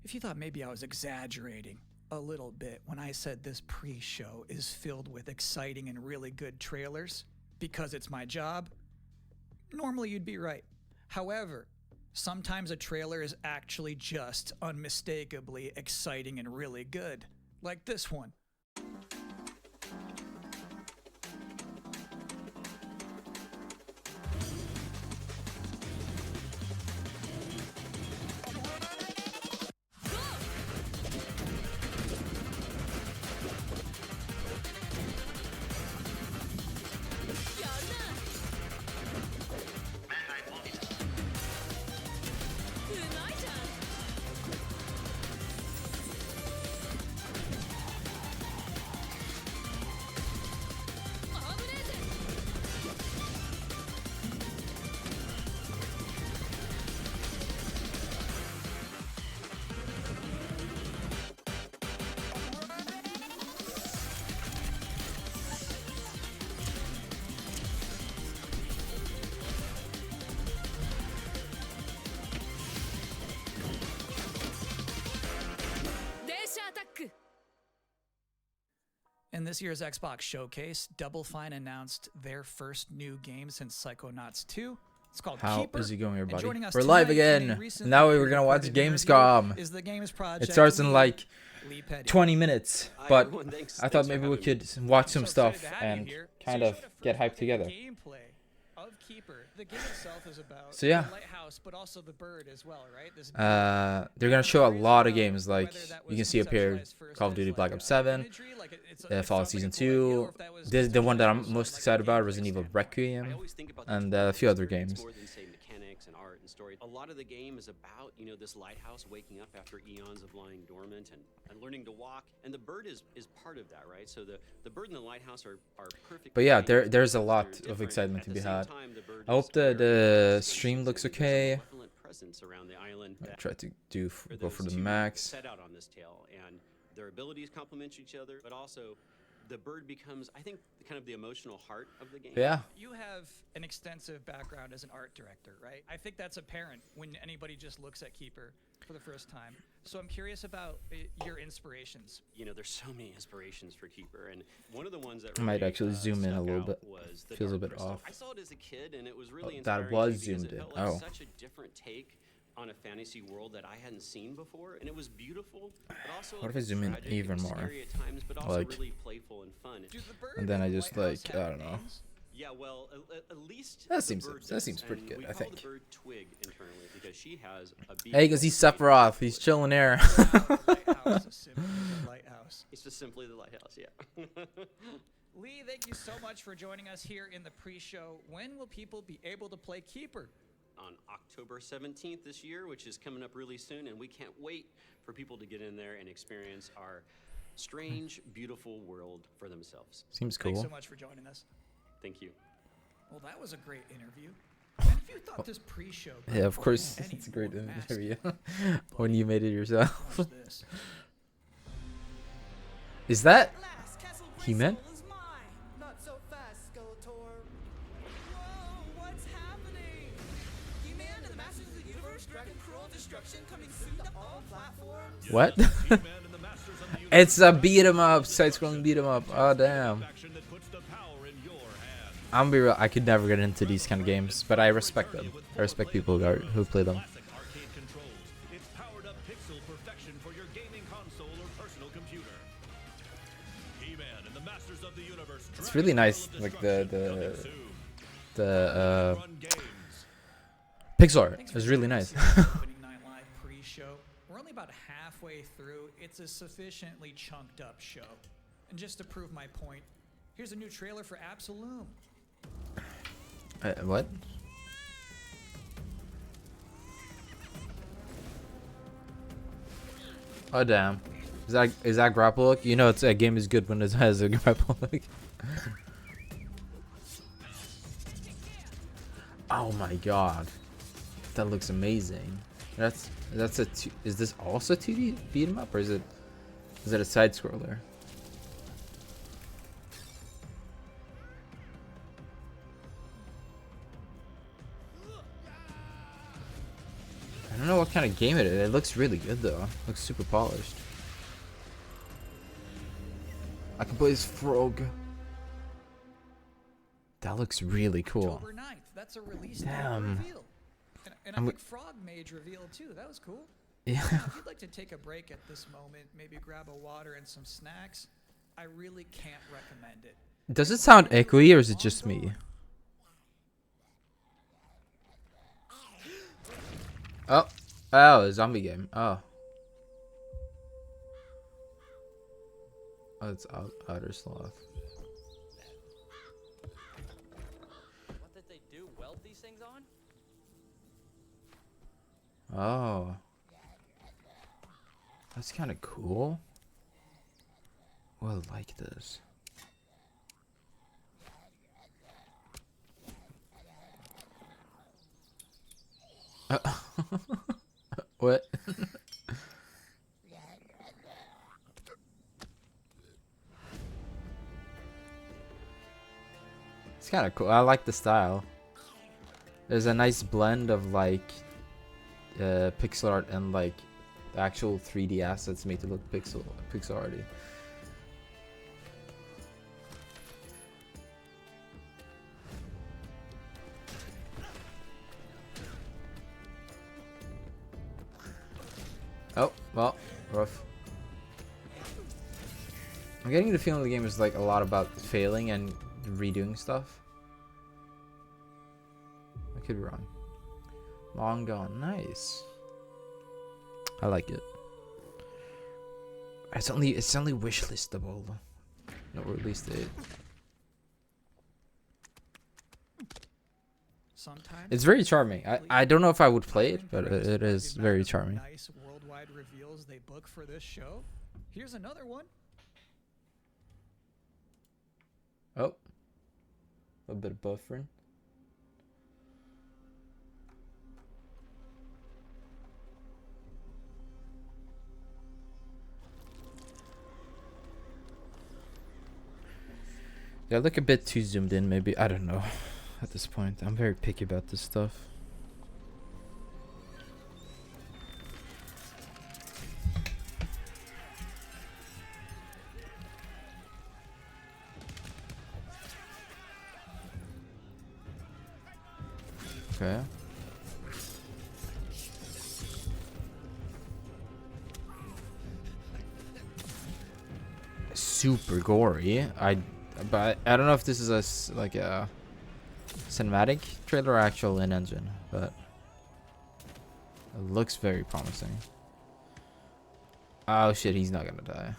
If you thought maybe I was exaggerating a little bit when I said this pre-show is filled with exciting and really good trailers because it's my job, normally you'd be right. However, sometimes a trailer is actually just unmistakably exciting and really good, like this one. In this year's Xbox Showcase, Double Fine announced their first new game since Psychonauts 2. It's called Keeper. How is he going, everybody? We're live again. Now we're gonna watch Gamescom. It starts in like 20 minutes, but I thought maybe we could watch some stuff and kind of get hyped together. So yeah, they're gonna show a lot of games. Like you can see up here, Call of Duty Black Ops 7, Fallout Season 2. The one that I'm most excited about, Resident Evil Requiem, and a few other games. A lot of the game is about, this lighthouse waking up after eons of lying dormant and learning to walk. And the bird is part of that, right? So the bird and the lighthouse are perfect. But yeah, there's a lot of excitement to be had. I hope the stream looks okay. I try to go for the max. Set out on this tale, and their abilities complement each other, but also the bird becomes, I think, kind of the emotional heart of the game. Yeah. You have an extensive background as an art director, right? I think that's apparent when anybody just looks at Keeper for the first time. So I'm curious about your inspirations. There's so many inspirations for Keeper, and one of the ones that I might actually zoom in a little bit. Feels a bit off. I saw it as a kid, and it was really that was zoomed in. It felt like such a different take on a fantasy world that I hadn't seen before, and it was beautiful, but also what if I zoom in even more? At times, but also like, really playful and fun. And then I just like, I don't know. Yeah, well, at least that seems pretty good, I think. The bird Twig internally because she has a hey, because he's Sephiroth, he's chilling there. It's just simply the lighthouse, yeah. Lee, thank you so much for joining us here in the pre-show. When will people be able to play Keeper? On October 17th this year, which is coming up really soon, and we can't wait for people to get in there and experience our strange, beautiful world for themselves. Seems cool. Thanks so much for joining us. Thank you. Well, that was a great interview. And if you thought this pre-show... Yeah, of course, it's a great interview. When you made it yourself. Is that He-Man? What? It's a beat 'em up, side-scrolling beat 'em up. Oh damn! I'm be real. I could never get into these kind of games, but I respect them. I respect people who play them. It's really nice, like the pixel art is really nice. We're only about halfway through. It's a sufficiently chunked up show. And just to prove my point, here's a new trailer for Absolum. What? Oh damn. Is that grapple hook? You know a game is good when it has a grapple hook. Oh my god. That looks amazing. Is this also 2D beat 'em up, or is it a side scroller? I don't know what kind of game it is. It looks really good though. Looks super polished. I can play as Frog. That looks really cool. October 9th. That's a release Damn. reveal. And I think Frog made reveal too. That was cool. Yeah. If you'd like to take a break at this moment, maybe grab a water and some snacks, I really can't recommend it. Does it sound echoey or is it just me? Oh. Oh, a zombie game. Oh. Oh, it's Outer Sloth. What did they do? Weld these things on? Oh. That's kind of cool. Oh, I like this. What? It's kind of cool. I like the style. There's a nice blend of like pixel art and like the actual 3D assets made to look pixel arty. Oh, well, rough. I'm getting the feeling the game is like a lot about failing and redoing stuff. I could be wrong. Long Gone, nice. I like it. It's only wishlistable. No release date. Sometimes It's very charming. I don't know if I would play it, but it is very charming. Nice worldwide reveals they book for this show. Here's another one. Oh. A bit of buffering. Yeah, I look a bit too zoomed in, maybe. I don't know. At this point, I'm very picky about this stuff. Okay. Super gory. But I don't know if this is like a cinematic trailer or actual in-engine, but it looks very promising. Oh shit, he's not gonna die.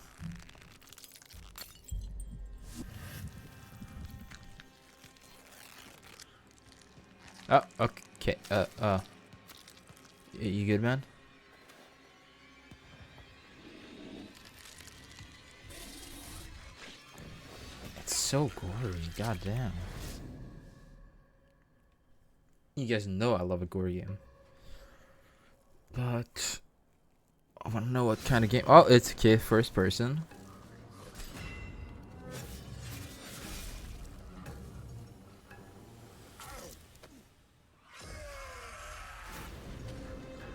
Oh, okay. You good, man? It's so gory, goddamn. You guys know I love a gory game. But I wanna know what kind of game. Oh, it's okay, first person.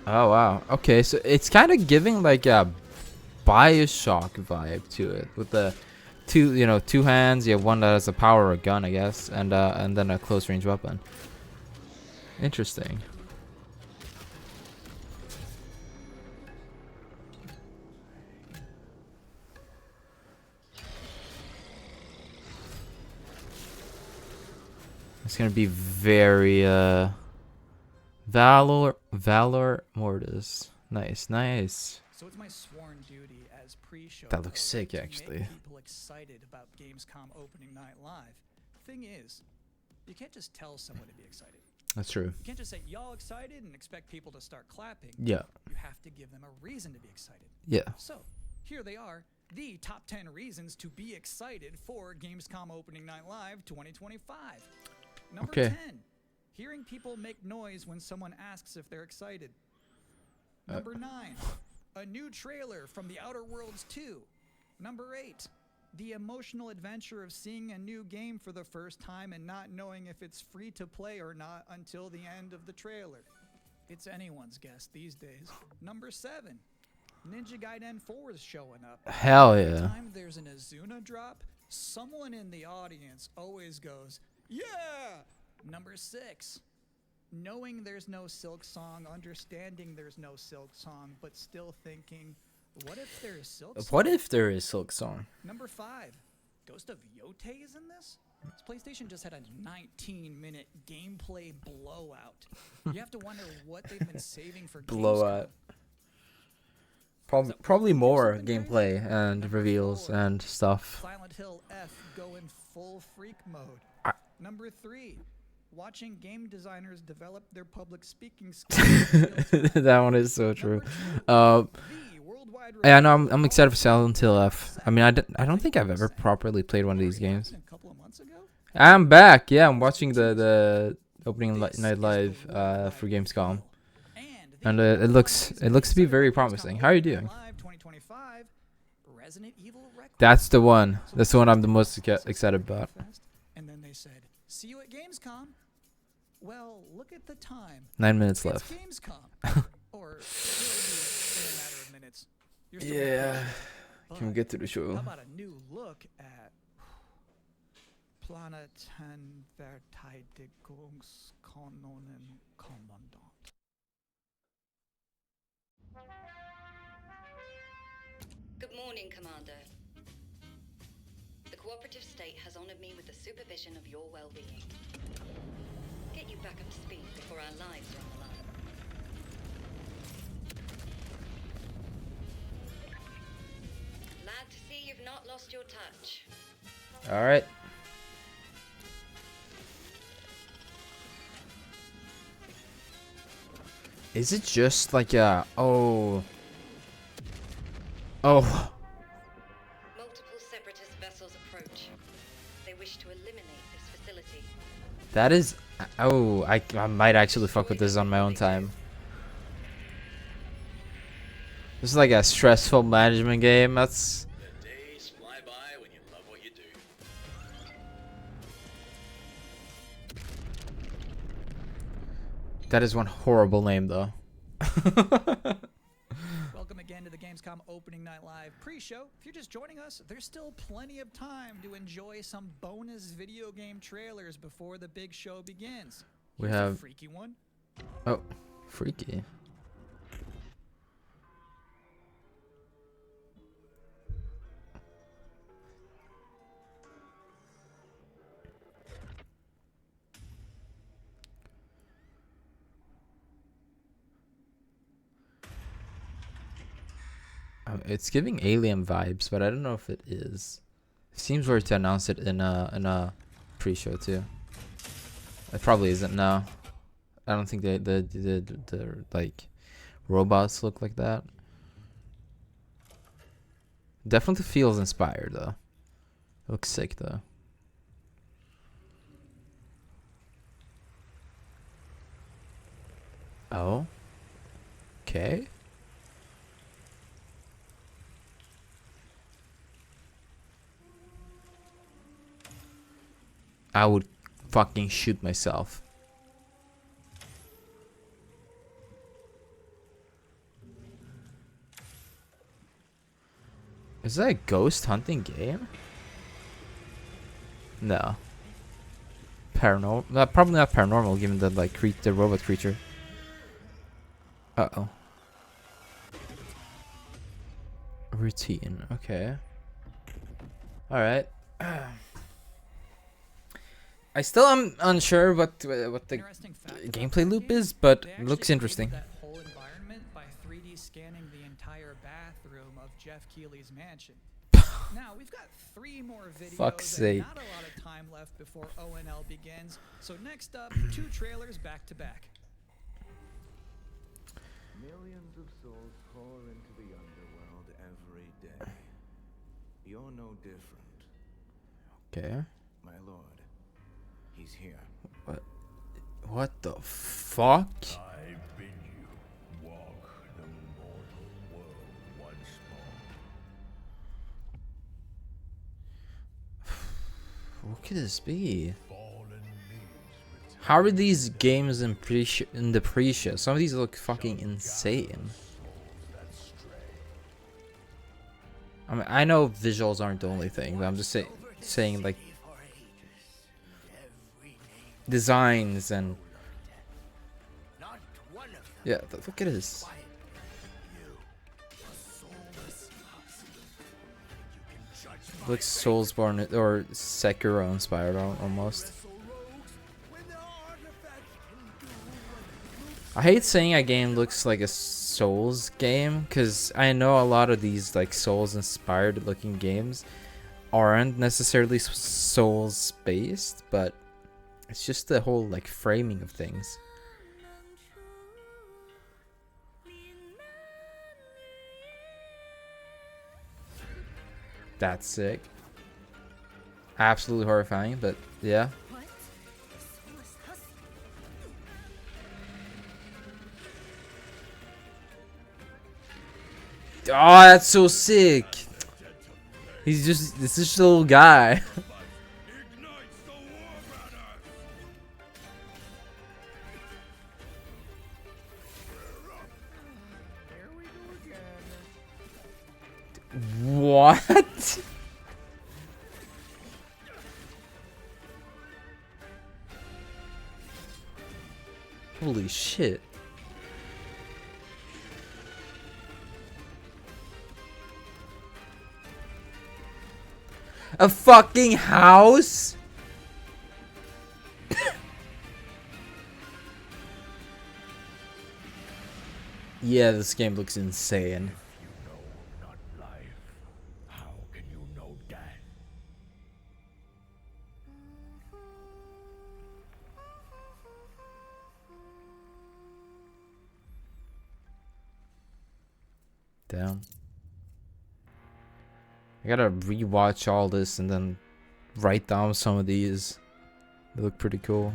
Oh wow. Okay, so it's kind of giving like a BioShock vibe to it, with the two hands. You have one that has a power or a gun, I guess, and then a close range weapon. Interesting. It's gonna be very Valor Mortis. Nice. So it's my sworn duty as pre-show. That looks host sick, to actually. Make people excited about Gamescom opening night live. Thing is, you can't just tell someone to be excited. That's true. You can't just say y'all excited and expect people to start clapping. Yeah. You have to give them a reason to be excited. Yeah. So, here they are, the top 10 reasons to be excited for Gamescom opening night live 2025. Number Okay. 10. Hearing people make noise when someone asks if they're excited. Number 9. A new trailer from The Outer Worlds 2. Number 8. The emotional adventure of seeing a new game for the first time and not knowing if it's free to play or not until the end of the trailer. It's anyone's guess these days. Number 7. Ninja Gaiden 4 is showing up. Hell Every yeah. time there's an Azuna drop, someone in the audience always goes, yeah! Number 6. Knowing there's no Silk Song, understanding there's no Silk Song, but still thinking, what if there is Silk Song? What if there is Silk Song? Number 5. Ghost of Yotei is in this? PlayStation just had a 19-minute gameplay blowout. You have to wonder what they've been saving for Blowout. Gamescom. Probably more Something crazy? gameplay and Number reveals 4. and stuff. Silent Hill F go in full freak mode. Number 3. Watching game designers develop their public speaking skills. That one is so true. The worldwide Yeah, no, I'm excited for Silent Hill F. I mean, I don't think I've ever properly played one of these games. A couple of months ago? I'm back. Yeah, I'm watching the opening night live for Gamescom, and it looks to be very promising. How are you doing? That's the one. That's the one I'm the most excited about. And then they said, "See you at Gamescom." Well, look at the time. 9 minutes It's left. Gamescom. Or will be in a matter of minutes. You're still Yeah. But Can we get to the show? how about a new look at Planeten Verteidigungskanonen Kommandant? Good morning, Commander. The cooperative state has honored me with the supervision of your well-being. Get you back up to speed before our lives are on the line. Glad to see you've not lost your touch. All right. Is it just like oh. Multiple separatist vessels approach. They wish to eliminate this facility. That is oh, I might actually fuck with this on my own time. This is like a stressful management game. That's The days fly by when you love what you do. that is one horrible name though. Welcome again to the Gamescom Opening Night Live pre-show. If you're just joining us, there's still plenty of time to enjoy some bonus video game trailers before the big show begins. We Here's a have freaky one. oh, freaky. It's giving Alien vibes, but I don't know if it is. It seems weird to announce it in a pre-show too. It probably isn't. No, I don't think the like robots look like that. Definitely feels inspired though. It looks sick though. Oh. Okay. I would fucking shoot myself. Is that a ghost hunting game? No. Paranormal? Probably not paranormal, given that like the robot creature. Uh-oh. Routine. Okay. All right. I still am unsure what the Interesting fact about gameplay that loop game, is, but they it looks actually interesting. created that whole environment by 3D scanning the entire bathroom of Jeff Keighley's mansion. Now we've got 3 more videos Fuck's and sake. not a lot of time left before ONL begins. So next up, 2 trailers back to back. Millions of souls pour into the underworld every day. You're no different, Okay. my lord. He's here. What the fuck? I bid you walk the mortal world once more. What could this be? Fallen leaves return. How are these games in the pre-show? Some of these look fucking insane. I mean, I know visuals aren't the only thing, but I'm just saying like designs and yeah. Look at this. Looks Soulsborne or Sekiro inspired almost. I hate saying a game looks like a Souls game because I know a lot of these like Souls inspired looking games aren't necessarily Souls based, but it's just the whole like framing of things. That's sick. Absolutely horrifying, but yeah. Oh, that's so sick. This is just a little guy. What? Holy shit. A fucking house? Yeah, this game looks insane. Damn. I gotta rewatch all this and then write down some of these. They look pretty cool.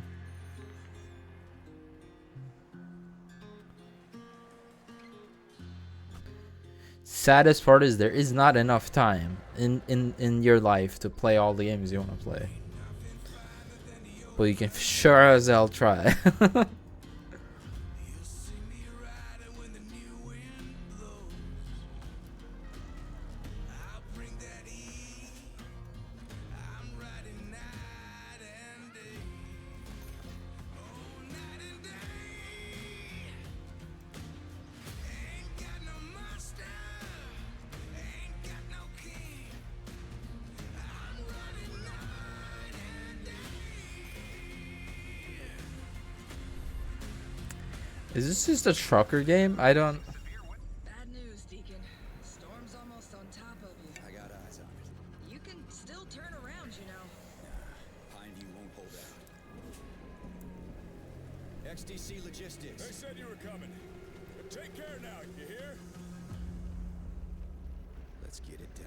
Saddest part is there is not enough time in your life to play all the games you want to play. But you can sure as hell try. Is this just a trucker game? I don't. Bad news, Deacon. Storm's almost on top of you. I got eyes on it. You can still turn around, you know. Pineview won't hold out. XDC Logistics. They said you were coming. Take care now, you hear? Let's get it done.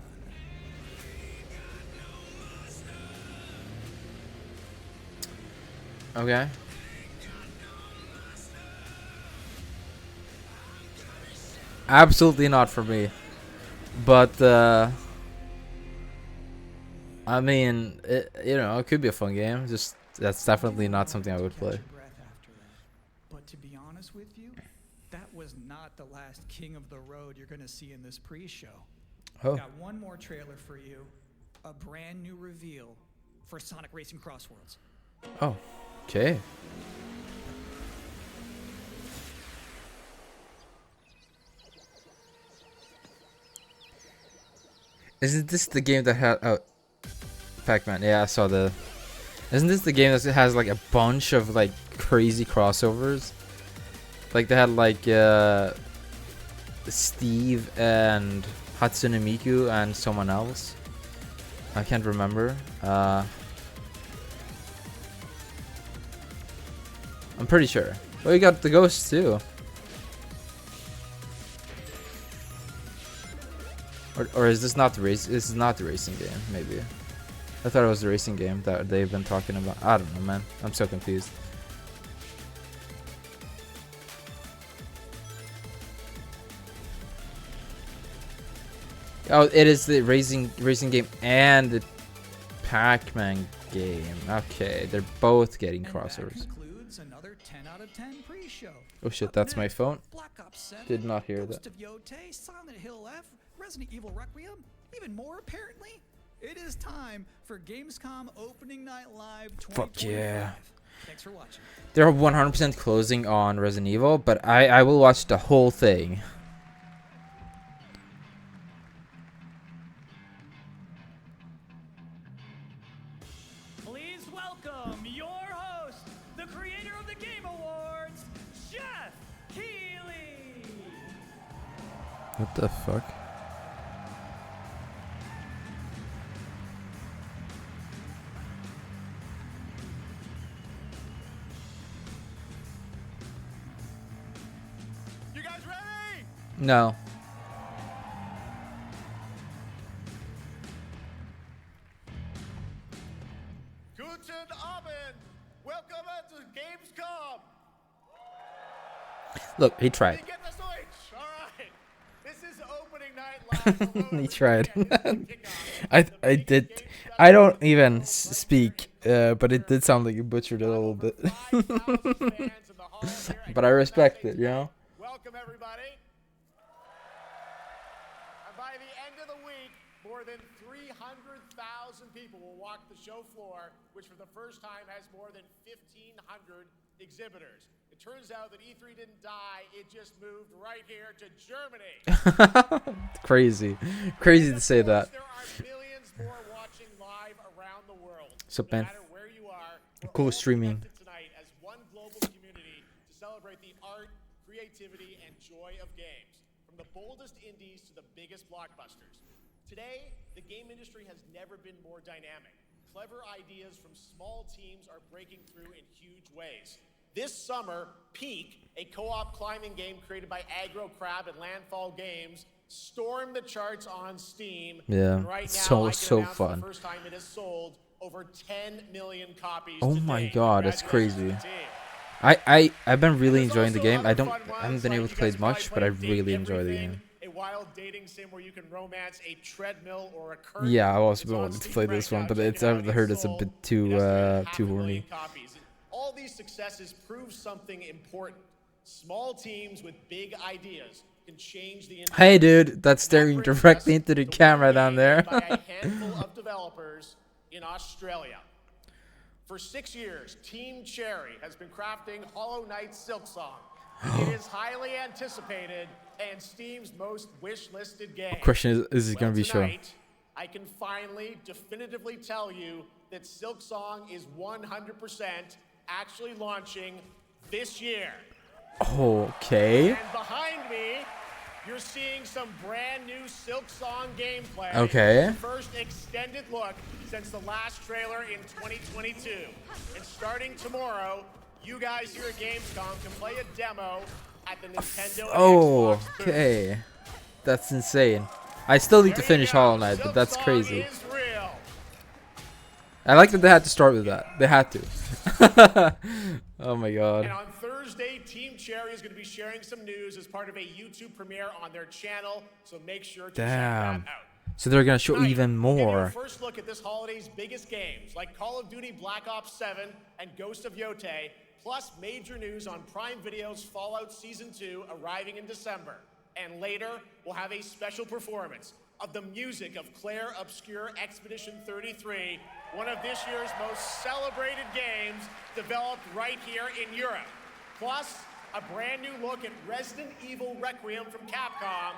Okay. Absolutely not for me. But I mean, it could be a fun game. Just that's definitely not something I would play. But to be honest with you, that was not the last king of the road you're going to see in this pre-show. Oh. Got one more trailer for you, a brand new reveal for Sonic Racing Crossworlds. Oh, okay. Isn't this the game that had Pac-Man? Yeah, I saw the. Isn't this the game that has like a bunch of like crazy crossovers? Like they had like Steve and Hatsune Miku and someone else. I can't remember. I'm pretty sure. Oh, you got the ghosts too. Or is this not the race? This is not the racing game, maybe. I thought it was the racing game that they've been talking about. I don't know, man. I'm so confused. Oh, it is the racing game and the Pac-Man game. Okay, they're both getting crossovers. That it's another 10 out of 10 pre-show. Oh shit, Up that's my next, phone. Black Ops 7, Did not hear Ghost that. of Yotei, Silent Hill F, Resident Evil Requiem, even more apparently. It is time for Gamescom Opening Night Live 2025. Fuck yeah. Thanks for watching. They're 100% closing on Resident Evil, but I will watch the whole thing. Please welcome your host, the creator of the Game Awards, Jeff Keighley. What the fuck? You guys ready? No. Guten Abend. Welcome to Gamescom. Look, he tried. You get the switch. All right. This is opening night live. He tried. I did. I don't even speak, but it did sound like you butchered it a little bit. But I respect it, you know? Welcome, everybody. And by the end of the week, more than 300,000 people will walk the show floor, which for the first time has more than 1,500 exhibitors. It turns out that E3 didn't die, it just moved right here to Germany. Crazy. Crazy to say that. There are millions more watching live around the world. What's up, No man? matter where you are, we're Cool all streaming. connected tonight as one global community to celebrate the art, creativity, and joy of games. From the boldest indies to the biggest blockbusters. Today, the game industry has never been more dynamic. Clever ideas from small teams are breaking through in huge ways. This summer, Peak, a co-op climbing game created by Aggro Crab and Landfall Games, stormed the charts on Steam. Yeah, And right now, so- I can so announce for fun. the first time it has sold over 10 million copies. Oh to my date. god, that's Congratulations crazy. to the team. I've been really There's enjoying the also game. I other fun haven't ones, been like able you to play guys it probably much, but I played really Date enjoy the Everything, game. A wild dating sim where you can romance a treadmill or a curtain. Yeah, I've also It's been on wanting to Steam play right this now. one, but Check it's it out. I've heard it's a sold bit too an estimated too 500,000 horny. copies. And all these successes prove something important. Small teams with big ideas can change the industry. Hey dude, that's staring That brings directly us into the to camera one down game there. by a handful of developers in Australia. For 6 years, Team Cherry has been crafting Hollow Knight Silksong. It is highly anticipated and Steam's most wish-listed game. Question is it gonna be shown? Tonight, I can finally definitively tell you that Silksong is 100% actually launching this year. Okay. And behind me, you're seeing some brand new Silksong gameplay. Okay. First extended look since the last trailer in 2022. And starting tomorrow, you guys here at Gamescom can play a demo at the Nintendo and Oh, Xbox booth. okay. That's insane. I still need to There you finish go. Hollow Knight, but that's Silksong crazy. is real. I like that they had to start with that. They had to. Oh my And god. on Thursday, Team Cherry is going to be sharing some news as part of a YouTube premiere on their channel, so make sure to Damn. check that out. So they're gonna show Tonight, even we'll give you a more. first look at this holiday's biggest games, like Call of Duty Black Ops 7 and Ghost of Yotei, plus major news on Prime Video's Fallout Season 2 arriving in December. And later, we'll have a special performance of the music of Claire Obscure Expedition 33, one of this year's most celebrated games developed right here in Europe. Plus, a brand new look at Resident Evil Requiem from Capcom,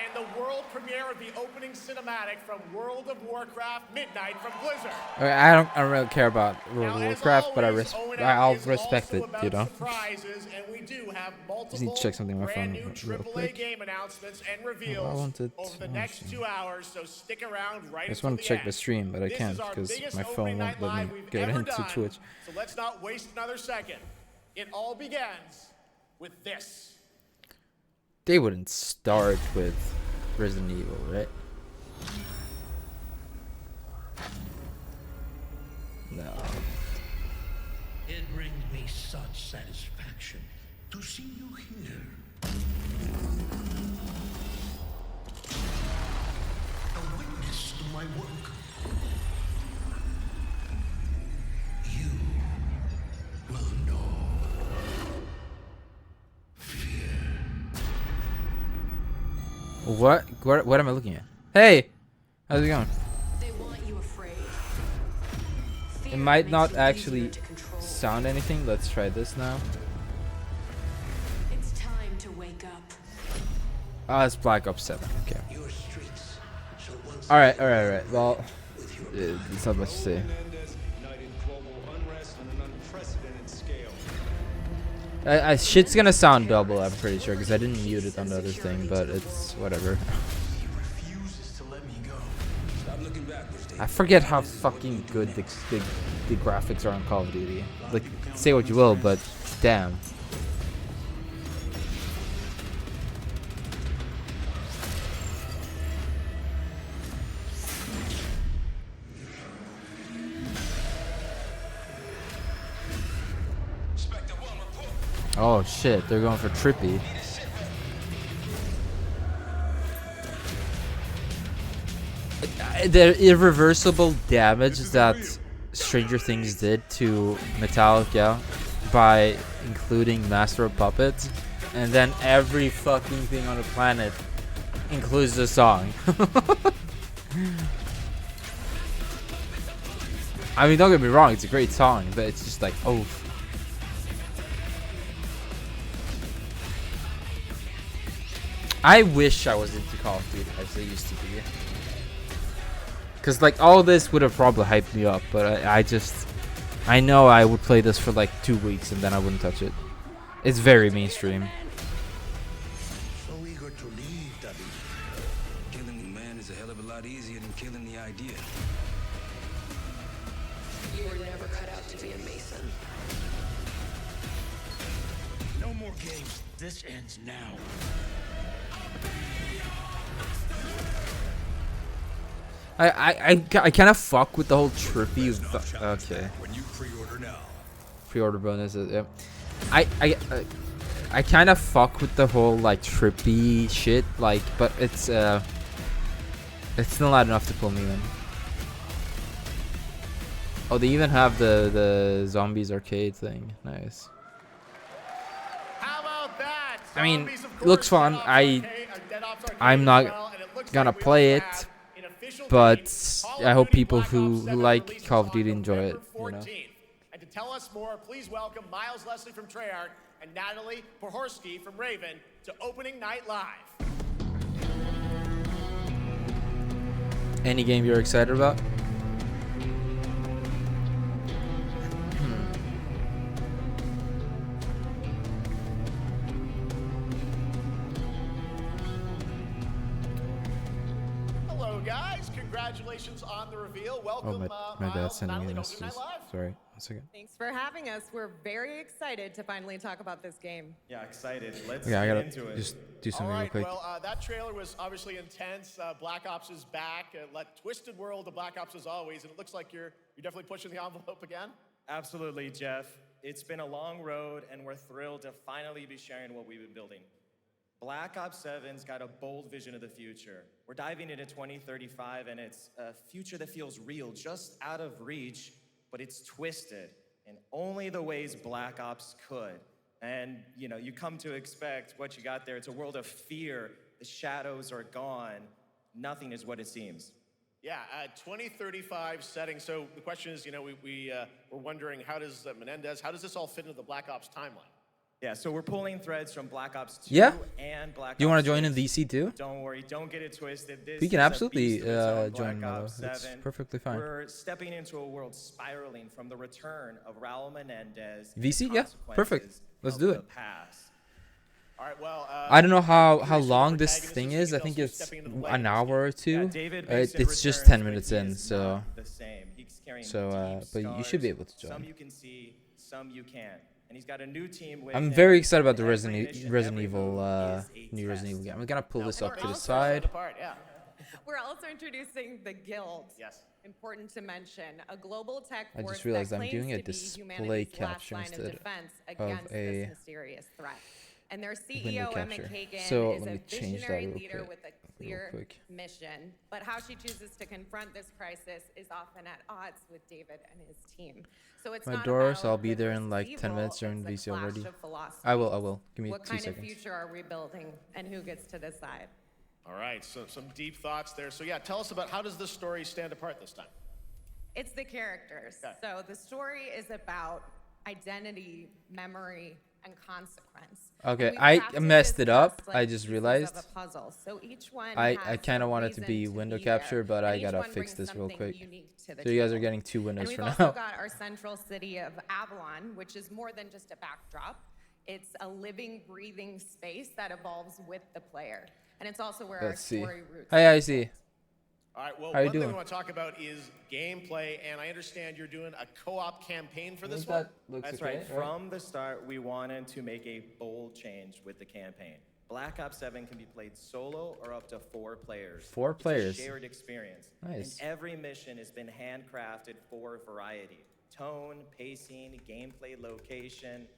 and the world premiere of the opening cinematic from World of Warcraft Midnight from Blizzard. Okay, I don't really care about World of Now, as Warcraft, but always, I'll O&M is respect also it, about you know. surprises, and we do have multiple Just need to check something on my brand phone new real AAA quick. game announcements and I reveals wanted over the to next watch 2 hours, so stick around right I just until want to the check end. the stream, but I This can't is our because biggest my phone opening won't night let live me we've get ever into done, Twitch. So let's not waste another second. It all begins with this. They wouldn't start with Resident Evil, right? No. It brings me such satisfaction to see you here. A witness to my work. You will What? What am I looking at? Hey, how's it going? They want you afraid. It might not actually sound anything. Let's try this now. It's time to wake up. Ah, it's Black Ops 7. Okay. All right. Well, it's not much to say. Shit's gonna sound double, I'm pretty sure, because I didn't mute it on the other thing, but it's whatever. I forget how fucking good the graphics are on Call of Duty. Like, say what you will, but damn. Oh shit, they're going for Trippy. The irreversible damage that Stranger Things did to Metallica by including Master of Puppets, and then every fucking thing on the planet includes the song. I mean, don't get me wrong, it's a great song, but it's just like, oh. I wish I was into Call of Duty as I used to be. Cause like all this would have probably hyped me up, but I know I would play this for like 2 weeks and then I wouldn't touch it. It's very mainstream. So eager to leave, David. Killing the man is a hell of a lot easier than killing the idea. You were never cut out to be a Mason. No more games. This ends now. I kind of fuck with the whole trippy. Okay. When you pre-order now. Pre-order bonuses. Yeah. I kind of fuck with the whole like trippy shit. Like, but it's still not enough to pull me in. Oh, they even have the zombies arcade thing. Nice. How about that? I mean, Zombies, of it looks course, fun. Dead Ops Arcade, Dead Ops Arcade I'm as not well, and it looks gonna like we play also it, have an official but date. Call I of hope Duty people Black who Ops 7 like releases Call of on Duty enjoy it. November You know. 14th. And to tell us more, please welcome Miles Leslie from Treyarch and Natalie Pohorsky from Raven to Opening Night Live. Any game you're excited about? Hello, guys. Congratulations on the reveal. Welcome, my dad's Miles, sending me Natalie, to Opening messages. Night Live. Sorry, 1 second. Thanks for having us. We're very excited to finally talk about this game. Yeah, excited. Let's Yeah, I get gotta into it. just do something All real right, quick. well, that trailer was obviously intense. Black Ops is back. Twisted world of Black Ops as always, and it looks like you're definitely pushing the envelope again. Absolutely, Jeff. It's been a long road, and we're thrilled to finally be sharing what we've been building. Black Ops 7's got a bold vision of the future. We're diving into 2035, and it's a future that feels real, just out of reach, but it's twisted in only the ways Black Ops could. And, you know, you come to expect what you got there. It's a world of fear. The shadows are gone. Nothing is what it seems. Yeah, 2035 setting. So the question is, you know, we're wondering how does Menendez, how does this all fit into the Black Ops timeline? Yeah, so we're pulling threads from Black Ops 2 Yeah? and Black Ops Do you want to join in 6. DC too? Don't worry, don't get it twisted. This We can is a absolutely beast of its own, join Black Mello. Ops It's 7. perfectly fine. We're stepping into a world spiraling from the return of Raul Menendez. and VC? the Yeah, perfect. consequences Let's of do the it. past. All right, well, I don't know how curious long what this protagonist thing is is. I for think it's stepping into the an Legacy. hour or two. Yeah, David makes it It's just returns, 10 but minutes he in, is so not the same. He's carrying deep but you should be able to scars. Some join. you can see, some you can't. And he's got a new team with I'm him. very excited about the Every Resident mission, Resident every Evil move is a new Resident test. Evil game. I'm gonna pull this up to the We're side. apart, yeah. We're also introducing the Guild. Yes. Important to mention, a global tech I force just realized that I'm claims doing a to be display humanity's last capture line of instead defense of against a this mysterious threat. And their window CEO, Emma capture. Kagan, So is let a me change that visionary real leader quick- with a real clear quick. mission. But how she chooses to confront this crisis is often at odds with David and his team. So it's My not doors, about I'll be good there in versus like 10 evil, minutes during it's a VC clash already. of philosophies. I will. Give me What 2 kind of seconds. future are we building, and who gets to decide? All right, so some deep thoughts there. So yeah, tell us about how does this story stand apart this time? It's the characters. Okay. So the story is about identity, memory, and consequence. Okay, And we've I crafted messed this it up. as, I just pieces realized. of a puzzle. So each one I has kind of a want it to reason be window be there, capture, but and I each gotta one fix brings this real something quick. unique to the So you guys are table. getting 2 windows And for we've now. also got our central city of Avalon, which is more than just a backdrop. It's a living, breathing space that evolves with the player. And it's also where Let's our see. story roots. Hey, I see. All right, well, How you one thing doing? we want to talk about is gameplay, and I understand you're doing a co-op campaign for this think one. that looks That's okay, right. From the start, we wanted to make a bold change with the campaign. Black Ops 7 can be played solo or up to 4 players. 4 It's players. a shared experience. Nice. And every mission has been handcrafted for variety. Tone, pacing, gameplay location.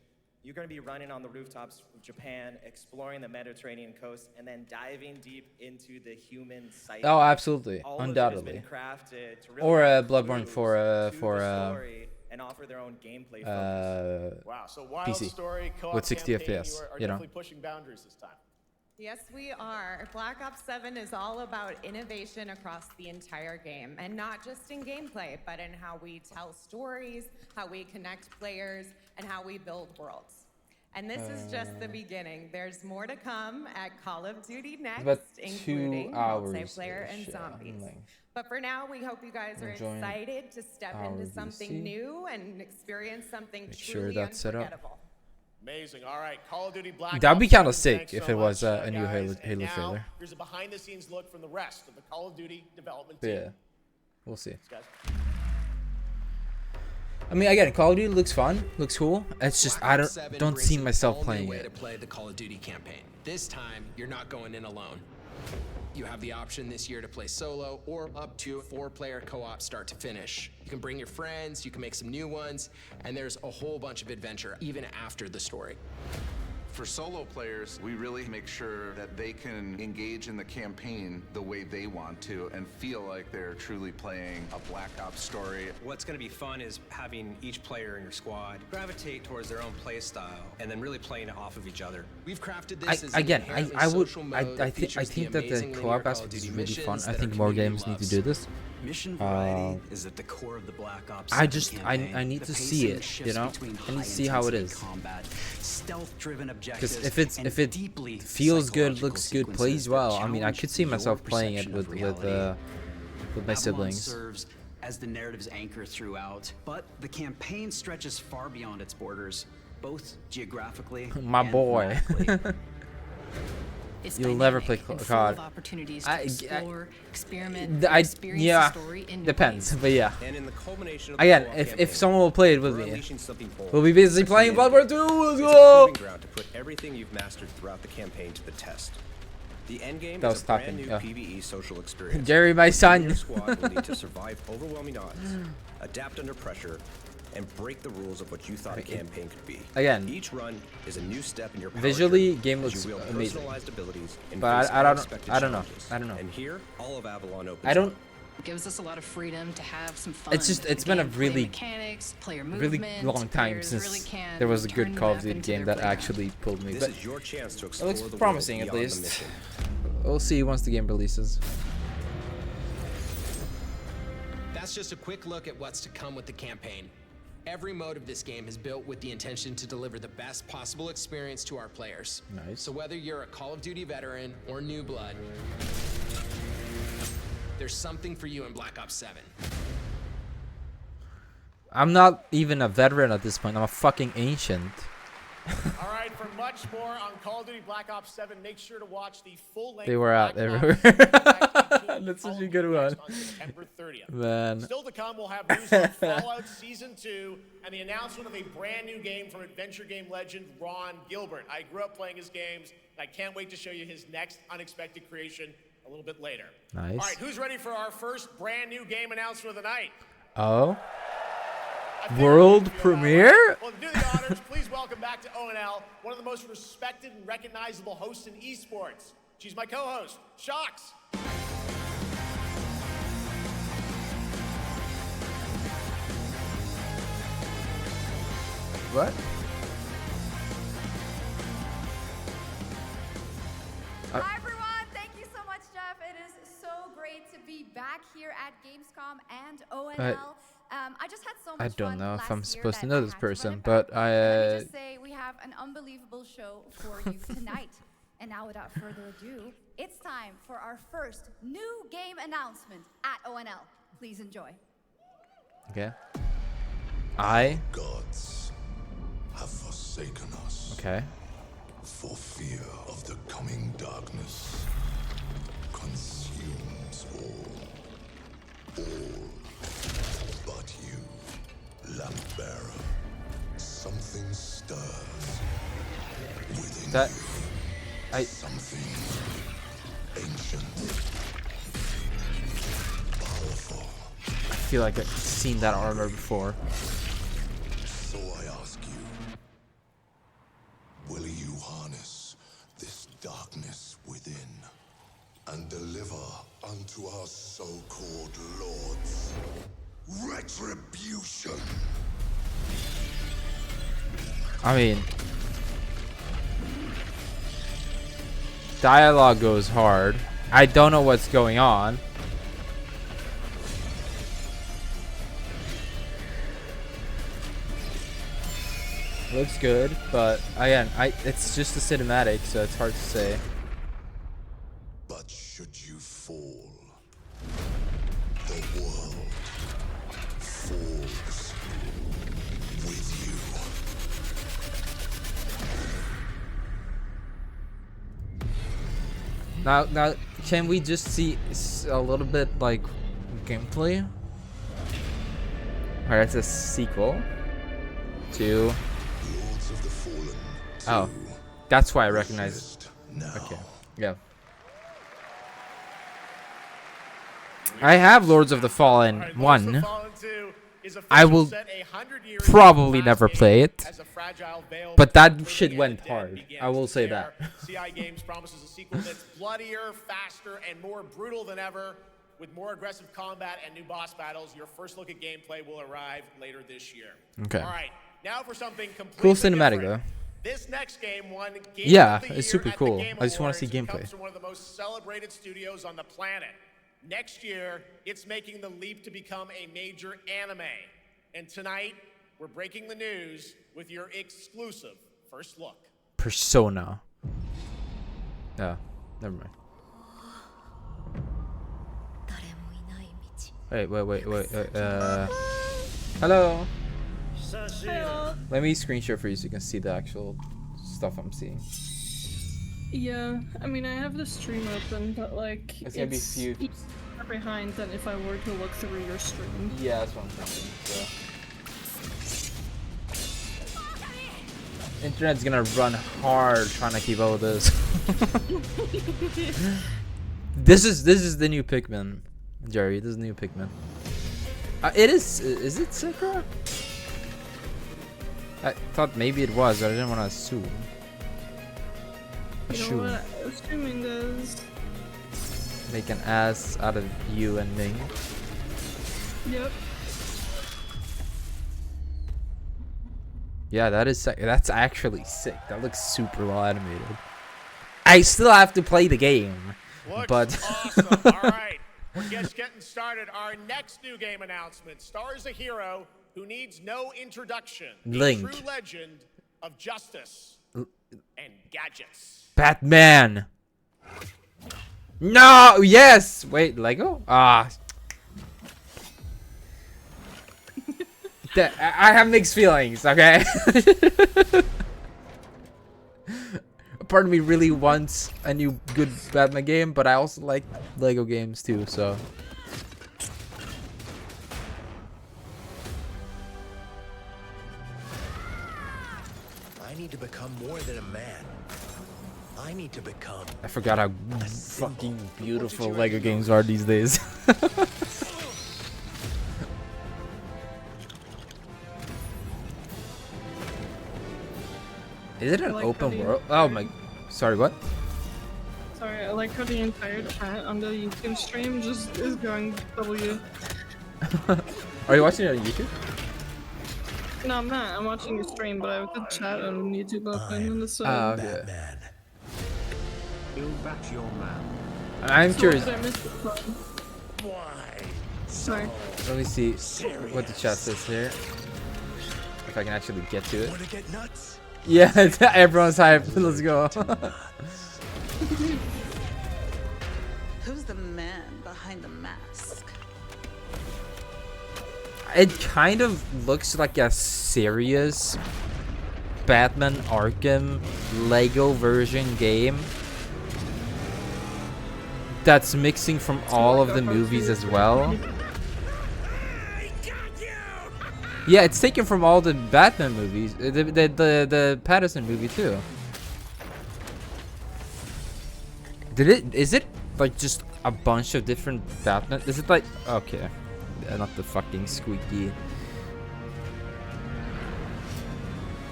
You're going to be running on the rooftops of Japan, exploring the Mediterranean coast, and then diving deep into the human psyche. Oh, absolutely, All of it undoubtedly. has been crafted to really Or add Bloodborne clues for to the story and offer their own gameplay focus. Wow, so wild PC story, co-op with 60 campaign, FPS, you are you know. definitely pushing boundaries this time. Yes, we are. Black Ops 7 is all about innovation across the entire game, and not just in gameplay, but in how we tell stories, how we connect players, and how we build worlds. And this is just the beginning. There's more to come at Call of Duty next, about 2 including hours multiplayer and ish, zombies. like, But for now, we hope you guys are enjoying excited to step hours into you see. something new and experience something Make sure truly that's set up. unforgettable. Amazing. All right, Call of Duty Black That'd be Ops kind of 7, sick thanks if so it was much, a new guys. Halo And now, trailer. here's a behind-the-scenes look from the rest of the Call of Duty development But team. yeah, we'll see. Guys. I mean, again, Call of Duty looks fun, looks cool. It's just I don't see myself playing way it. to play the Call of Duty campaign. This time, you're not going in alone. You have the option this year to play solo or up to 4-player co-op start to finish. You can bring your friends, you can make some new ones, and there's a whole bunch of adventure even after the story. For solo players, we really make sure that they can engage in the campaign the way they want to and feel like they're truly playing a Black Ops story. What's going to be fun is having each player in your squad gravitate towards their own play style and then really playing it off of each other. We've crafted this as Again, inherently I would, social mode I that features think that the amazing linear co-op Call of aspect is Duty really fun. missions I that think our more community games need to loves. do this. Mission variety is at the core of the Black Ops 7 I just, campaign. I need The to see pacing it, shifts you know? between I need to see how it high-intensity is. combat, stealth-driven objectives, Because if it deeply feels good, psychological looks good, sequences plays that well, I mean, I challenge could see your myself playing it perception of with reality. my Avalon siblings. serves as the narrative's anchor throughout, but the campaign stretches far beyond its borders, both geographically My and boy. thematically. It's You'll never play dynamic and COD. full of opportunities to explore, experiment, and experience yeah, the story in new depends, ways. but yeah. And in the culmination of the Again, co-op if campaign, someone will play it with we're me, unleashing something bold. we'll be busy playing Bloodborne 2. Let's It's a go! proving ground to put everything you've mastered throughout the campaign to the test. The end game That is was a brand tapping, new yeah. PvE social experience. Jerry, my son. Your squad will need to survive overwhelming odds, adapt under pressure, and break the rules of what you thought a campaign could be. Again, each run is a new step in your power visually, journey game as looks you wield amazing. personalized abilities and But face I don't unexpected know. challenges. I don't know. And here, all of Avalon opens I don't. up. It gives us a lot of freedom to have some fun. It's just, with it's the been a gameplay really, mechanics, player really movement. long time Players since really can there was a turn good the Call of map Duty into game their that playground. actually pulled me. This But is your chance to it explore looks the world promising at beyond the least. mission. We'll see once the game releases. That's just a quick look at what's to come with the campaign. Every mode of this game is built with the intention to deliver the best possible experience to our players. Nice. So whether you're a Call of Duty veteran or new blood, there's something for you in Black Ops 7. I'm not even a veteran at this point. I'm a fucking ancient. All right, for much more on Call of Duty Black Ops 7, make sure to watch the full-length They were out Black everywhere. Ops 7 That's Call such a of good Duty one. next on September 30th. Man. Still to come, we'll have news on Fallout Season 2 and the announcement of a brand new game from adventure game legend Ron Gilbert. I grew up playing his games, and I can't wait to show you his next unexpected creation a little bit later. Nice. All right, who's ready for our first brand new game announcement of the night? Oh. World premiere? Well, to do the honors, please welcome back to ONL, one of the most respected and recognizable hosts in esports. She's my co-host, Shocks. What? Hi everyone, thank you so much back here at Gamescom and ONL. I just had so much I don't fun know if last I'm year supposed to that know I this had to run person, it but back. Let me I just say we have an unbelievable show for you tonight. And now, without further ado, it's time for our first new game announcement at ONL. Please enjoy. okay. Gods have forsaken us. Okay. For fear of the coming darkness consumes all but you, lamp bearer. Something stirs within That you. Something ancient, powerful. I feel like I've seen that armor before. So I ask you, will you harness this darkness within and deliver unto our so-called lords retribution? I mean, dialogue goes hard. I don't know what's going on. Looks good, but again, it's just a cinematic, so it's hard to say. But should you fall, the world falls with you. Now, can we just see a little bit like gameplay? Alright, it's a sequel to. Oh, that's why I recognize it. Okay, yeah. I have Lords of the Fallen 1. I will probably never play it, but that shit went hard. I will say that. CI Games promises a sequel that's bloodier, faster, and more brutal than ever. With more aggressive combat and new boss battles, your first look at gameplay will arrive later this year. Okay. All right, now for something completely Cool cinematic different. though. This next game won Game Yeah, of the it's Year super at cool. the Game I just want to see Awards. It gameplay. comes from one of the most celebrated studios on the planet. Next year, it's making the leap to become a major anime. And tonight, we're breaking the news with your exclusive first look. Persona. Yeah, never mind. Wait. Hello. Hello. Let me screenshot for you so you can see the actual stuff I'm seeing. Yeah, I mean, I have the stream open, but like, It's gonna be few. Far behind than if I were to look through your stream. Yeah, that's what I'm thinking. So. Internet's gonna run hard trying to keep up with this. This is the new Pikmin, Jerry. This is the new Pikmin. It is. Is it Sakura? I thought maybe it was, but I didn't want to assume. You know what? Assuming does. Make an ass out of you and Ming. Yep. Yeah, that's actually sick. That looks super well animated. I still have to play the game, but Awesome. All right, we're just getting started. Our next new game announcement stars a hero who needs no introduction. Link. A true legend of justice and gadgets. Batman. No, yes. Wait, Lego? Ah. I have mixed feelings, okay? Part of me really wants a new good Batman game, but I also like Lego games too, so. I need to become more than a man. I need to become. I forgot how fucking beautiful Lego games are these days. Is it an open world? Oh my. Sorry, what? Sorry, I like how the entire chat on the YouTube stream just is going W. Are you watching it on YouTube? No, I'm not. I'm watching your stream, but I have the chat on YouTube open on the side. Okay. Build back your man. I'm curious. What did I miss this one? Sorry. Let me see what the chat says here. If I can actually get to it. Wanna get nuts? Yeah, everyone's hyped. Let's go. Who's the man behind the mask? It kind of looks like a serious Batman Arkham Lego version game that's mixing from all of the movies as well. Yeah, it's taken from all the Batman movies, the Pattinson movie too. Is it like just a bunch of different Batman? Is it like, okay, not the fucking squeaky.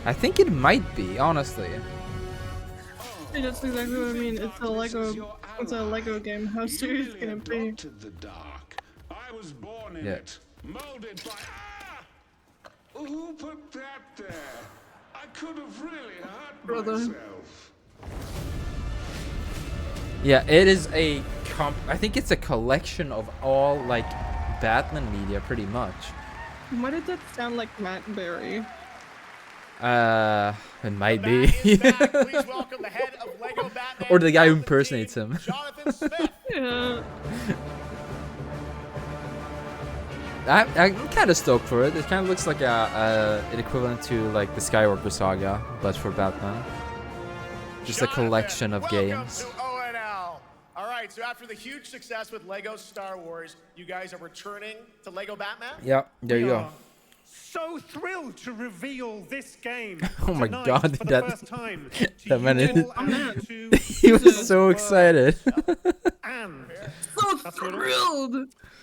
I think it might be, honestly. Hey, that's exactly what I mean. It's a Lego game. How serious can it be? I was born in Yeah. it, molded by. Who put that there? I could have really hurt myself. Yeah, it is a I think it's a collection of all like Batman media, pretty much. Why did that sound like Matt Berry? It might be. Please welcome the head of Lego Batman, Or the guy who impersonates him. Jonathan Smith. Yeah. I'm kind of stoked for it. It kind of looks like an equivalent to like the Skywalker Saga, but for Batman. Just a collection of games. To ONL. All right, so after the huge success with Lego Star Wars, you guys are returning to Lego Batman? Yeah, there you go. So thrilled to reveal this game. Oh my god, for the first time that man to he was so excited. And so thrilled.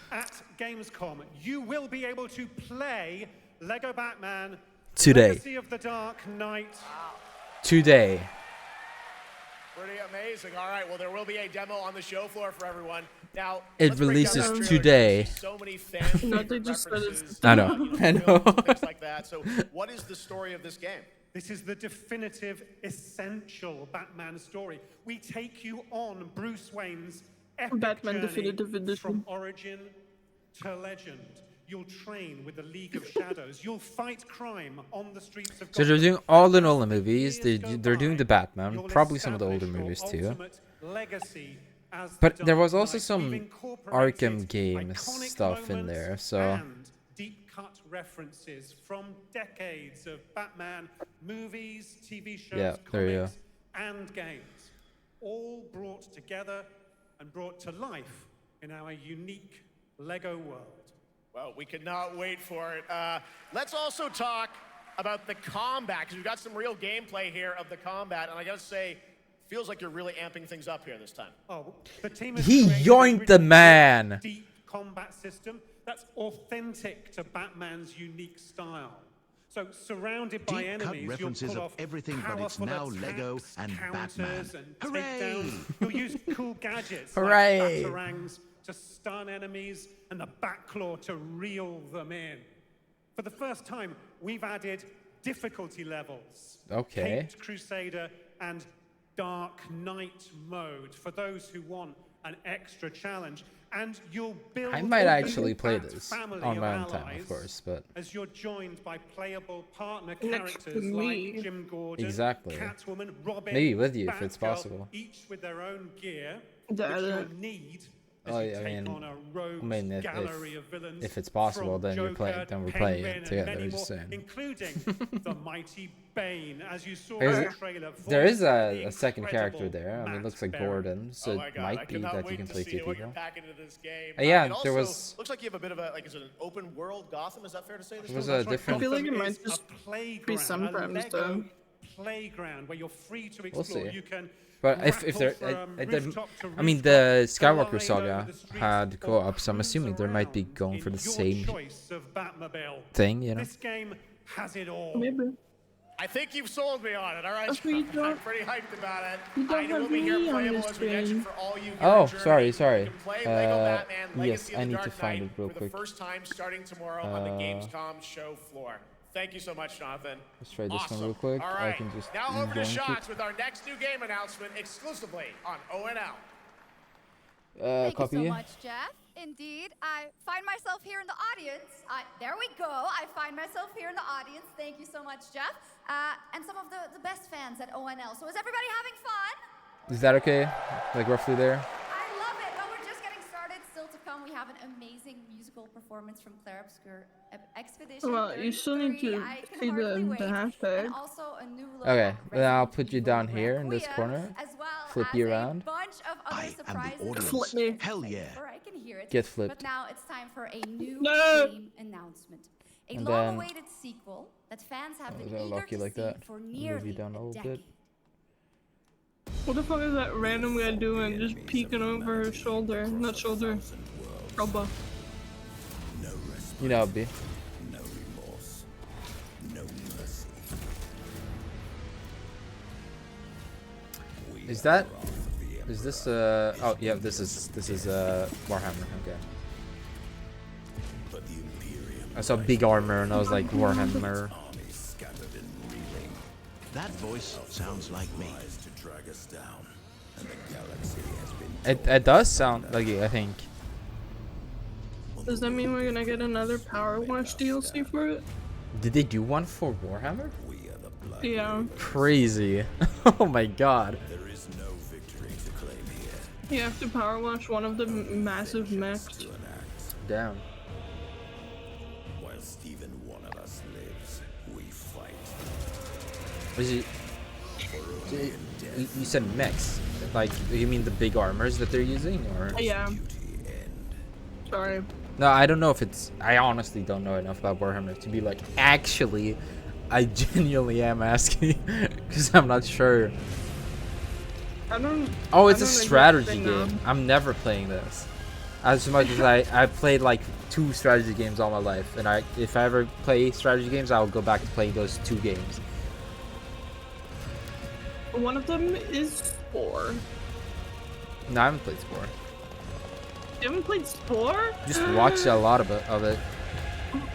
At Gamescom, you will be able to play Lego Batman Today. Legacy of the Dark Knight. Today. Pretty amazing. All right, well, there will be a demo on the show floor for everyone. Now, It let's break down releases this trailer. today. So many fan No, they just said references, I know. I know. films and things like that. So, what is the story of this game? This is the definitive, essential Batman story. We take you on Bruce Wayne's epic Batman journey Definitive Edition. from origin to legend. You'll train with the League of Shadows. You'll fight crime on the streets of So they're Gotham. doing all the Nolan movies. They're doing the Batman, probably some of the older movies too. Legacy as But the there was Dark also Knight. some We've incorporated Arkham games iconic stuff in there, moments so and deep cut references from decades of Batman movies, TV shows, Yeah, there you go. comics, and games, all brought together and brought to life in our unique Lego world. Well, we cannot wait for it. Let's also talk about the combat, because we've got some real gameplay here of the combat, and I gotta say, feels like you're really amping things up here this time. Oh, the team has he created a yoinked the really man. deep combat system that's authentic to Batman's unique style. So surrounded by Deep cut enemies, references you'll of pull off everything, but it's powerful now attacks, Lego and counters, Batman. and Hooray! takedowns. You'll use cool gadgets Hooray! like batarangs to stun enemies and the Batclaw to reel them in. For the first time, we've added difficulty levels. Okay. Caped Crusader and Dark Knight mode for those who want an extra challenge. And you'll build I might a actually play Bat this family on of my own time, allies of course, but as you're joined by playable partner Next to characters me. like Jim Gordon, Exactly. Catwoman, Robin, Maybe with you if it's Batgirl, possible. each with their own gear, Yeah, which yeah. you'll need as Oh, you yeah, I take mean, on a rogues I mean, gallery of villains if it's possible, from then you're playing, Joker, then we're playing Penguin, it and together. many I'm just more, saying. including the mighty Bane, as you saw in the trailer. There is voiced by a the second character incredible there. I mean, it Matt looks like Berry. Gordon, so Oh it my God, I might be cannot that you wait can to play see two what you're people. packing into this game. Yeah, It there also was looks like you have a bit of a, like, is it an open world Gotham? Is that fair to say? This There was film? a different. I feel like it Gotham might is just a playground, be sometimes a though. Lego playground where you're free to We'll explore. see. You can But if grapple there, from rooftop to I mean, rooftop, the Skywalker glide Saga over the streets, had or co-op, so I'm cruise assuming they might be around going for in the your same choice of Batmobile. thing, you know? This game has it all. Maybe. I think you've sold me on it. All right, Oh, you I'm don't- pretty hyped about it. you don't It will have be here me on playable, your as we mentioned, screen. for all you here Oh, in Germany. sorry. You can play Lego Batman, Yes, Legacy of I the need Dark to find Knight it real for quick. the first time starting tomorrow on the Gamescom show floor. Thank you so much, Jonathan. Let's try this Awesome. one real quick. All I right, can just now over to yoink shots with our next new game announcement exclusively on ONL. it. Thank you Copy. so much, Jeff. indeed. I find myself here in the audience. There we go. I find myself here in the audience. Thank you so much, Jeff. And some of the best fans at ONL. So is everybody having fun? Is that okay? Like roughly there? I love it. Well, we're just getting started. Still to come, we have an amazing musical performance from Claire Obscure Expedition. Well, you still need to see the hashtag. And also a new look Okay, of then I'll Resident put you Evil down here in this Requiem, corner. as well Flip as you a around. bunch of other I am surprises. the audience. Flip me. Hell yeah. I can hear it. Get flipped. But now it's time for a new No. game announcement. A And long-awaited sequel that fans have been Was I eager lucky to like see that? for Move nearly you down a a little decade. bit. What the fuck is that random guy doing? Just peeking over her shoulder. Not shoulder. Elbow. You know, B. No remorse. No mercy. Is that? Is this oh yeah, this is Warhammer. Okay. But the Imperium I saw big armor and I was like Warhammer. That voice sounds like me. to drag us down, and the galaxy has been It does sound like it, I think. Does that mean we're gonna get another Power Wash DLC for it? Did they do one for Warhammer? Yeah. Crazy. Oh my god. There is no victory to claim here. You have to Power Wash one of the massive mechs. Damn. Whilst even one of us lives, we fight. Was it? You said mechs. Like, you mean the big armors that they're using, or? Yeah. Sorry. No, I don't know if it's. I honestly don't know enough about Warhammer to be like. Actually, I genuinely am asking because I'm not sure. I don't. Oh, it's I a don't strategy know. game. I'm never playing this. As much as I played like 2 strategy games all my life, and if I ever play strategy games, I'll go back to playing those 2 games. One of them is Spore. No, I haven't played Spore. You haven't played Spore? Just watched a lot of it.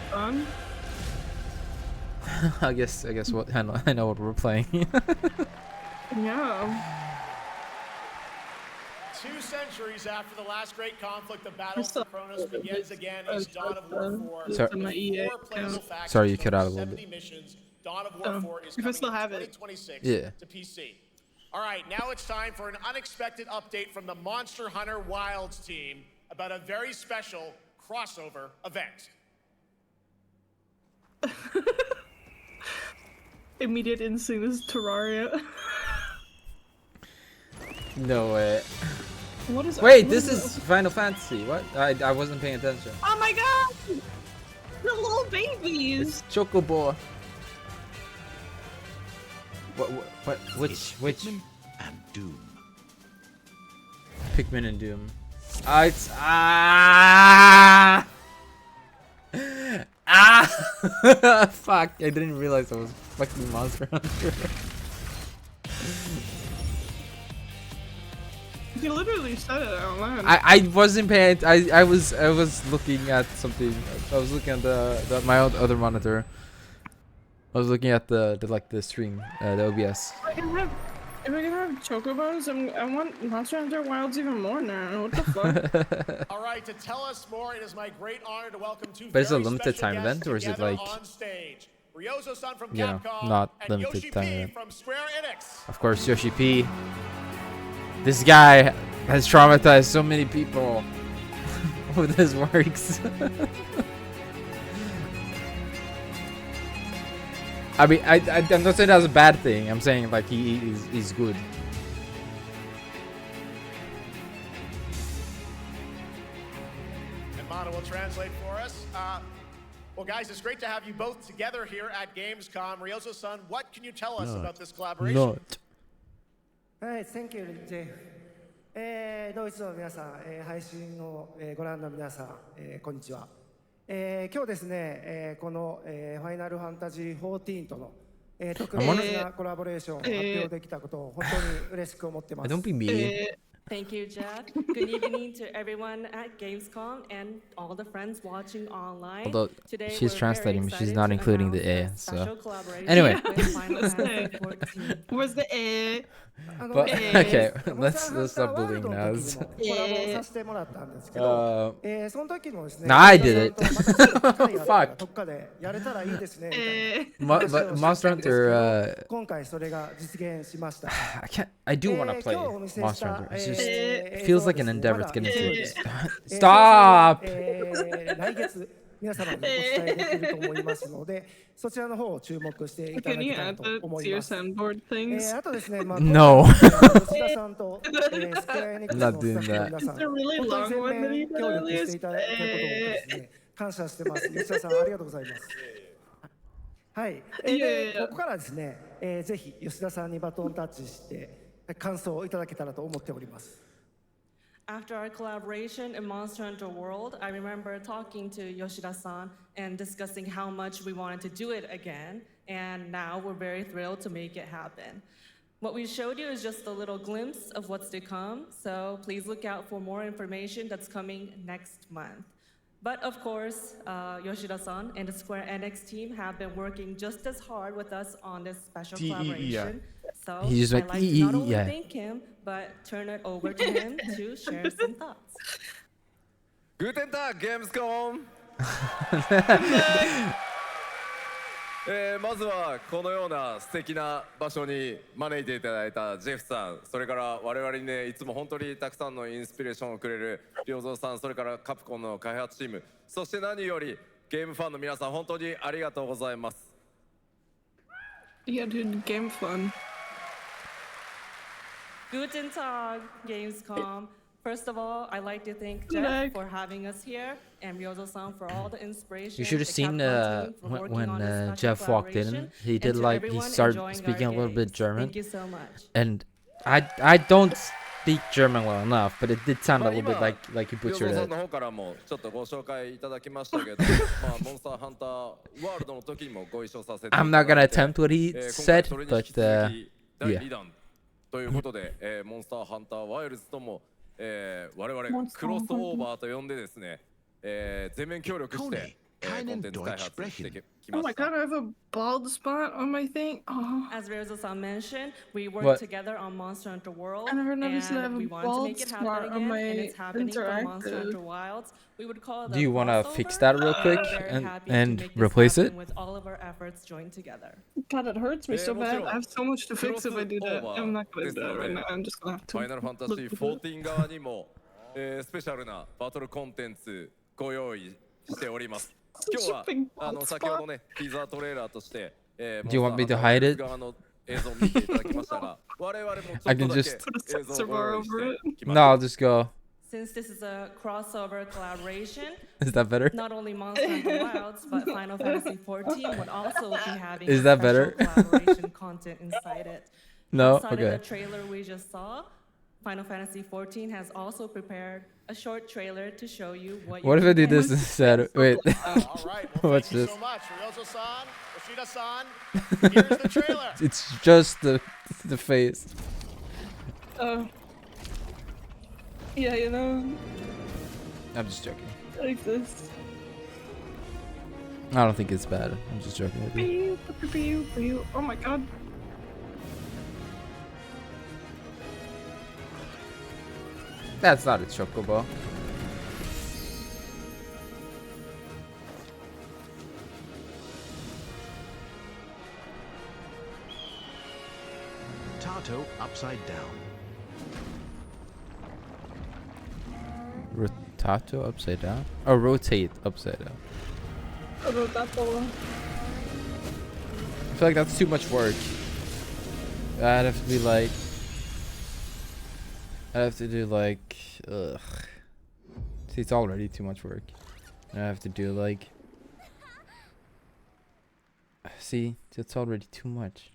Fun. I guess what I know what we're playing. Yeah. 2 centuries after the last great conflict, the battle for Kronos begins again as Dawn of War 4. Sorry. 4 playable factions, Sorry, you cut out a little 70 bit. missions. Dawn of War 4 is if I coming still in have it. 2026 Yeah. to PC. All right, now it's time for an unexpected update from the Monster Hunter Wilds team about a very special crossover event. Immediate instinct is Terraria. No way. What is? Wait, what this is Final Fantasy. What? I wasn't paying attention. Oh my god! The little babies. It's Chocobo. Which? And Doom. Pikmin and Doom. It's fuck! I didn't realize I was fucking Monster Hunter. You literally said it out loud. I wasn't paying. I was looking at something. I was looking at my other monitor. I was looking at the stream, the OBS. If I can have chocobos, I want Monster Hunter Wilds even more now. What the fuck? All right, to tell us more, it is my great honor to welcome 2 But is it a very limited special time guests event, or is it together like? on stage. Ryozo-san from You know, Capcom not and limited Yoshi time P event. from Square Enix. Of course, Yoshi P. This guy has traumatized so many people with his works. I mean, I'm not saying that's a bad thing. I'm saying like he's good. And Mana will translate for us. Well, guys, it's great to have you both together here at Gamescom. Ryozo-san, what can you tell us about this collaboration? Not. Thank you, Jeff. ドイツの皆さん、配信をご覧の皆さん、こんにちは。今日ですね、このファイナルファンタジー14との特別なコラボレーションを発表できたことを本当に嬉しく思ってます。Don't be mean. Thank you, Jeff. Good evening to everyone at Gamescom and all the friends watching online. Although Today she's we're translating, very but she's excited not to including the announce A. a special So collaboration anyway. with Final Fantasy 14. Where's the A? But okay, let's stop bullying now. コラボさせてもらったんですけど、その時もですね、 No, I did it. どっかでやれたらいいですねみたいな。 But Monster Hunter. 今回それが実現しました。 I do want to play Monster Hunter. It just feels like an endeavor to get into it. Stop. 来月皆様にお伝えできると思いますので、そちらの方を注目していただ Can き you たい add と that 思 to い your ます。 soundboard things? あとですね、No. 吉田さんとスクエアエニックスの Not スタ doing ッフの that. 皆さん、 It's a really 本当に long one that 全 he 面協力 did していただいたことをですね、感謝してます。吉田さんありがとうございます。はい。でここからですね、ぜひ吉田さんにバトンタッチして感想をいただけたらと思っております。 After our collaboration in Monster Hunter World, I remember talking to Yoshida-san and discussing how much we wanted to do it again, and now we're very thrilled to make it happen. What we showed you is just a little glimpse of what's to come, so please look out for more information that's coming next month. But of course, Yoshida-san and the Square Enix team have been working just as hard with us on this special collaboration. So He just I'd went, like to not only yeah. thank him, but turn it over to him to share some thoughts. Guten Tag, Gamescom! まずはこのような素敵な場所に招いていただいたジェフさん、それから我々にね、いつも本当にたくさんのインスピレーションをくれる良三さん、それからカプコンの開発チーム、そして何よりゲームファンの皆さん、本当にありがとうございます。 Yeah, dude, game fun. Guten Tag, Gamescom. First of all, I'd like to thank Jeff for having us here and Ryozo-san for all the inspiration. You should have seen when Jeff walked in. He did like he started speaking a little bit German. Thank you so much. And I don't speak German well enough, but it did sound a little bit like you butchered さん it. の方からもちょっとご紹介いただきましたけど、まあモンスターハンターワールドの時にもご一緒させていただい I'm て、 not gonna attempt what he 今回 said, それに but 引き続き第 yeah. 2弾ということで、モンスターハンターワイルズとも、我々クロスオーバーと呼んでですね、全面協力して、コンテンツ開発してき Oh ま my した。 god, I have a bald spot on my thing. Oh. As Ryozo-san mentioned, we worked What? together on Monster Hunter World, I never noticed that I have and a we wanted to bald make it spot happen on again, my and it's happening for Monster interactive. Hunter Wilds. We would call it Do a you want to crossover, fix that real quick we're very happy to and make this replace it? happen with all of our efforts joined together. God, it hurts me so bad. I have so much to fix if I do that. I'm not gonna です do の it で right now. I'm just gonna have ファイナルファンタジー to. 14側にも、スペシャルなバトルコンテンツご用意しております。今日は先ほどね、ティザートレーラーとして、Do you want me to hide it? 側の映像を見ていただきましたが、我々もちょっと I だ can け just 映像をご用意してきま No, した。 I'll just go. Since this is a crossover collaboration, Is that better? not only Monster Hunter Wilds, but Final Fantasy 14 would also be having Is that special better? collaboration content inside it. No? Outside Okay. of the trailer we just saw, Final Fantasy 14 has also prepared a short trailer to show you what. What if I do this instead? Wait. All right, well, What's thank you this? so much, Ryozo-san, Yoshida-san. Here's the trailer. It's just the face. Oh. Yeah, you know, I'm just joking. like this. I don't think it's bad. I'm just joking with you. Oh my god. That's not a chocobo. Tato upside down. Rotato upside down? Oh, rotate upside down. I feel like that's too much work. I'd have to be like... I'd have to do like... Ugh. See, it's already too much work. And I have to do like... See, it's already too much.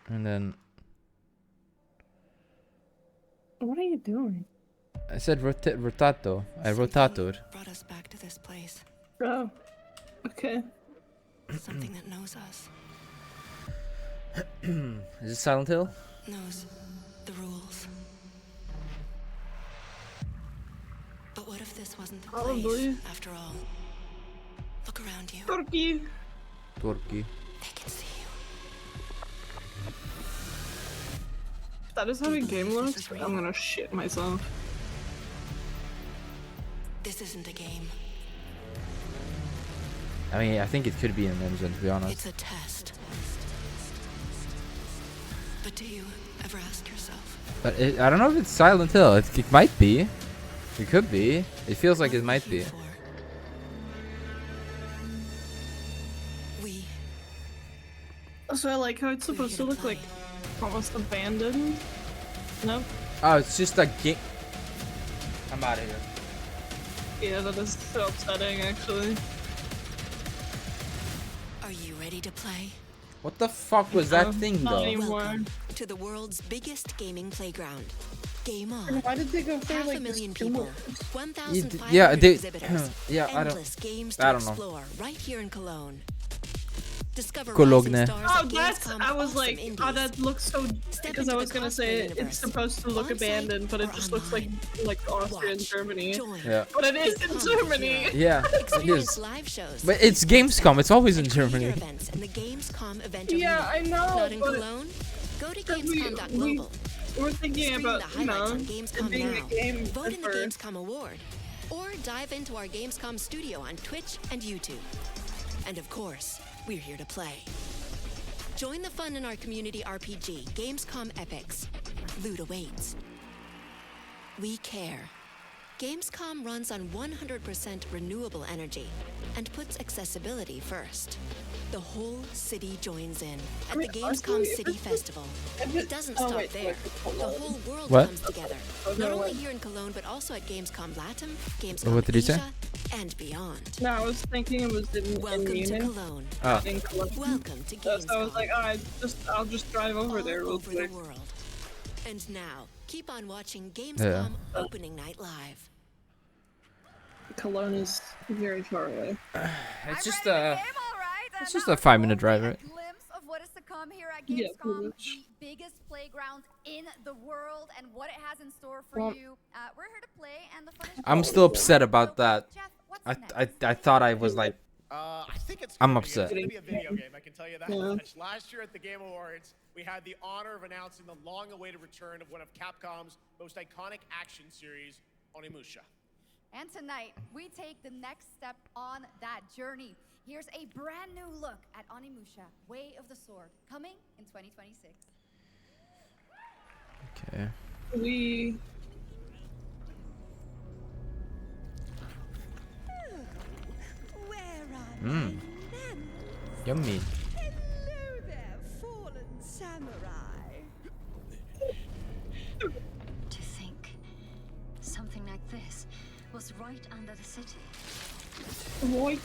And then... What are you doing? I said rotato. I rotatoed. Brought us back to this place. Oh. Okay. Something that knows us. Is it Silent Hill? Knows the rules. But what if this wasn't the Probably. place after all? Look around you. Turkey. Turkey. They can see you. If that is how the game looks, I'm gonna shit myself. This isn't a game. I mean, I think it could be an engine, to be honest. It's a test. But do you ever ask yourself? But I don't know if it's Silent Hill. It might be. It could be. It feels like it might be. So I like how it's supposed to look like almost abandoned. No? Oh, it's just a game. I'm out of here. Yeah, that is so upsetting, actually. Are you ready to play? What the fuck was that thing, though? Welcome to the world's biggest gaming playground. Game on. And why did they go for like 500,000 people, 1,500 Yeah, they. visitors, Yeah, endless games to I don't know. explore right here in Cologne. Discover Cologne. rising stars Oh, of that's. Gamescom's I was awesome like, indies. oh, that looks so. Because I was gonna say it's universe. supposed to look abandoned, but it just looks like Austria and Germany. Yeah. But it is in Germany. Yeah, it Experience is. live shows. But it's Gamescom. It's always in Career Germany. events and the Gamescom event Yeah, arena. I know, Not in but- Cologne? Go to Gamescom.global. We're thinking Stream about, the highlights on it Gamescom being now. a game Vote in the for- Gamescom Award. Or dive into our Gamescom studio on Twitch and YouTube. And of course, we're here to play. Join the fun in our community RPG, Gamescom Epics. Loot awaits. We care. Gamescom runs on 100% renewable energy and puts accessibility first. The whole city joins in at the Gamescom City Festival. It doesn't stop there. The whole world What? comes together. Not only here in Cologne, but also at Gamescom Latam, Gamescom What did he say? Asia, and beyond. No, I was thinking it was in Welcome to Munich. Cologne. Oh. In Cologne. Welcome to So I was Gamescom. like, I'll just drive over there real Over the quick. world. And now, keep on watching Gamescom Yeah. opening night live. Cologne is very far away. It's just a. It's just a 5-minute drive, right? Glimpse of what is to come here at Yeah, Gamescom, pretty the biggest playground in the world, and what it has in store for Well- you. We're here to play, and the fun is. I'm still upset about that. I thought I was like. I think it's I'm gonna be- upset. It's going to be a video game, I can tell you that Yeah. much. Last year at the Game Awards, we had the honor of announcing the long-awaited return of one of Capcom's most iconic action series, Onimusha. And tonight, we take the next step on that journey. Here's a brand new look at Onimusha, Way of the Sword, coming in 2026. Okay. We. Where are Mmm. Yummy. Hello there, fallen samurai. To think something like this was right under the city. Boy.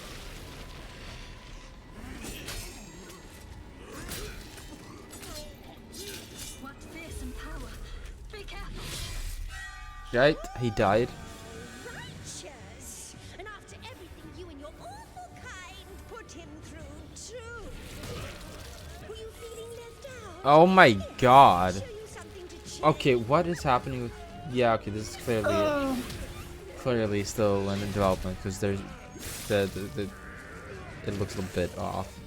What fearsome power! Be careful! Right? He died. Righteous. And after everything you and your awful kind put him through, too. Were you feeling left out? Oh my god. Show you something to cheer Okay, what is happening with? Yeah, okay, this is clearly still in development because there's the it looks a bit off.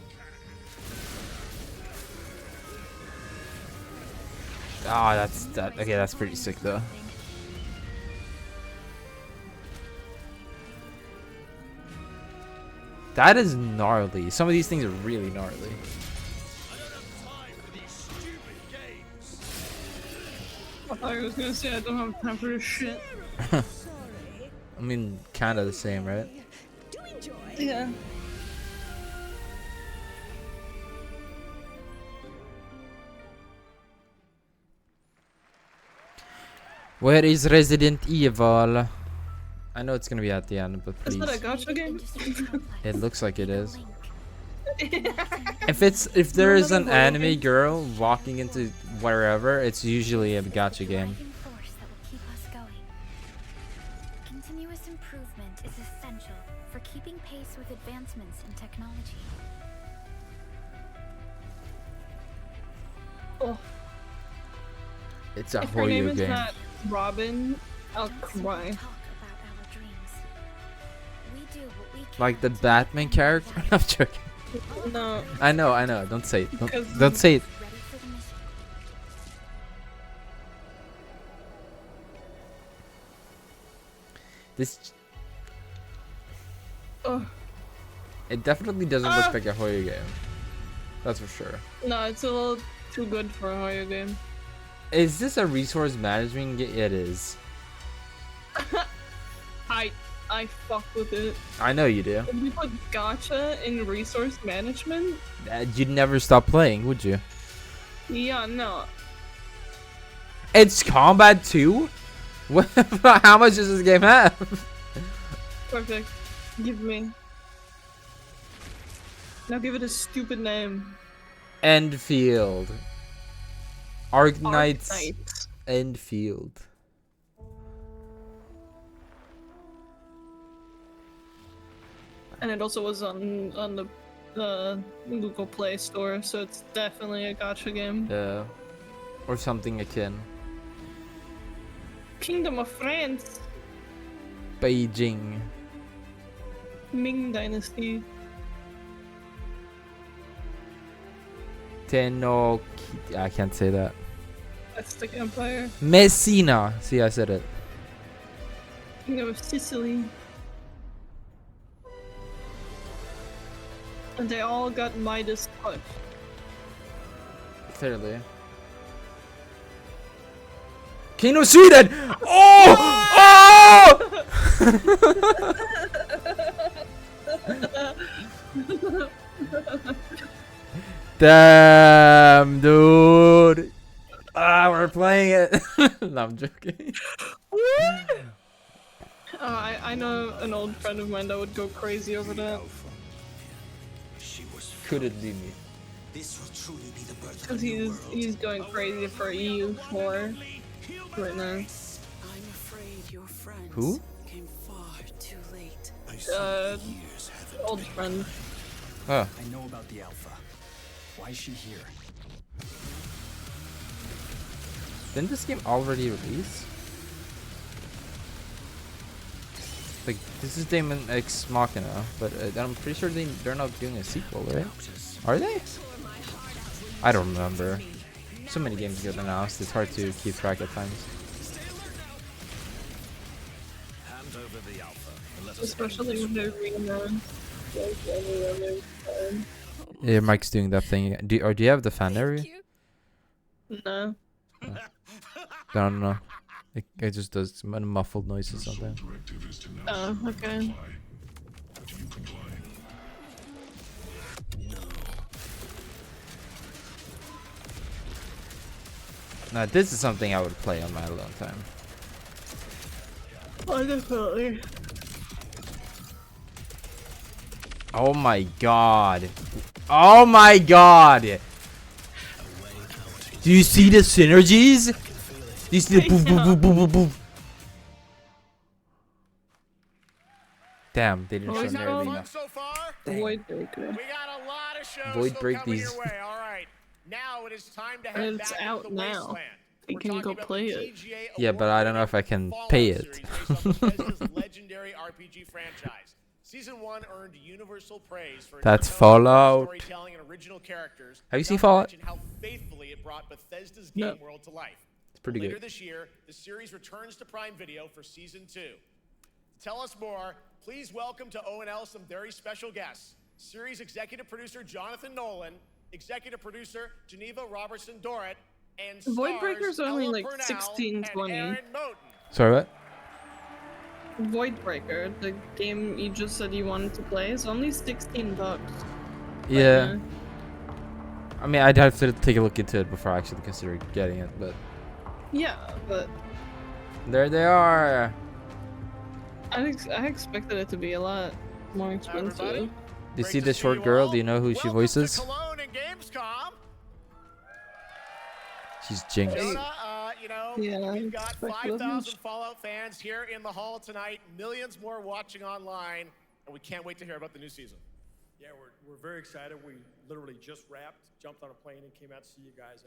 Ah, that's that. Okay, that's pretty sick though. That is gnarly. Some of these things are really gnarly. I thought I was gonna say I don't have time for this shit. I mean, kind of the same, right? Yeah. Where is Resident Evil? I know it's gonna be at the end, but Is please. that a gacha game? It looks like it is. If there is an anime girl walking into wherever, it's usually a gacha game. Force that will keep us going. Continuous improvement is essential for keeping pace with advancements in technology. Oh. It's a If her name Hoyo is game. not Robin, I'll cry. Like the Batman character? I'm joking. No. I know. Don't say it. Because- Don't say it. This. Oh. It definitely doesn't look like a Hoyo game. That's for sure. No, it's a little too good for a Hoyo game. Is this a resource management game? It is. I fuck with it. I know you do. If you put gacha in resource management, You'd never stop playing, would you? yeah, no. It's combat too? What? How much does this game have? Perfect. Give me. Now give it a stupid name. Endfield. Arknights. Arknights. Endfield. And it also was on the Google Play Store, so it's definitely a gacha game. Yeah. Or something akin. Kingdom of France. Beijing. Ming Dynasty. I can't say that. Aztec Empire. Messina. See, I said it. Kingdom of Sicily. And they all got Midas touch. Clearly. King of Sweden! Oh! Oh! Damn, dude. We're playing it. No, I'm joking. I know an old friend of mine that would go crazy over that. Could it be me? Because he's going crazy for EU4 right now. I'm afraid your friends Who? came far too late. Old friend. Oh. I know about the Alpha. Why is she here? Didn't this game already release? Like, this is Daemon X Machina, but I'm pretty sure they're not doing a sequel, right? Are they? I don't remember. So many games get announced, it's hard to keep track at times. Especially when they're reannounced. Like any other time. Yeah, Mike's doing that thing. Do you have the fan area? No. I don't know. It just does some muffled noises sometimes. Oh, okay. Now this is something I would play on my alone time. Oh, definitely. Oh my god. Oh my god. Do you see the synergies? Do you see the boom, boom, boom, boom, boom, boom? Damn, they didn't show nearly enough. Void Breaker. We got a lot of shows Void still break coming these. your way. All right, now it is time to head And it's back out into the now. wasteland. You can go play it. Yeah, but I don't know if I can pay it. Bethesda's legendary RPG franchise. Season 1 earned universal praise for its That's tone, Fallout. storytelling, and original characters. Have you seen Not to Fallout? mention how faithfully it brought Bethesda's No. game world to life. It's pretty Later good. this year, the series returns to Prime Video for Season 2. To tell us more, please welcome to ONL some very special guests. Series executive producer Jonathan Nolan, executive producer Geneva Robertson Dorrit, and Void stars Breaker's only Ella like Purnell 16.20. and Aaron Moten. Sorry, what? Void Breaker, the game you just said you wanted to play, is only $16. Yeah. I mean, I'd have to take a look into it before I actually consider getting it, but Yeah, but there they are. I expected it to be a lot more expensive. Do you see the short girl? Do you know who she voices? Cologne and Gamescom. She's Jinx. You know, Yeah, we've got expect 5,000 Fallout fans here in the hall tonight, millions more watching online, and we can't wait to hear about the new season. Yeah, we're very excited. We literally just wrapped, jumped on a plane, and came out to see you guys.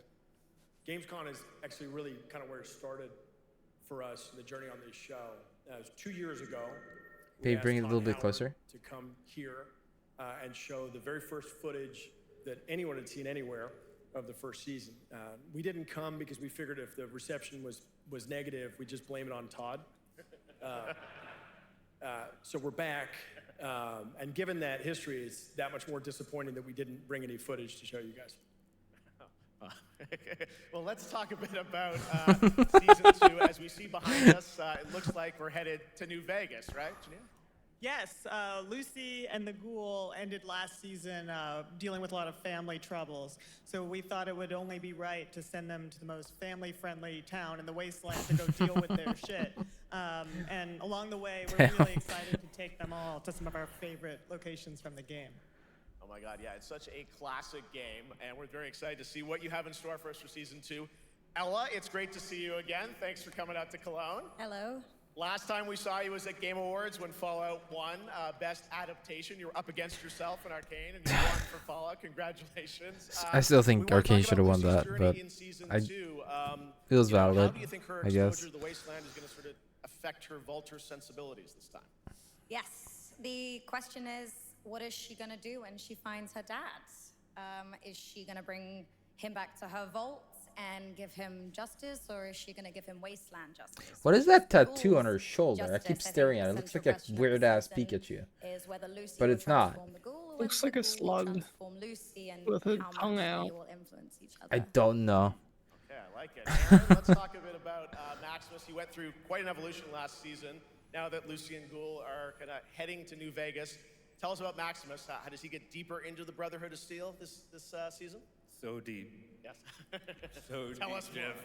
Gamescom is actually really kind of where it started for us, the journey on this show. It was 2 years ago. Babe, bring it a little bit closer. To come here and show the very first footage that anyone had seen anywhere of the first season. We didn't come because we figured if the reception was negative, we'd just blame it on Todd. So we're back, and given that history, it's that much more disappointing that we didn't bring any footage to show you guys. Well, let's talk a bit about season 2. As we see behind us, it looks like we're headed to New Vegas, right, Janine? Yes, Lucy and the Ghoul ended last season dealing with a lot of family troubles. So we thought it would only be right to send them to the most family-friendly town in the wasteland to go deal with their shit. And along the way, we're really excited to take them all to some of our favorite locations from the game. Oh my God, yeah, it's such a classic game, and we're very excited to see what you have in store for us for season 2. Ella, it's great to see you again. Thanks for coming out to Cologne. Hello. Last time we saw you was at Game Awards when Fallout won Best Adaptation. You were up against yourself in Arcane, and you won for Fallout. Congratulations. I still think Arcane should have won that, but it was valid, How do you think her I exposure guess. to the Wasteland is going to sort of affect her Vulture sensibilities this time? Yes. The question is, what is she gonna do when she finds her dad? Is she gonna bring him back to her vault and give him justice, or is she gonna give him wasteland justice? What is that tattoo on her shoulder? I keep staring at it. It looks like a weird ass Pikachu. But it's not. Looks like a slug with a tongue out. I don't know. Okay, I like it. Aaron, let's talk a bit about Maximus. He went through quite an evolution last season. Now that Lucy and Ghoul are kind of heading to New Vegas, tell us about Maximus. How does he get deeper into the Brotherhood of Steel this season? So deep. Yes. So Tell deep, us Jeff.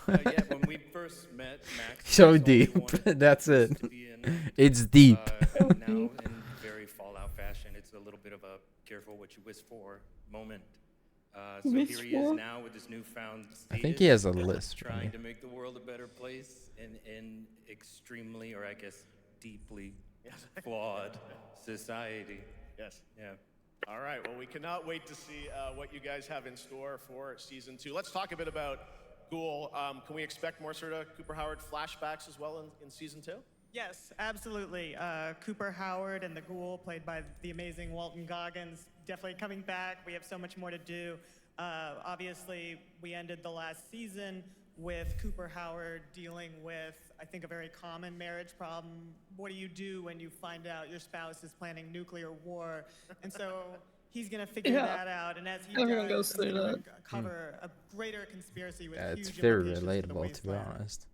Yeah, when we first met Max, So deep. That's it. It's deep. Now, in very Fallout fashion, it's a little bit of a careful what you wish for moment. So here he is now with his newfound status. I think he has a list. Trying to make the world a better place in extremely, or I guess deeply flawed society. Yes. Yeah. All right, well, we cannot wait to see what you guys have in store for season 2. Let's talk a bit about Ghoul. Can we expect more sort of Cooper Howard flashbacks as well in season 2? Yes, absolutely. Cooper Howard and the Ghoul, played by the amazing Walton Goggins, definitely coming back. We have so much more to do. Obviously, we ended the last season with Cooper Howard dealing with, I think, a very common marriage problem. What do you do when you find out your spouse is planning nuclear war? And so he's going to figure that out. And as he Everyone does, goes through he's gonna that. cover a greater conspiracy with Yeah, it's huge very implications for the relatable, to be wasteland. honest.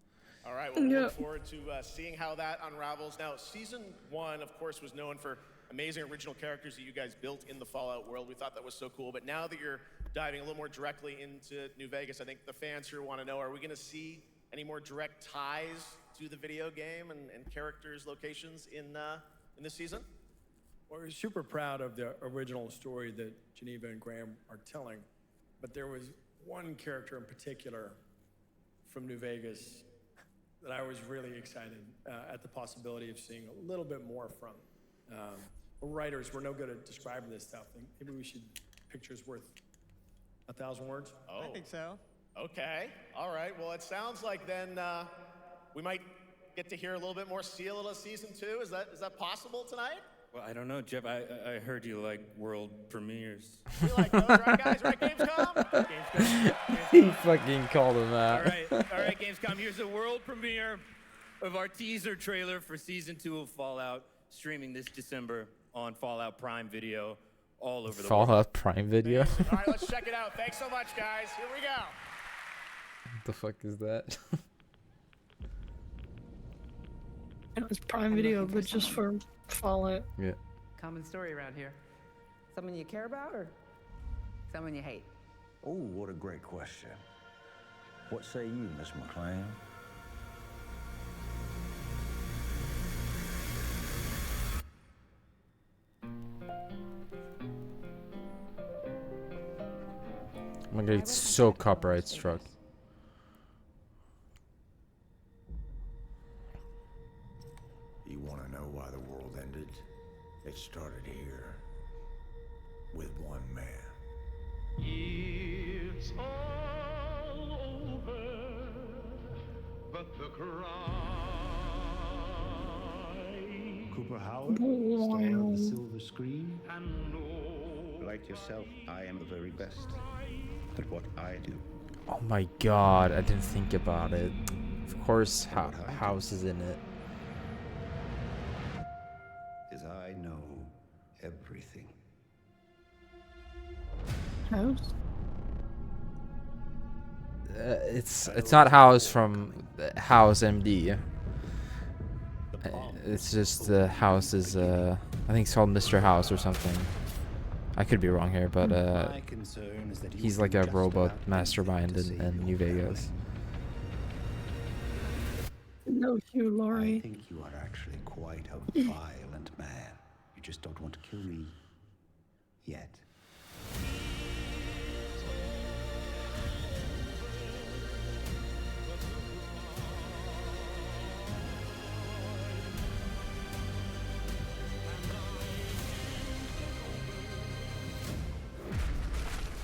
All right, well, we look forward to seeing how that unravels. Now, season 1, of course, was known for amazing original characters that you guys built in the Fallout world. We thought that was so cool. But now that you're diving a little more directly into New Vegas, I think the fans here want to know, are we going to see any more direct ties to the video game and characters, locations in this season? Well, we're super proud of the original story that Geneva and Graham are telling, but there was one character in particular from New Vegas that I was really excited at the possibility of seeing a little bit more from. We're writers, we're no good at describing this stuff. Maybe we should, pictures worth 1,000 words? Oh. I think so. Okay, all right. Well, it sounds like then we might get to hear a little bit more Seal of season 2. Is that possible tonight? Well, I don't know, Jeff. I heard you like world premieres. We like those, right, guys? Right, Gamescom? He fucking called him out. All right, Gamescom. Here's the world premiere of our teaser trailer for season 2 of Fallout, streaming this December on Fallout Prime Video all over the world. Fallout Prime Video? All right, let's check it out. Thanks so much, guys. Here we go. What the fuck is that? It's Prime Video, but just for Fallout. Yeah. Common story around here. Someone you care about or someone you hate? Oh, what a great question. What say you, Miss McClane? Oh my god, it's so copyright struck. You want to know why the world ended? It started here with one man. It's all Cooper Howard, star of the silver screen. Like yourself, I am the very best at what I do. Oh my god, I didn't think about it. Of course, House is in it. Is I know everything. House? It's not House from House MD. It's just the House is I think it's called Mr. House or something. I could be wrong here, but he's like a robot mastermind in New Vegas. No, you, Laurie. I think you are actually quite a violent man. You just don't want to kill me yet.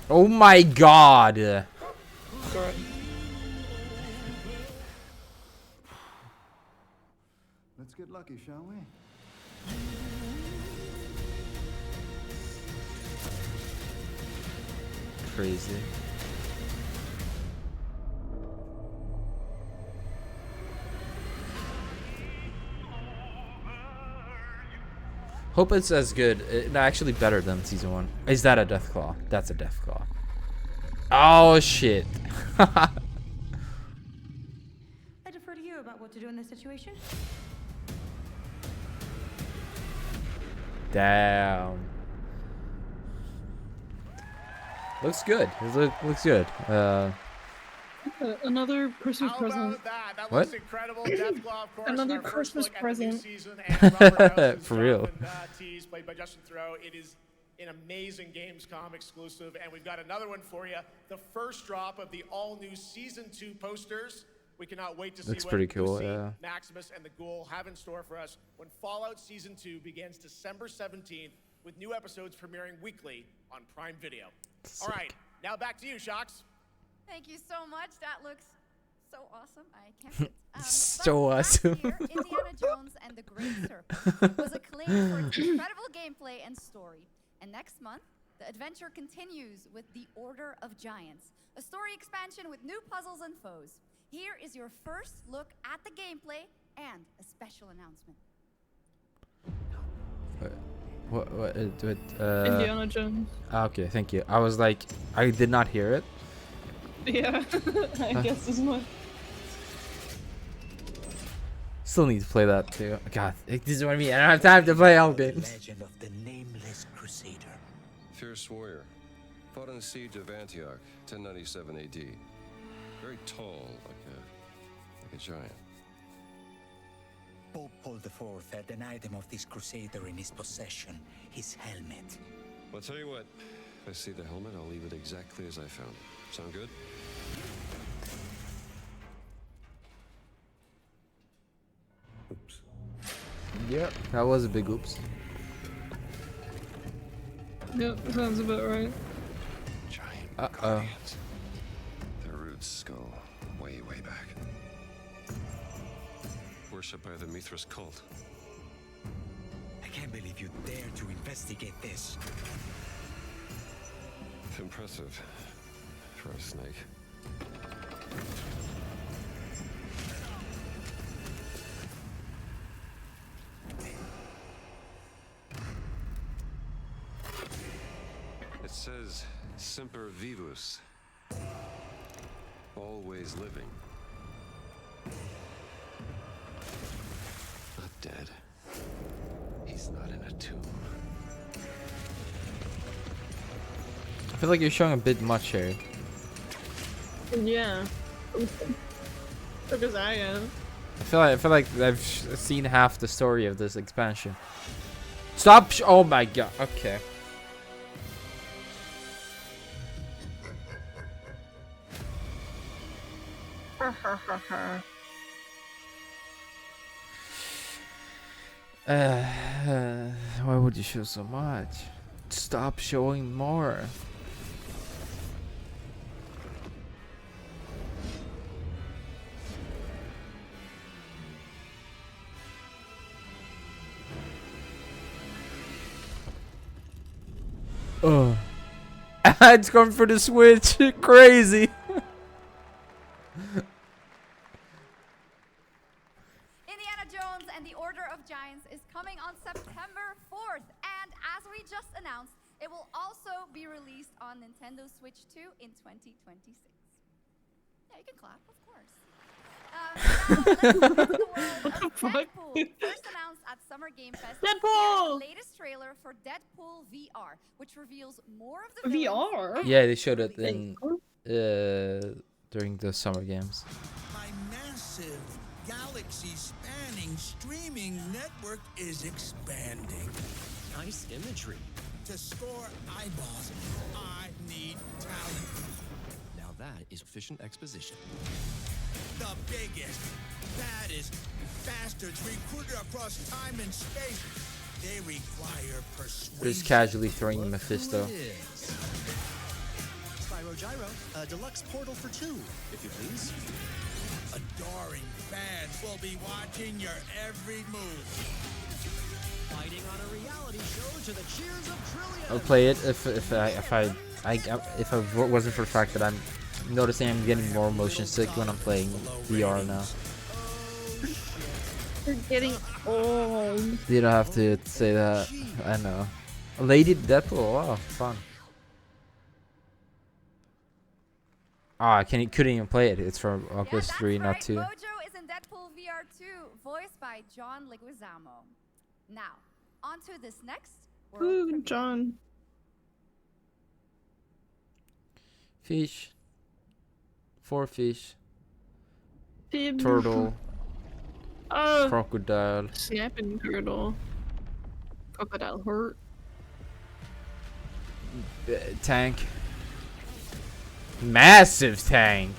Oh my god! Sorry. Let's get lucky, shall we? Crazy. Hope it's as good. No, actually better than season 1. Is that a Deathclaw? That's a Deathclaw. Oh shit. I defer to you about what to do in this situation. Damn. Looks good. It looks good. Another Christmas present. What? Another Christmas present. For real. Played by Justin Theroux. It is an amazing Gamescom exclusive, and we've got another one for you. The first drop of the all-new Season 2 posters. We cannot wait to see Looks what pretty cool, Lucy, yeah. Maximus, and the Ghoul have in store for us when Fallout Season 2 begins December 17th, with new episodes premiering weekly on Prime Video. Sick. All right, now back to you, Shox. Thank you so much. That looks so awesome. I can't wait. So awesome. Last year, Indiana Jones and the Great Serpent was acclaimed for its incredible gameplay and story. And next month, the adventure continues with The Order of Giants, a story expansion with new puzzles and foes. Here is your first look at the gameplay and a special announcement. What Indiana Jones. Okay, thank you. I was like, I did not hear it. Yeah, I guess as much. Still need to play that too. God, this is what I mean. I don't have time to play all games. Legend of the Nameless Crusader. Fierce warrior. Fought in the siege of Antioch, 1097 AD. Very tall, like a giant. Pope Paul IV had an item of this crusader in his possession, his helmet. Well, I'll tell you what. If I see the helmet, I'll leave it exactly as I found it. Sound good? Oops. Yep, that was a big oops. Yep, sounds about right. Giant guardians. Their roots go way, way back. Worshipped by the Mithras cult. I can't believe you dare to investigate this. Impressive for a snake. It says Semper Vivus. Always living. Not dead. He's not in a tomb. I feel like you're showing a bit much here. Yeah. Because I am. I feel like I've seen half the story of this expansion. Stop! Oh my god. Okay. Why would you show so much? Stop showing more. Oh. It's coming for the Switch. Crazy. Indiana Jones and the Order of Giants is coming on September 4th, and as we just announced, it will also be released on Nintendo Switch 2 in 2026. Yeah, you can clap, of course. Now, let's get into the world of Deadpool. First announced at Summer Game Fest, here's the latest trailer for Deadpool VR, which reveals more of the villains. VR? Yeah, they showed it in during the summer games. My massive, galaxy-spanning streaming network is expanding. Nice imagery. To score eyeballs, I need talent. Now that is efficient exposition. The biggest, baddest bastards recruited across time and space. They require persuasion. Just casually throwing Mephisto. Spyro Gyro, deluxe portal for 2, if you please. Adoring fans will be watching your every move. Fighting on a reality show to the cheers of trillions. I'll play it if it wasn't for the fact that I'm noticing I'm getting more motion sick when I'm playing VR now. You're getting old. You don't have to say that. I know. Lady Deadpool. Wow, fun. Ah, couldn't even play it. It's from Oculus 3, not 2. Mojo is in Deadpool VR 2, voiced by John Leguizamo. Now, on to this next. Ooh, John. Fish. 4 fish. Fib. Turtle. Crocodile. Snapping turtle. Crocodile hurt. Tank. Massive tank.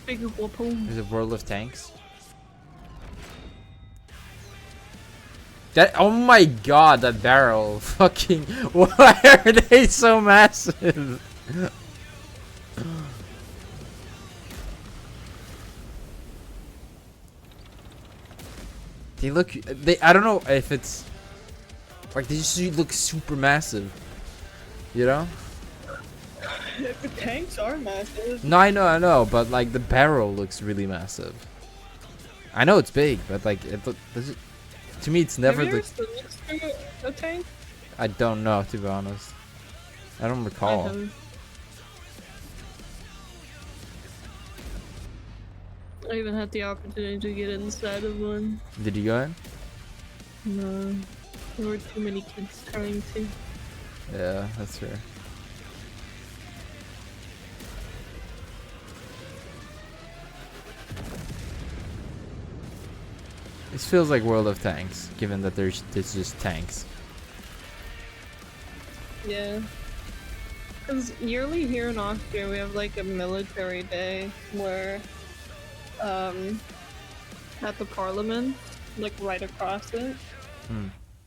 Big whoopum. There's a world of tanks. That, oh my god, that barrel. Fucking, why are they so massive? I don't know if it's like they just look super massive, you know? The tanks are massive. No, I know, but like the barrel looks really massive. I know it's big, but like to me it's never Have you ever seen a tank? I don't know, to be honest. I don't recall. I even had the opportunity to get inside of one. Did you go in? No. There were too many kids trying to. Yeah, that's fair. This feels like World of Tanks, given that there's just tanks. Yeah. Because yearly here in Austria we have like a military day where at the parliament, like right across it,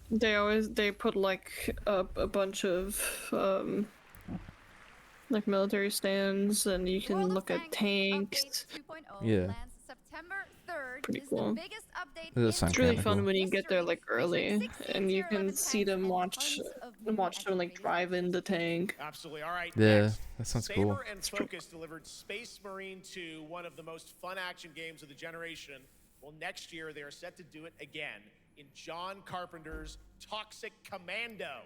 they put like up a bunch of like military stands, and you can look at tanks. Yeah. Pretty cool. It's really fun when you get there like early and you can see them watch them like drive in the tank. Absolutely. All right. Yeah, that sounds cool. Saber and Focus delivered Space Marine 2, one of the most fun action games of the generation. Well, next year they are set to do it again in John Carpenter's Toxic Commando.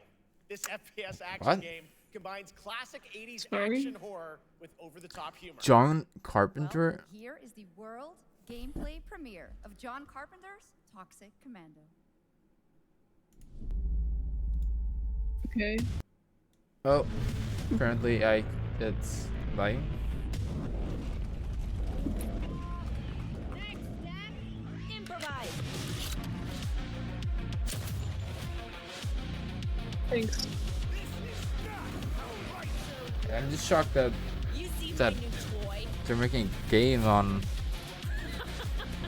This FPS action game combines classic 80s action horror with over-the-top humor. John Carpenter? Well, here is the world gameplay premiere of John Carpenter's Toxic Commando. Okay. Oh, apparently it's lying. Improvise. Thanks. I'm just shocked that they're making a game on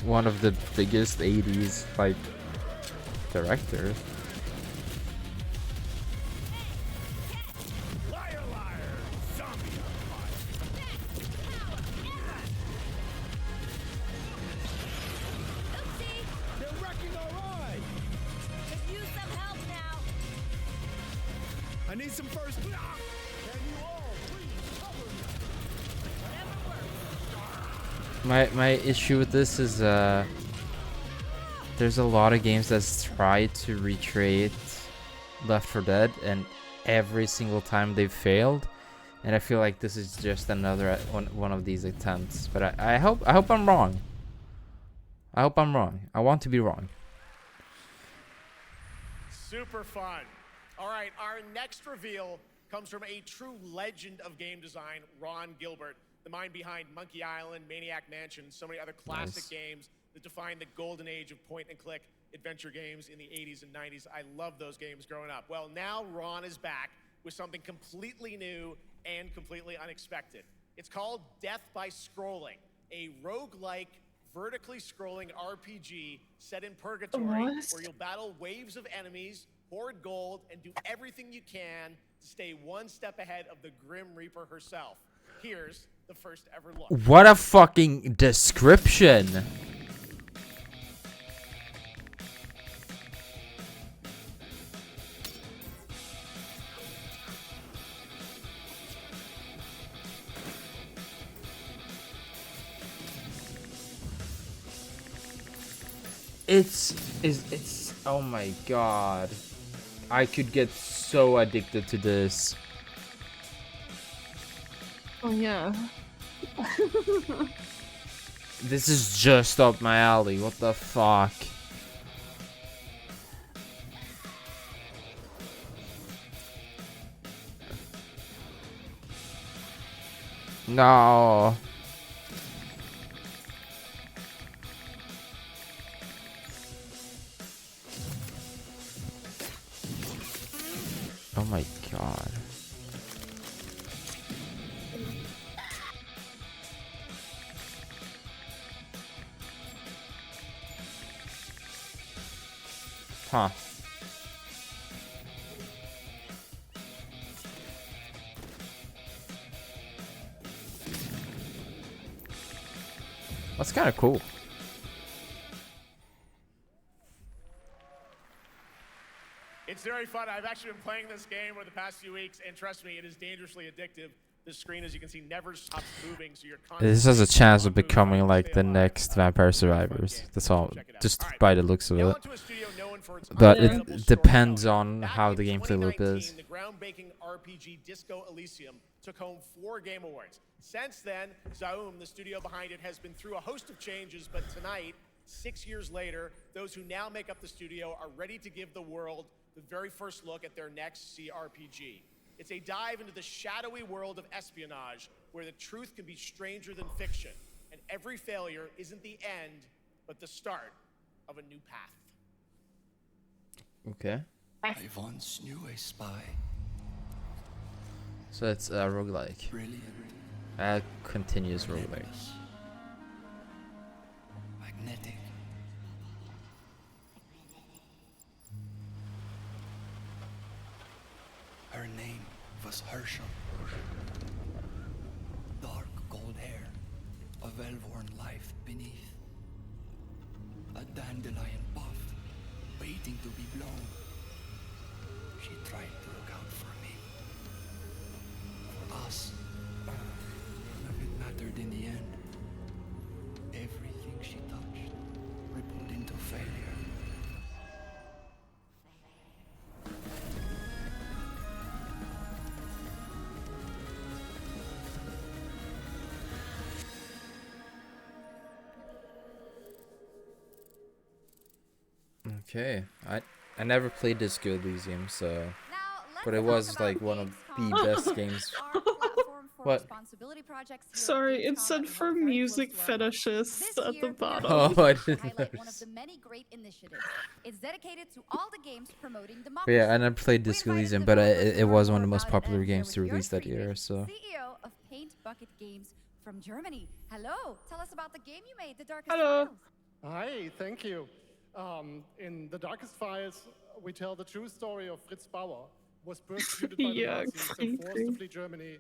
one of the biggest 80s like directors. I need some first. Can you all please cover me? My issue with this is there's a lot of games that's tried to recreate Left 4 Dead, and every single time they've failed. And I feel like this is just another one of these attempts. But I hope I'm wrong. I hope I'm wrong. I want to be wrong. Super fun. All right, our next reveal comes from a true legend of game design, Ron Gilbert, the mind behind Monkey Island, Maniac Mansion, so many other classic games that defined the golden age of point-and-click adventure games in the 80s and 90s. I loved those games growing up. Well, now Ron is back with something completely new and completely unexpected. It's called Death by Scrolling, a roguelike, vertically scrolling RPG set in purgatory where you'll battle waves of enemies, hoard gold, and do everything you can to stay one step ahead of the Grim Reaper herself. Here's the first ever look. What a fucking description. It's oh my god. I could get so addicted to this. Oh yeah. This is just up my alley. What the fuck? No. Oh my god. Huh. That's kind of cool. It's very fun. I've actually been playing this game over the past few weeks, and trust me, it is dangerously addictive. The screen, as you can see, never stops moving, so you're constantly... This has a chance of becoming like the next Vampire Survivors. That's all, just by the looks of it. But it depends on how the gameplay loop is. The groundbreaking RPG Disco Elysium took home 4 Game Awards. Since then, Zaum, the studio behind it, has been through a host of changes, but tonight, 6 years later, those who now make up the studio are ready to give the world the very first look at their next CRPG. It's a dive into the shadowy world of espionage, where the truth can be stranger than fiction, and every failure isn't the end, but the start of a new path. Okay. I once knew a spy. So it's roguelike. Brilliant. Continuous roguelike. Magnetic. Her name was Herschel. Dark gold hair, a well-worn life beneath. A dandelion puff, waiting to be blown. She tried to look out for me. For us. None of it mattered in the end. Everything she touched rippled into failure. Okay, I never played Disco Elysium, so but it was like one of the best games. What? Sorry, it said for music fetishists at the bottom. Oh, I didn't notice. One of the many great initiatives. It's dedicated to all the games promoting But democracy. yeah, I never played Disco Elysium, but it was one of the most popular games to release that year. So. CEO of Paint Bucket Games from Germany. Hello, tell us about the game you made, The Darkest Hello. Files. Hi, thank you. In The Darkest Files, we tell the true story of Fritz Bauer, who was persecuted by the Yeah, Nazis and forced to flee Germany.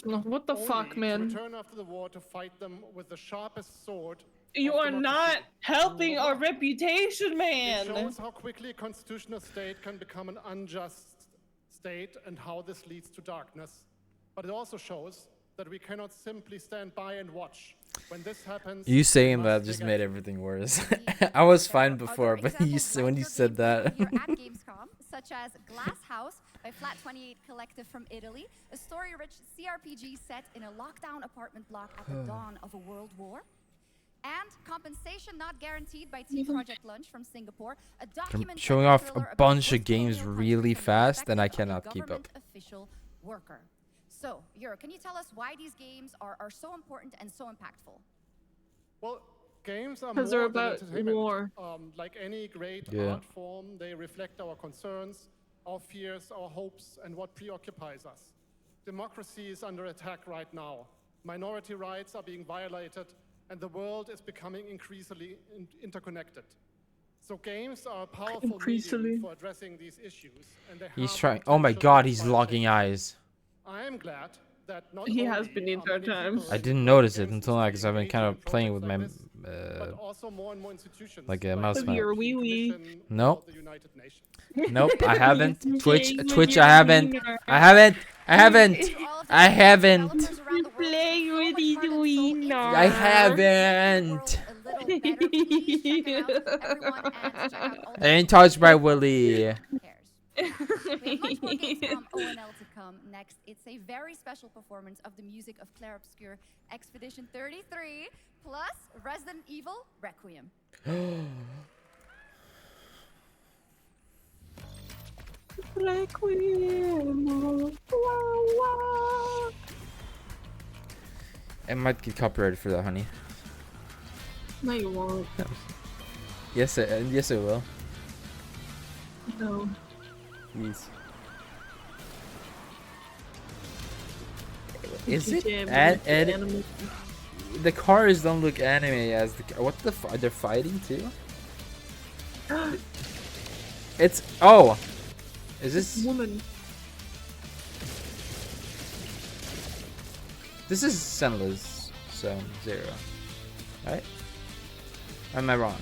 What the fuck, only man? To return after the war to fight them with the sharpest sword. You of are not democracy. helping our reputation, It man. shows how quickly a constitutional state can become an unjust state and how this leads to darkness. But it also shows that we cannot simply stand by and watch. When this happens, You saying that just made everything worse. I was fine before, but when you said that. Here at Gamescom, such as Glass House by Flat 28 Collective from Italy, a story-rich CRPG set in a lockdown apartment block at the dawn of a world war. And Compensation Not Guaranteed by Team Project Lunch from Singapore, a I'm documentary showing off a thriller about bunch of post-colonial games countries really from the fast, and I perspective of a cannot keep up. government official worker. So, Jur, can you tell us why these games are so important and so impactful? Well, games are more Because they're than about entertainment. war. Like any great art form, they reflect our concerns, our fears, our hopes, and what preoccupies us. Democracy is under attack right now. Minority rights are being violated, and the world is becoming increasingly interconnected. So games are a powerful medium for addressing these issues. And they He's have trying. Oh my potential god, to he's inspire locking change. eyes. I am glad that not He only has been the are entire many time. people I didn't engaged notice it in until now because I've been engaging kind in of playing with projects my like this, but also more and more institutions like a like mouse the pad. Your European wee-wee. Commission Nope. or the United Nations. Nope, I haven't. Twitch, Playing with Twitch, your I haven't. wiener. I haven't. I haven't. I haven't. Playing with his wiener. I haven't. I ain't touched by Willy. We have much more Gamescom ONL to come. Next, it's a very special performance of the music of Clair Obscur Expedition 33 plus Resident Evil Requiem. I might get copyrighted for that, honey. No, you won't. Yes, yes, I will. No. Yes. Is it the cars don't look anime as the what the they're fighting too? It's is this woman? This is Senla's Zone 0, right? Am I wrong?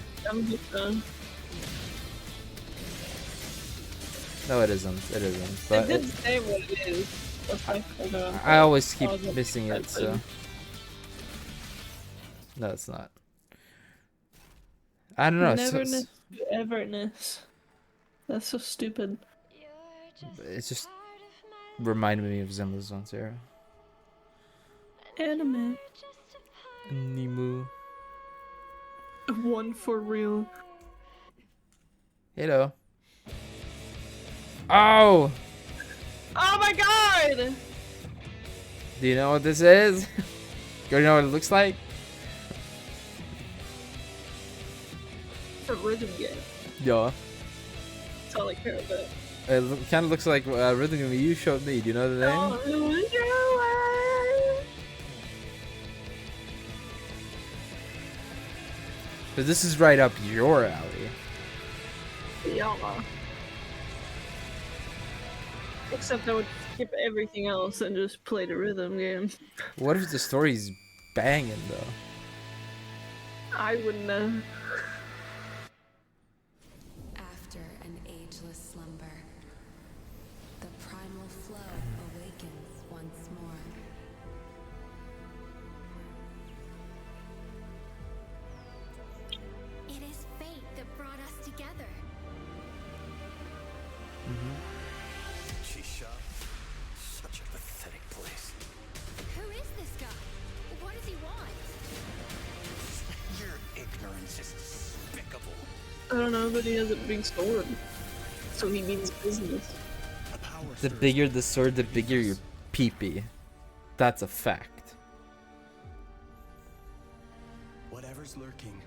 No, it isn't. It isn't. But it didn't say what it is. I always keep missing it, so. No, it's not. I don't know. Neverness to everness. That's so stupid. It's just reminded me of Zenless Zone Zero. Anime. Nimu. One for real. Hello. Oh! Oh my god! Do you know what this is? Do you know what it looks like? It's a rhythm game. Yeah. That's all I care about. It kind of looks like a rhythm game you showed me. Do you know the name? But this is right up your alley. Yeah. Except I would skip everything else and just play the rhythm game. What if the story's banging though? I wouldn't know. After an ageless slumber, the primal flow awakens once more. It is fate that brought us together. Shisha. Such a pathetic place. Who is this guy? What does he want? Your ignorance is despicable. I don't know, but he has a big sword. So he means business. The bigger the sword, the bigger your peepee. That's a fact. Whatever's lurking.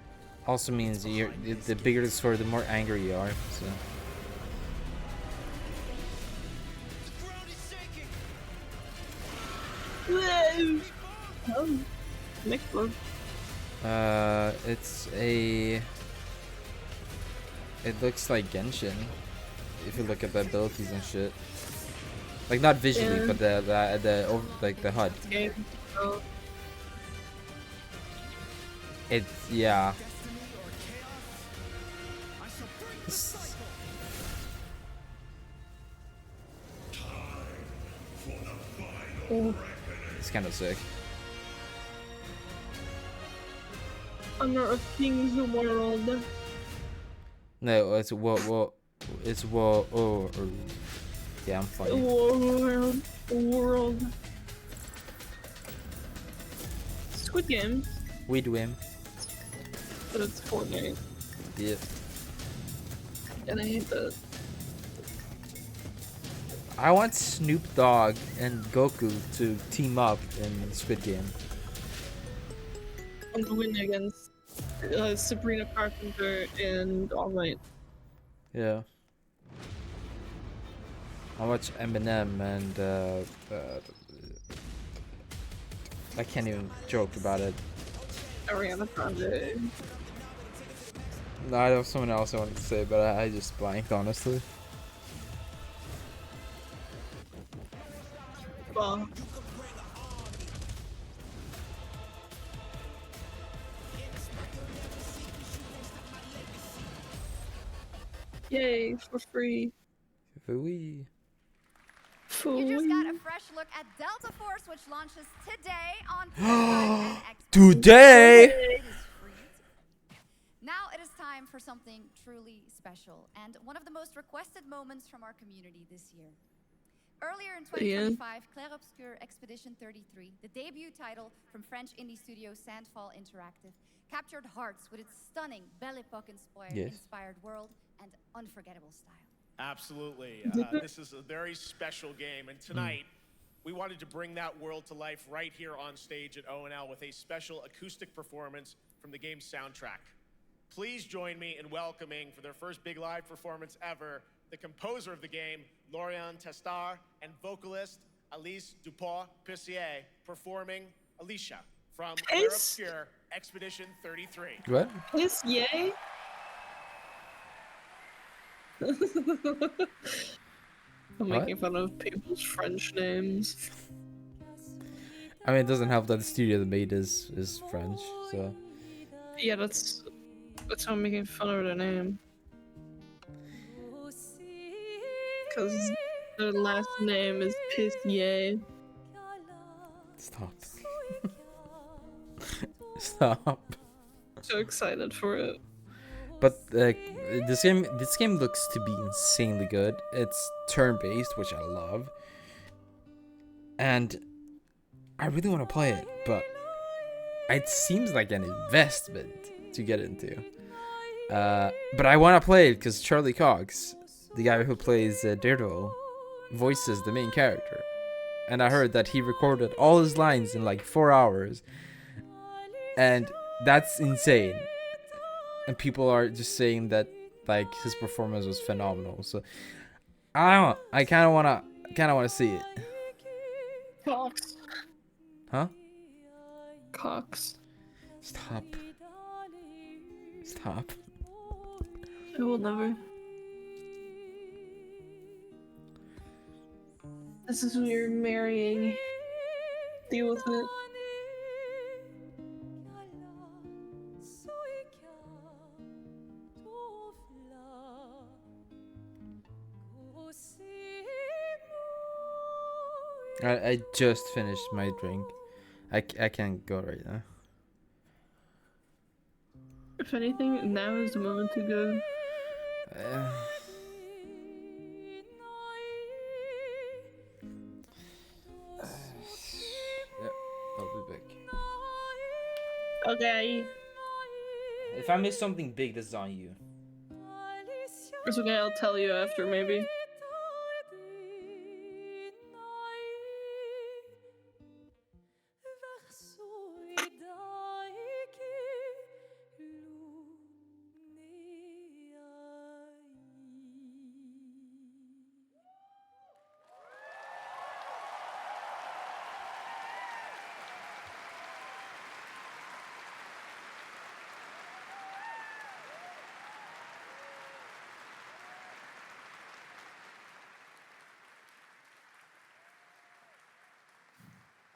Also means the bigger the sword, the more angry you are. So. Oh, next one. It's a. It looks like Genshin. If you look at the abilities and shit. Like not visually, but the like the HUD. It's yeah. Oh. It's kind of sick. Honor of Kings World. No, it's what it's what oh yeah, I'm funny. World. Squid Game. We do him. But it's Fortnite. Yeah. And I hate that. I want Snoop Dogg and Goku to team up in Squid Game. I'm gonna win against Sabrina Carpenter and All Might. Yeah. I watch Eminem and I can't even joke about it. Ariana Grande. No, I have someone else I wanted to say, but I just blanked, honestly. Well. Yay, for free. Fooey. You just got a fresh look at Delta Force, which launches today on PS5 and Xbox. Today! It is free. Now it is time for something truly special, and one of the most requested moments from our community this year. Earlier in 2025, Clair Obscur Expedition 33, the debut title from French indie studio Sandfall Interactive, captured hearts with its stunning Belle Epoque-inspired world and unforgettable style. Absolutely. This is a very special game, and tonight we wanted to bring that world to life right here on stage at ONL with a special acoustic performance from the game's soundtrack. Please join me in welcoming, for their first big live performance ever, the composer of the game, Laurent Testard, and vocalist Alice Dupont-Pussier, performing Alicia from Clair Obscur Expedition 33. What? Yes, yay. I'm making fun of people's French names. I mean, it doesn't help that the studio that made is French, so. Yeah, that's how I'm making fun of their name. Because their last name is Pissier. Stop. Stop. So excited for it. But this game looks to be insanely good. It's turn-based, which I love, and I really want to play it. But it seems like an investment to get into. But I want to play it because Charlie Cox, the guy who plays Daredevil, voices the main character, and I heard that he recorded all his lines in like 4 hours, and that's insane. And people are just saying that like his performance was phenomenal. So I don't know. I kind of wanna see it. Cox. Huh? Cox. Stop. Stop. I will never. This is who you're marrying. Deal with it. I just finished my drink. I can't go right now. If anything, now is the moment to go. Yeah, I'll be back. Okay. If I miss something big, that's on you. It's okay, I'll tell you after, maybe.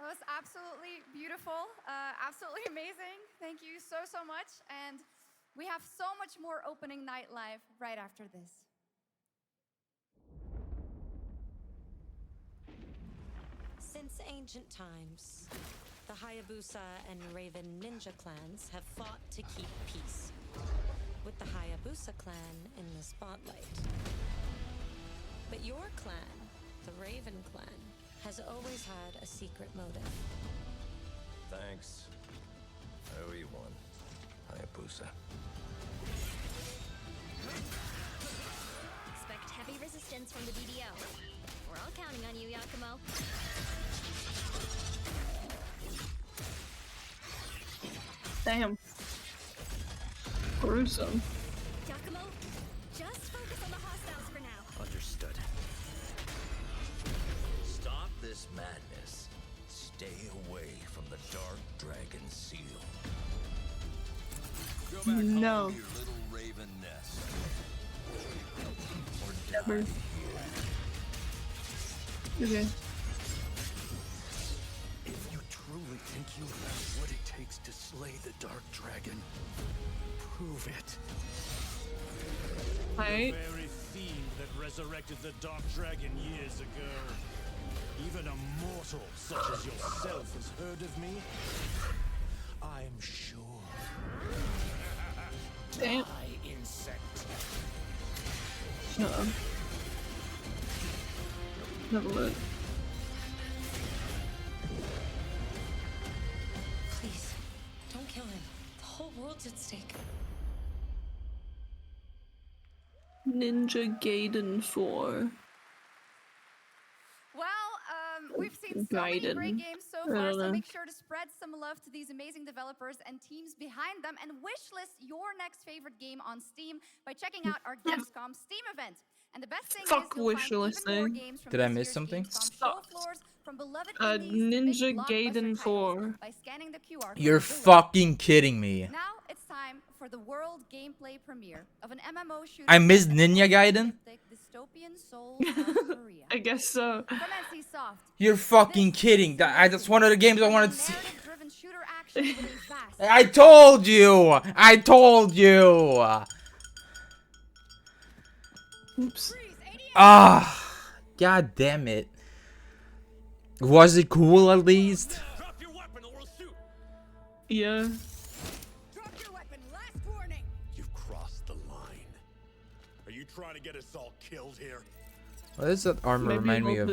It was absolutely beautiful, absolutely amazing. Thank you so much. And we have so much more opening night live right after this. Since ancient times, the Hayabusa and Raven ninja clans have fought to keep peace, with the Hayabusa clan in the spotlight. But your clan, the Raven clan, has always had a secret motive. Thanks. I owe you one, Hayabusa. Expect heavy resistance from the BDO. We're all counting on you, Yakumo. Damn. Gruesome. Yakumo, just focus on the hostiles for now. Understood. Stop this madness. Stay away from the Dark Dragon Seal. Go back home No. to your little raven nest. Or Never. die here. Okay. If you truly think you have what it takes to slay the Dark Dragon, prove it. Alright. The very fiend that resurrected the Dark Dragon years ago. Even a mortal such as yourself has heard of me? I'm sure. Damn. Die, insect. Uh-oh. Never look. Please, don't kill him. The whole world's at stake. Ninja Gaiden 4. Well, we've seen so many Gaiden. great games so I far, don't so know. make sure to spread some love to these amazing developers and teams behind them, and wishlist your next favorite game on Steam by checking out our Gamescom Steam event. And the best thing Fuck is you'll find even more wishlisting. games from Did I this miss year's something? Gamescom show floors, from beloved indies to big Ninja blockbuster Gaiden titles 4. by scanning the QR code You're below. fucking kidding me. Now it's time for the world gameplay premiere of an MMO shooter. I missed Ninja Gaiden? Dystopian Soul of Korea. I guess so. From NCSoft. You're fucking kidding. That's one of the games I wanted to see. Narrative-driven shooter action with a fast. I told you! I told you! Oops. Ah! God damn it. Was it cool at least? Yeah. Drop your weapon. Last warning. You've crossed the line. Are you trying to get us all killed here? What does that armor Maybe remind me a of?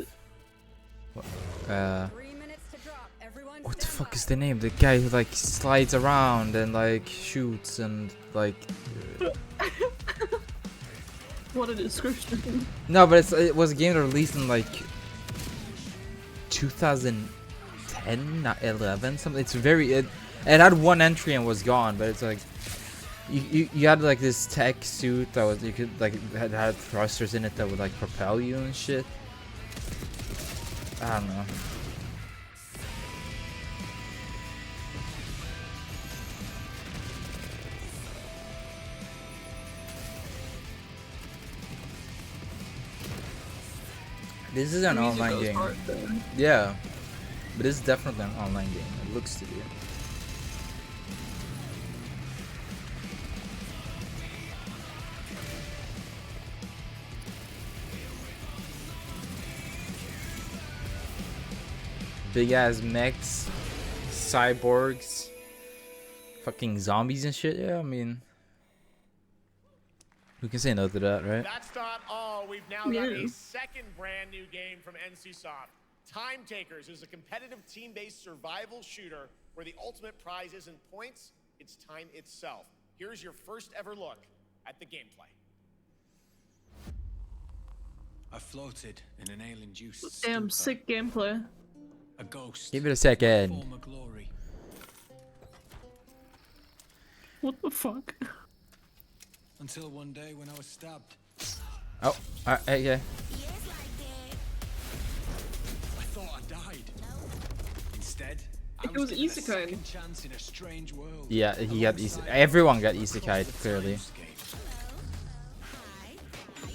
little3 minutes to drop. Everyone What the fuck is the name? The guy who like slides around and like shoots and like. What a description. No, but it was a game that released in like 2010, not 11, something. It's very. It had one entry and was gone, but it's like. You had like this tech suit that was you could like had thrusters in it that would like propel you and shit. I don't know. This is an The music online goes game. hard, though. Yeah, but this is definitely an online game. It looks to be. Big ass mechs, cyborgs, fucking zombies and shit. Yeah, I mean, we can say no to that, right? That's not all. We've now got a second brand new game from NCSoft. Time Takers is a competitive team-based survival shooter where the ultimate prize isn't points, it's time itself. Here's your first ever look at the gameplay. I floated in an alien-juiced Damn, sick gameplay. a ghost. Give it a second. Form of glory. What the fuck? Until one day when I was stabbed. Oh, okay. I thought I died. Instead, It was given a isekai. second chance in a strange world. Yeah, he got everyone got isekai clearly.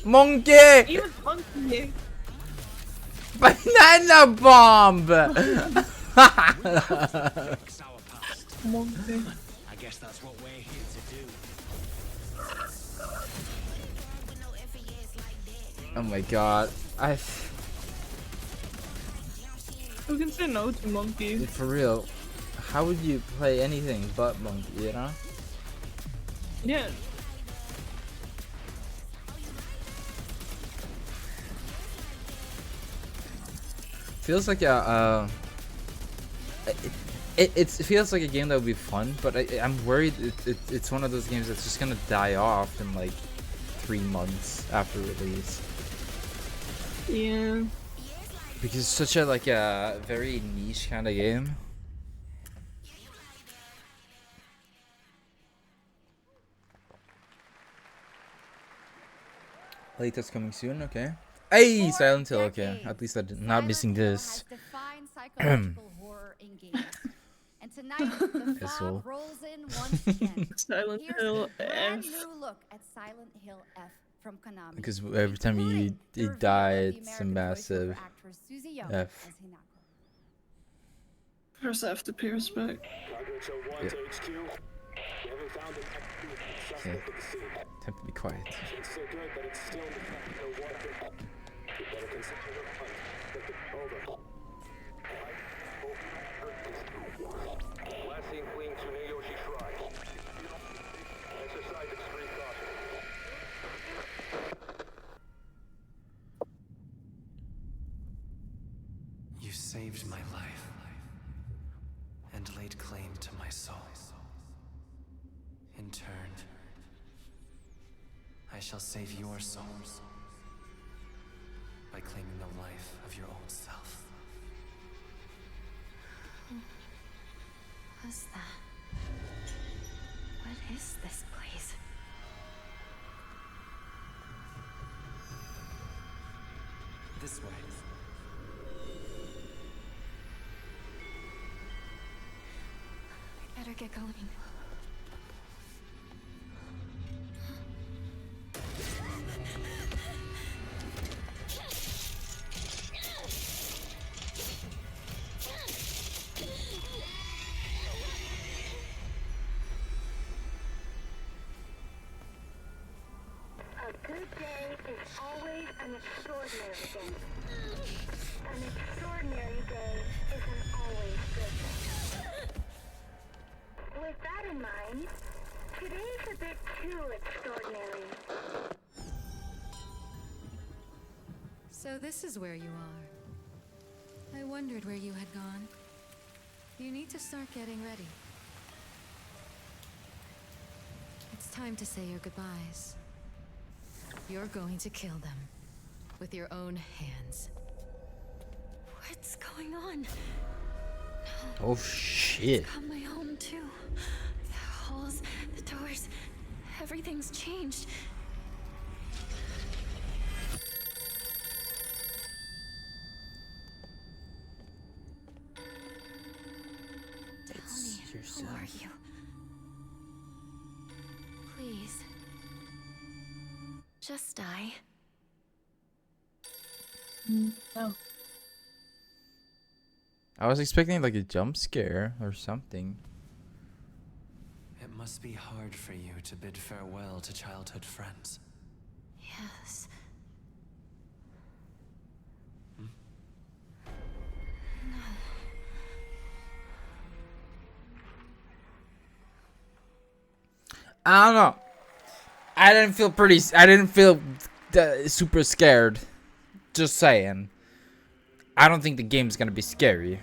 Monkey! Even monkey. Banana bomb! Monkey. I guess that's what we're here to do. Oh my god. Who can say no to Monkey? Dude, for real, how would you play anything but Monkey, you know? Yeah. Feels like a it feels like a game that would be fun, but I'm worried it's one of those games that's just gonna die off in like 3 months after release. Yeah. Because it's such a like a very niche kind of game. Latest coming soon, okay. Hey, Silent Hill, okay. At least I'm not missing this. Psychological horror in games. And tonight, the Asshole. fog rolls in once again. Silent Here's Hill a brand F. new look at Silent Hill F from Konami. Because every time you die, it's a massive F. First I have to pay respect. Yeah. Okay. Time to be quiet. Last seen fleeing to Neyoshi Shrine. Exercise extreme caution. You saved my life and laid claim to my soul. In turn, I shall save your souls by claiming the life of your own self. What's that? What is this place? This way. I better get going. A good day is always an extraordinary day. An extraordinary day is an always good day. With that in mind, today's a bit too extraordinary. So this is where you are. I wondered where you had gone. You need to start getting ready. It's time to say your goodbyes. You're going to kill them with your own hands. What's going on? Oh shit. It's got my home too. The halls, the doors, everything's changed. Tell me, who are you? Please. Just die. No. I was expecting like a jump scare or something. It must be hard for you to bid farewell to childhood friends. Yes. I don't know. I didn't feel super scared. Just saying. I don't think the game's gonna be scary.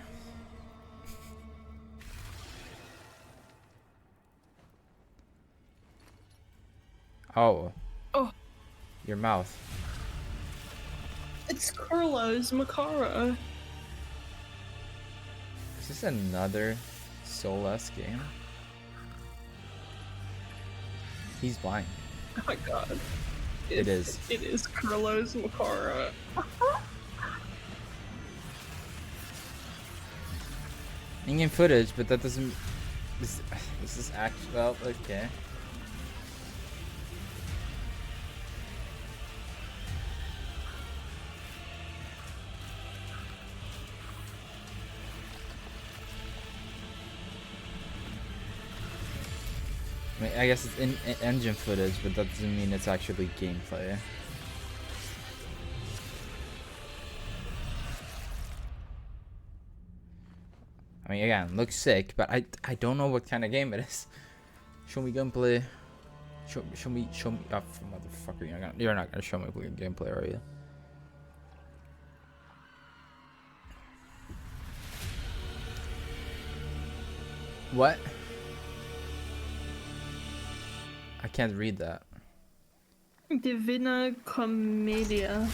Oh. Oh. Your mouth. It's Carlos Makara. Is this another Soulless game? He's blind. Oh my god. It is. It is Carlos Makara. In-game footage, but that doesn't. This is actually. Well, okay. I mean, I guess it's in engine footage, but that doesn't mean it's actually gameplay. I mean, again, looks sick, but I don't know what kind of game it is. Show me gameplay. Show me. Oh, motherfucker! You're not gonna show me gameplay, are you? What? I can't read that. Divina Commedia.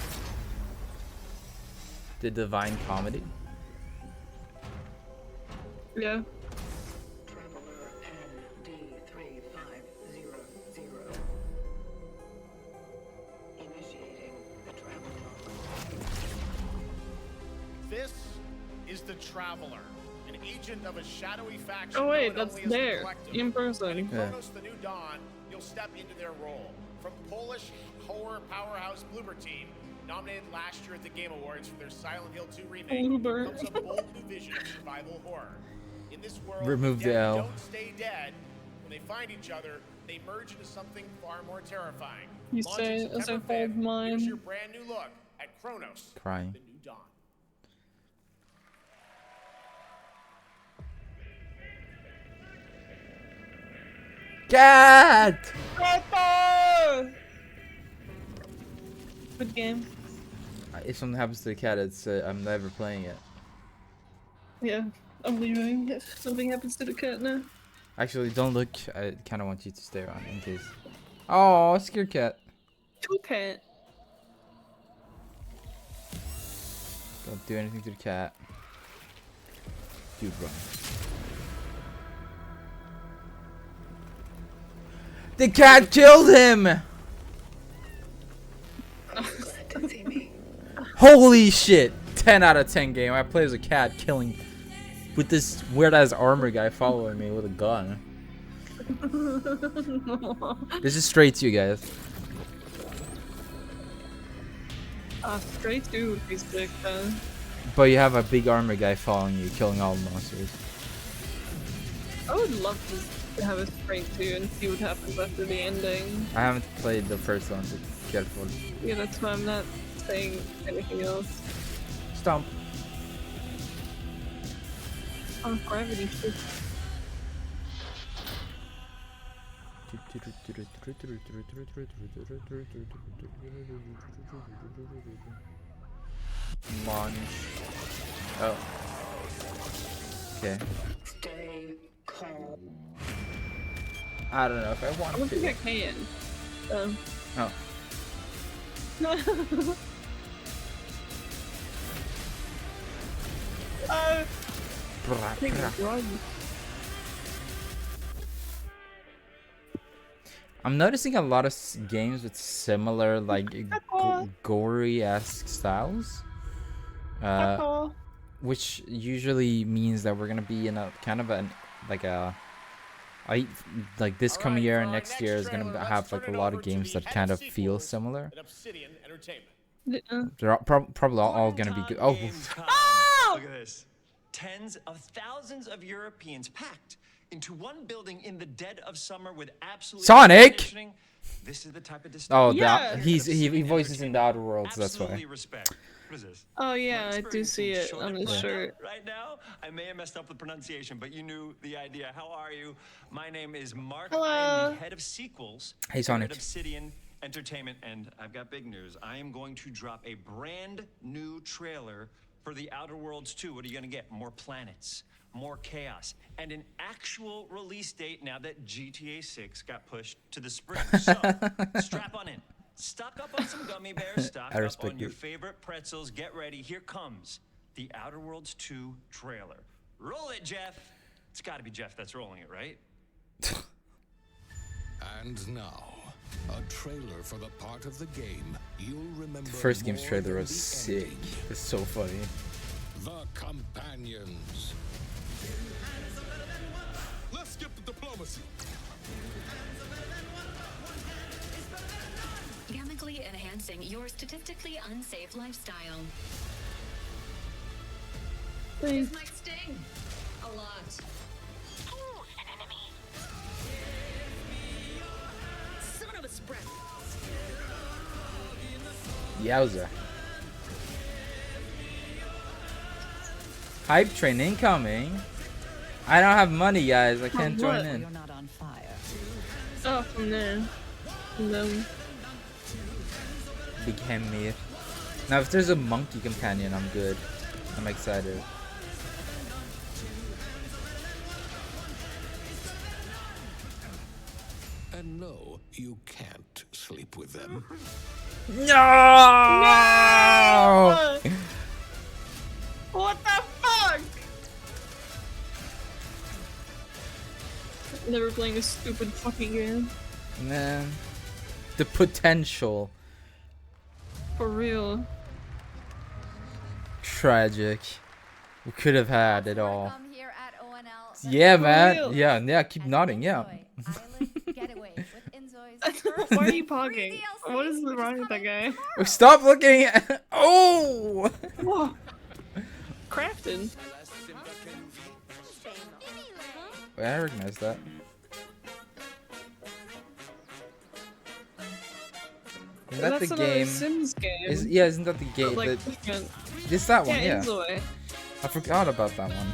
The Divine Comedy? Yeah. This is the Traveler, an agent of a shadowy faction. Oh wait, known that's only as the there Collective. in person. In Chronos: The New Dawn, you'll step into their role. From Polish horror powerhouse Bloober Team, nominated last year at the Game Awards for their Silent Hill 2 remake, Bloober. comes a bold new vision of survival horror. In this world, Remove the dead L. don't stay dead. When they find each other, they merge into something far more terrifying. You Launching say as I September hold 5th, mine. here's your brand new look at Chronos: Crying. The New Dawn. Cat! Good game. If something happens to the cat, it's I'm never playing it. Yeah, I'm leaving if something happens to the cat now. Actually, don't look. I kind of want you to stay around in case. Oh, scared cat. Two cat. Don't do anything to the cat. Dude, run. The cat killed him! Holy shit! 10 out of 10 game. I play as a cat killing with this weird ass armor guy following me with a gun. This is straight to you guys. Straight to would be sick then. But you have a big armor guy following you, killing all the monsters. I would love to have a straight to and see what happens after the ending. I haven't played the first one, so careful. Yeah, that's why I'm not saying anything else. Stomp. Oh, gravity shit. Munch. Oh. Okay. Stay calm. I don't know if I want I don't to. think I can. Oh. Take a drug. I'm noticing a lot of games with similar, like, gory-esque styles. Which usually means that we're gonna be in a kind of an, like this coming year and next year is gonna have like a lot of games that kind of feel similar. They're probably all gonna be good. Oh, Look at this. Tens of thousands of Europeans packed into one building in the dead of summer with absolutely Sonic! This is the type of oh, Yeah. he voices in the Outer Worlds. That's why. respect. What is this? Oh yeah, I do see it on his shirt. Right now, I may have messed up the pronunciation, but you knew the idea. How are you? My name is Mark. Hello. I am the head of sequels. Hey, Sonic. Head of Obsidian Entertainment, and I've got big news. I am going to drop a brand new trailer for The Outer Worlds 2. What are you gonna get? More planets, more chaos, and an actual release date now that GTA 6 got pushed to the spring. So, strap on in. Stock up on some gummy bears, stock up on your favorite pretzels. Get ready. Here comes The Outer Worlds 2 trailer. Roll it, Jeff. It's gotta be Jeff that's rolling it, right? And now, a trailer for the part of the game you'll remember. The first game's more trailer than was the sick. ending. It's so funny. The Companions. Let's skip the diplomacy. Chemically enhancing your statistically unsafe lifestyle. Thanks. This might sting a lot. Ooh, an enemy. Son of a spread. Yowza. Hype train incoming. I don't have money, guys. I can't join what? in. You're not on fire. Oh, from there. From them. Became me. Now, if there's a monkey companion, I'm good. I'm excited. And no, you can't sleep with them. No! No! What the fuck? Never playing a stupid fucking game. Man. The potential. For real. Tragic. We could have had it all. Come here at ONL. Yeah, For man. real. Yeah, keep nodding, yeah. Getaway with Enzoi's Why are you pogging? What is wrong with that guy? Oh, stop looking at Oh! Whoa. Crafted. Wait, I recognize that. Isn't that That's the another game? Sims game. Isn't that the game? Like, It's that one, yeah. yeah. Enzoi. I forgot about that one.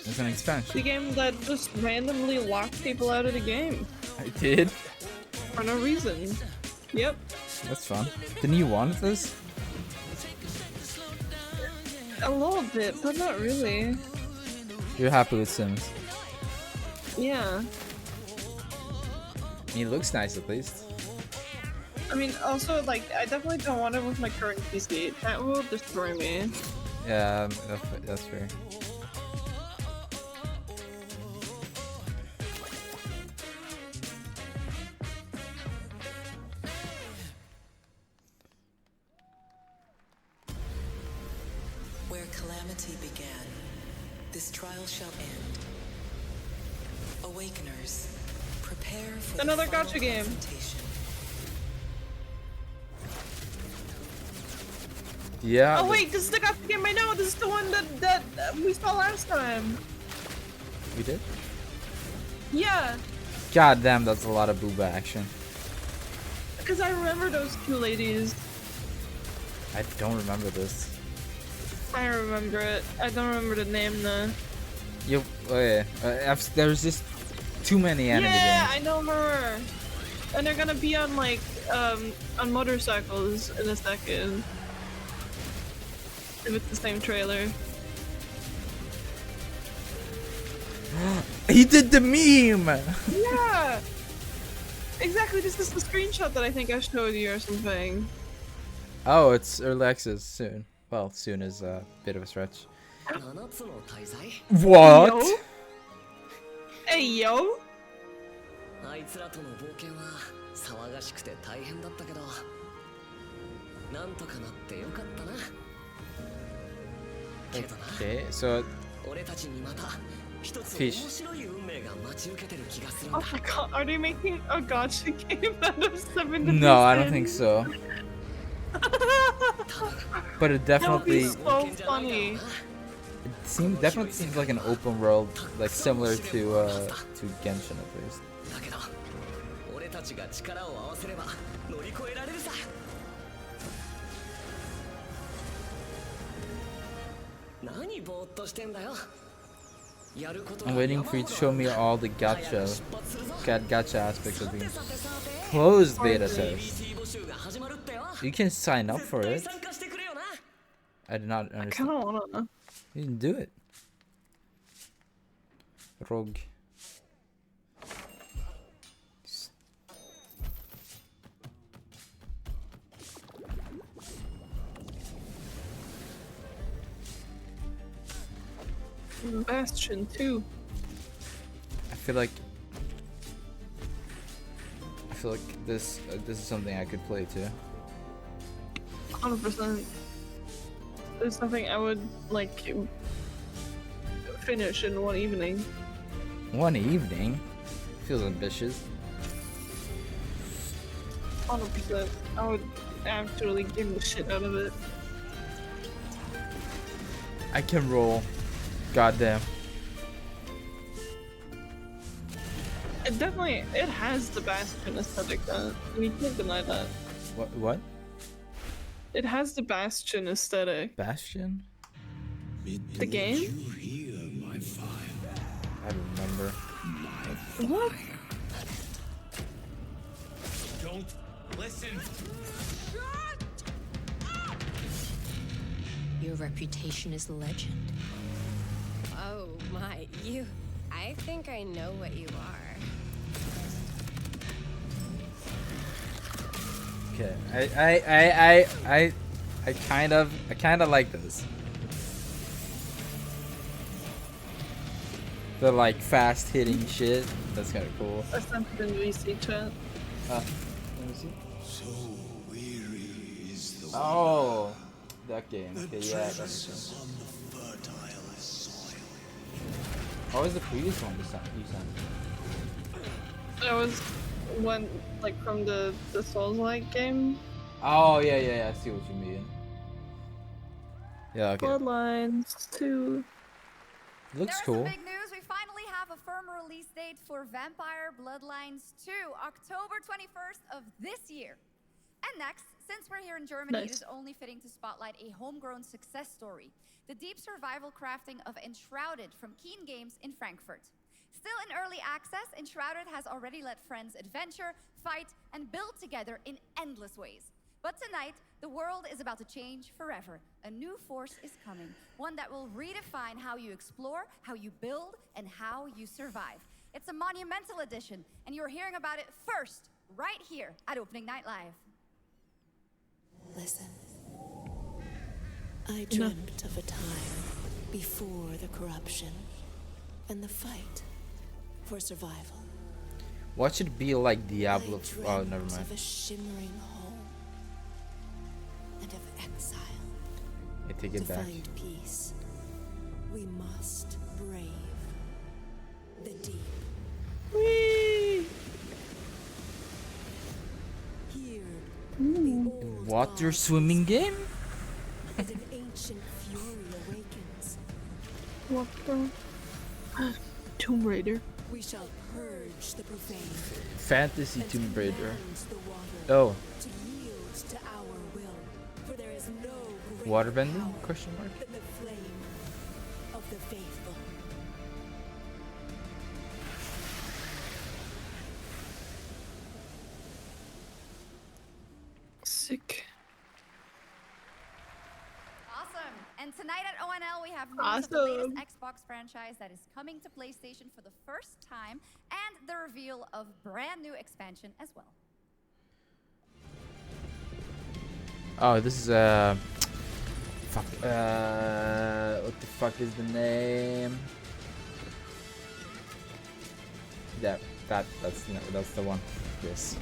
It's an The expansion. game that just randomly locked people out of the game. I did? For no reason. Yep. That's fun. Didn't you want this? A little bit, but not really. You're happy with Sims. Yeah. I mean, it looks nice at least. I mean, also, like, I definitely don't want it with my current PC. That will destroy me. Yeah, that's fair. Where calamity began, this trial shall end. Awakeners, prepare for Another the final gacha game. confrontation. Yeah. Oh wait, this is the gacha game I know. This is the one that we saw last time. We did? Yeah, God damn, that's a lot of booba action. because I remember those two ladies. I don't remember this. I remember it. I don't remember the name though. Oh yeah. There's just too many anime Yeah, games. I know her. And they're gonna be on like on motorcycles in a second. If it's the same trailer. He did the meme! Yeah! Exactly, this is the screenshot that I think I showed you or something. Oh, it's early access soon. Well, soon is a bit of a stretch. What? Yo? Hey, yo! Okay, so fish. Oh my god, are they making a gacha game out of 7 No, I don't think so. But it That would be definitely so funny. definitely seems like an open world, like similar to Genshin at least. I'm waiting for you to show me all the gacha aspects of the closed beta test. You can sign up for it. I did not understand. I kinda wanna. You didn't do it. Rogue. Bastion 2. I feel like this is something I could play too. 100%. It's something I would like finish in one evening. One evening? Feels ambitious. 100%. I would actually game the shit out of it. I can roll. Goddamn. It has the Bastion aesthetic though. You can't deny that. What? It has the Bastion aesthetic. Bastion? The game? I remember. What? Don't listen. Your reputation is legend. Oh my, you. I think I know what you are. Okay, I kind of like this. The like fast hitting shit. That's kind of cool. I sent it in VC chat. Let me see. So weary is the Oh, that game. Okay, yeah, that makes sense. on the fertile soil. What was the previous one you sent? That was one like from the Souls-like game. Oh yeah. I see what you mean. Yeah, okay. Bloodlines 2. Looks There's cool. some big news. We finally have a firm release date for Vampire Bloodlines 2, October 21st of this year. And next, since we're here in Germany, Nice. it is only fitting to spotlight a homegrown success story. The deep survival crafting of Enshrouded from Keen Games in Frankfurt. Still in early access, Enshrouded has already let friends adventure, fight, and build together in endless ways. But tonight, the world is about to change forever. A new force is coming, one that will redefine how you explore, how you build, and how you survive. It's a monumental edition, and you're hearing about it first, right here at Opening Night Live. Listen. I dreamt of a time before the corruption and the fight for survival. What should be like Diablo? Oh, never mind. Of a shimmering home and of exile. I take it To back. find peace, we must brave the deep. Whee! Here, Water swimming game? as an ancient fury awakens, What the? Tomb Raider. we shall purge the profane. Fantasy Tomb Raider. Cleanse the water Oh, to yield to our will, for there is no greater waterbending? power Question mark. than the flame of the faithful. Sick. Awesome. And tonight at ONL, we have news of the latest Awesome. Xbox franchise that is coming to PlayStation for the first time, and the reveal of brand new expansion as well. Oh, this is fuck. What the fuck is the name? That's the one. Yes.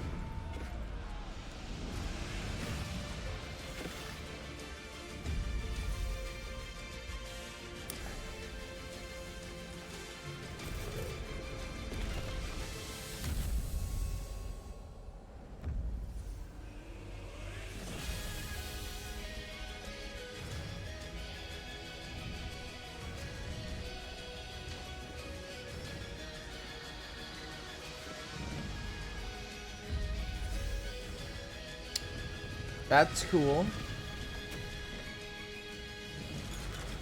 That's cool.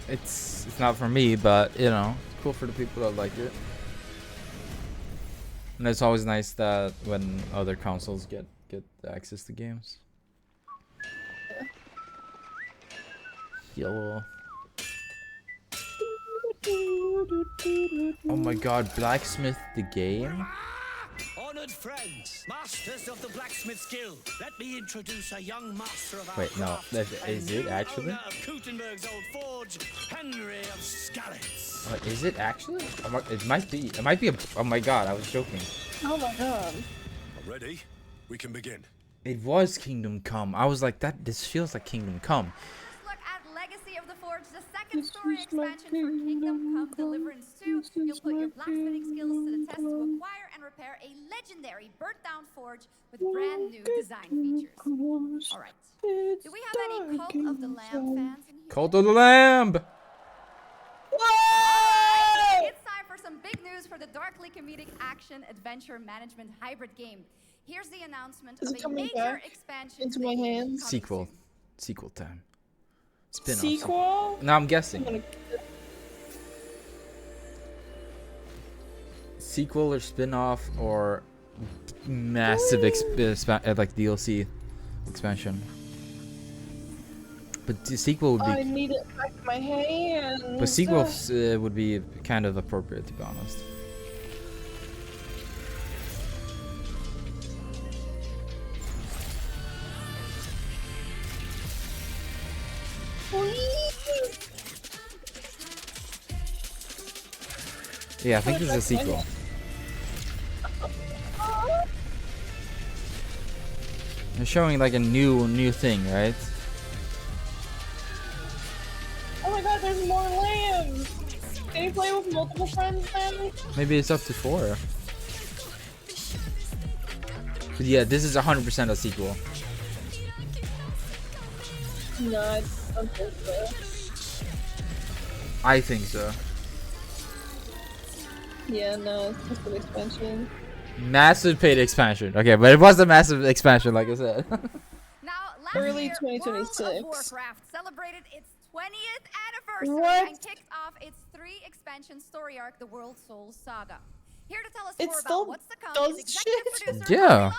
It's not for me, but you know, it's cool for the people that like it. And it's always nice that when other consoles get access to games. Yellow. Oh my god, Blacksmith the game? Honored friends, masters of the blacksmith skill, let me introduce a young master of our Wait, no, craft, is and it new actually? owner of Gutenberg's old forge, Henry of Skalitz. Is it actually? It might be. It might be a. Oh my god, I was joking. Oh my god. Ready? We can begin. It was Kingdom Come. I was like, this feels like Kingdom Come. Look at Legacy of the Forge, the second story expansion for Kingdom Come Deliverance 2. You'll put your blacksmithing skills to the test to acquire and repair a legendary burnt-down forge with brand new design features. All right. Do we have any Cult of the Lamb fans in here? Cult of the Lamb! Alright, it's time for some big news for the darkly comedic action adventure management hybrid game. Here's the announcement Is of it a coming major back expansion into to the my game hands? coming Sequel time. Spin-off. Sequel? No, I'm guessing. sequel or spin-off or massive like DLC expansion. But the sequel would be. I need it back in my hands. But sequels would be kind of appropriate, to be honest. Yeah, I think this is a sequel. They're showing like a new thing, right? Oh my god, there's more lambs! Can you play with multiple friends then? Maybe it's up to 4. But yeah, this is 100% a sequel. No, I don't think so. I think so. Yeah, no, it's just an expansion. Massive paid expansion. Okay, but it was a massive expansion, like I said. Early Year, 2026. World of Warcraft celebrated its 20th anniversary What? and kicked off its 3-expansion story arc, the World Souls Saga. Here to tell us It more still about what's to come does is executive shit. producer Yeah.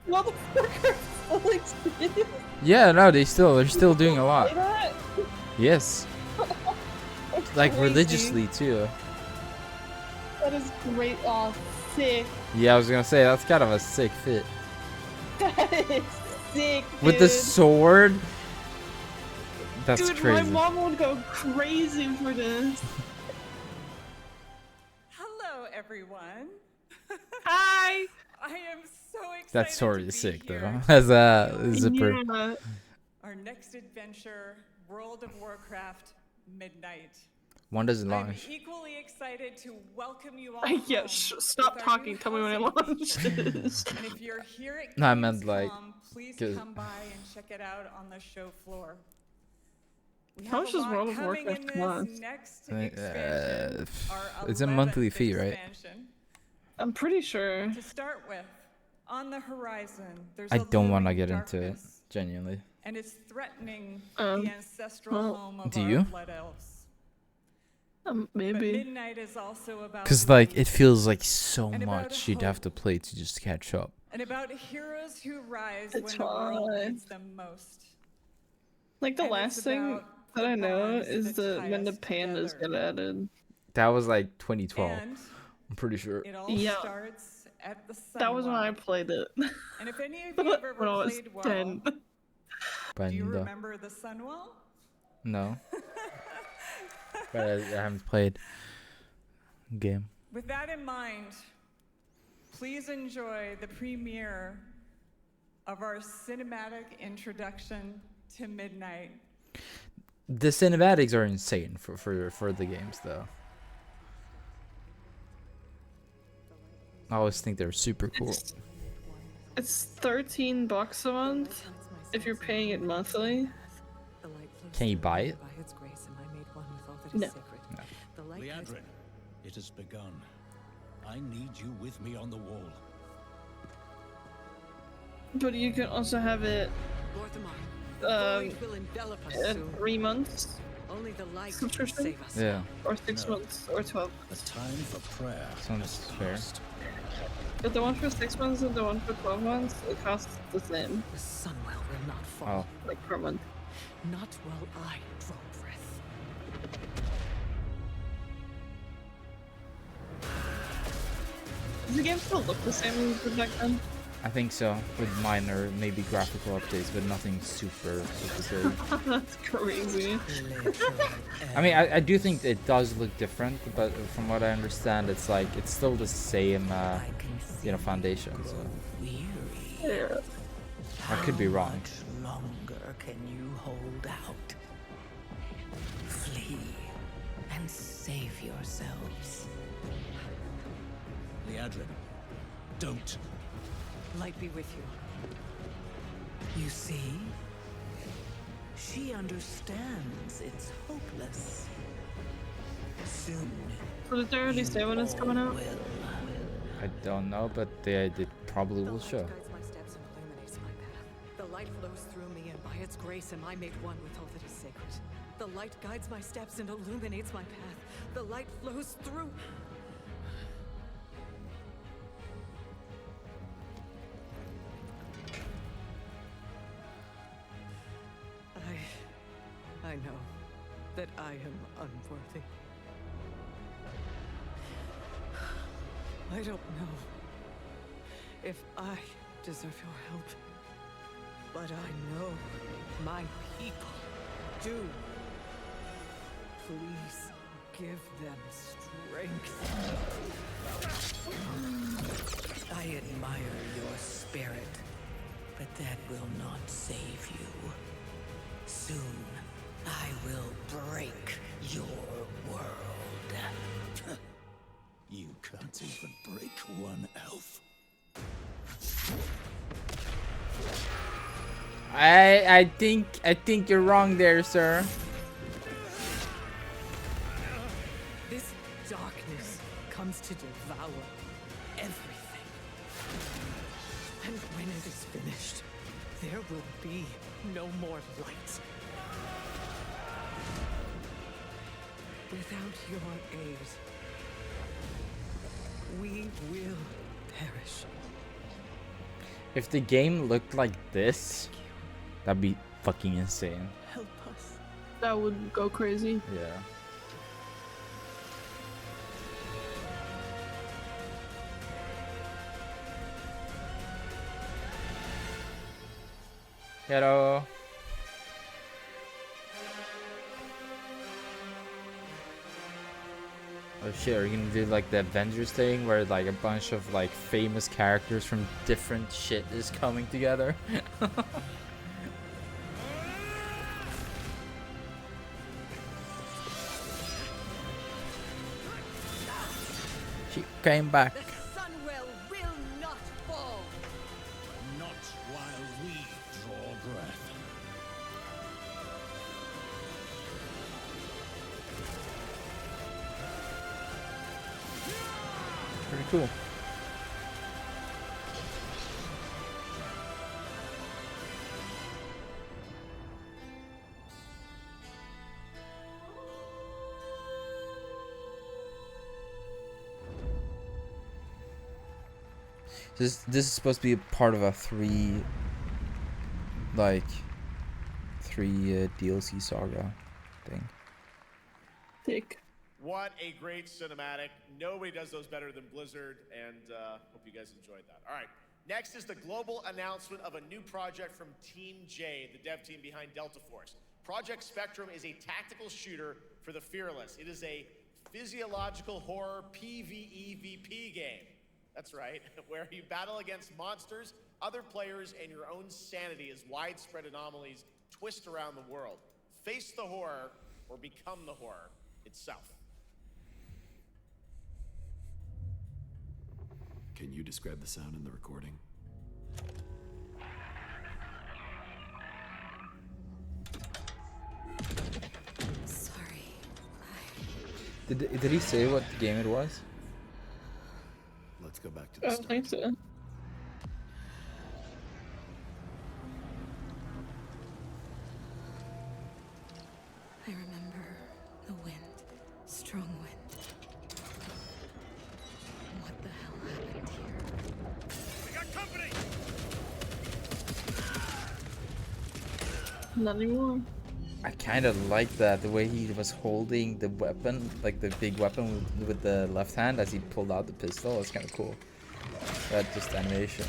Longdale. Motherfucker, still exists. Yeah, no, they're still doing a lot. Play that? Yes. Like Crazy. religiously too. That is great. Oh, sick. Yeah, I was gonna say that's kind of a sick fit. That is sick, With the dude. sword. That's Dude, crazy. my mom would go crazy for this. Hello, everyone. Hi. I am so excited. That sword to is be sick though. here. As a zipper. Yeah. Our next adventure, World of Warcraft Midnight. One doesn't I'm launch. equally excited to welcome you all. Yeah, home stop with our talking. new Tell me when it housing launches. feature. And if you're here at No, I meant like. Gamescom, please 'cause- come by and check it out on the show floor. We How have much a does lot World of coming Warcraft in this cost? next I think, expansion, our it's a monthly 11th fee, right? expansion. I'm pretty sure. To start with, on the horizon, there's I a don't want to looming get into it, darkness, genuinely. and it's threatening the ancestral well, home of do our you? blood elves. But Maybe. Midnight is also about Cause like relief it feels like so and about much you'd have hope to play to just catch up. and about heroes who rise It's when the world fine. needs them most. Like the And last it's thing about that I know bonds is that that tie when the us pandas together. get added. That was like 2012. And I'm pretty sure. it all Yeah. starts at the sun. That was when I played it. And if any of you have ever when I was played WoW, 10. do you Banda. remember the Sunwell? No. But I haven't played game. With that in mind, please enjoy the premiere of our cinematic introduction to Midnight. The cinematics are insane for the games though. I always think they're super cool. It's $13 a month if you're paying it monthly. Can you buy it? No. Leandrin, it has begun. I need you with me on the wall. But you can also have it Void will envelop us soon. 3 months. Only the light can Subscription? save us. Yeah. Or 6 months or 12. The time for prayer. Sounds fair. But the one for 6 months and the one for 12 months, it costs the same. The Sunwell will not fall. Oh. Like per month. Not while I draw breath. Does the game still look the same as it did back then? I think so, with minor maybe graphical updates, but nothing super good. That's crazy. I mean, I do think it does look different, but from what I understand, it's like it's still the same, foundation. So Yeah. I could be wrong. Longer can you hold out? Flee and save yourselves. Leandrin, don't. Light be with you. You see? She understands it's hopeless. Soon. So did they already say when it's coming out? I don't know, but they probably will show. Guides my steps and illuminates my path. The light flows through me, and by its grace am I made one with all that is sacred. The light guides my steps and illuminates my path. The light flows through. I know that I am unworthy. I don't know if I deserve your help, but I know my people do. Please give them strength. I admire your spirit, but that will not save you. Soon, I will break your world. You can't even break one elf. I think you're wrong there, sir. This darkness comes to devour everything. And when it is finished, there will be no more light. Without your aid, we will perish. If the game looked like this, that'd be fucking insane. Help us. That would go crazy. Yeah. Hello. Oh shit, are you gonna do like the Avengers thing where like a bunch of like famous characters from different shit is coming together? She came back. The Sunwell will not fall. Not while we draw breath. Pretty cool. This is supposed to be a part of a three DLC saga thing. Thick. What a great cinematic. Nobody does those better than Blizzard, and hope you guys enjoyed that. All right, next is the global announcement of a new project from Team J, the dev team behind Delta Force. Project Spectrum is a tactical shooter for the fearless. It is a physiological horror PvEVP game. That's right, where you battle against monsters, other players, and your own sanity as widespread anomalies twist around the world. Face the horror or become the horror itself. Can you describe the sound in the recording? Sorry. Did he say what game it was? Let's go back to I the don't think so. I remember the wind. Strong wind. What the hell happened here? We got company! Not anymore. I kind of like that, the way he was holding the weapon, like the big weapon with the left hand as he pulled out the pistol. That's kind of cool. That just animation.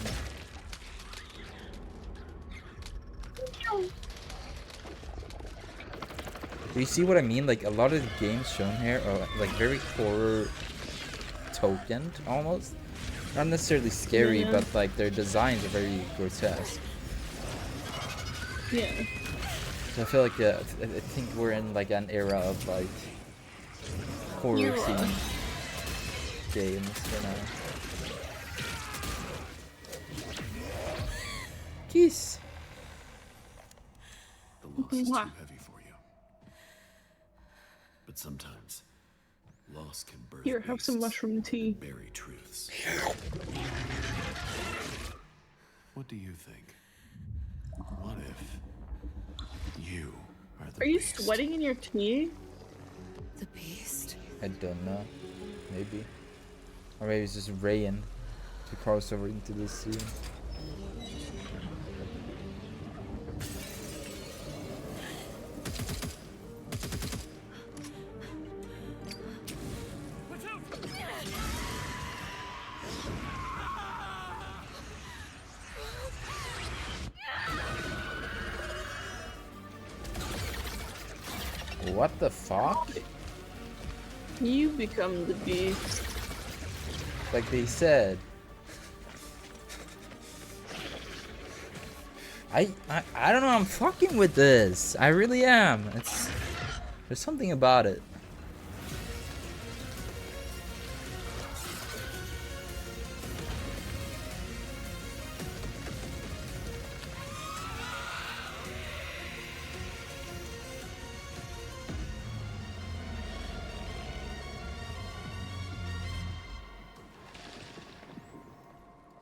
Do you see what I mean? Like a lot of the games shown here are like very horror tokened almost. Not necessarily scary, Yeah. but like their designs are very grotesque. Yeah. So I feel like I think we're in like an era of like horror themed games for now. Kiss. The loss is too heavy for you. But sometimes, loss can birth Here, have some mushroom tea. bury truths. What do you think? What if you are the Are you beast? sweating in your tea? The beast. I don't know. Maybe. Or maybe it's just rain to cross over into the sea. What the fuck? You become the beast. Like they said. I don't know, I'm fucking with this. I really am. There's something about it.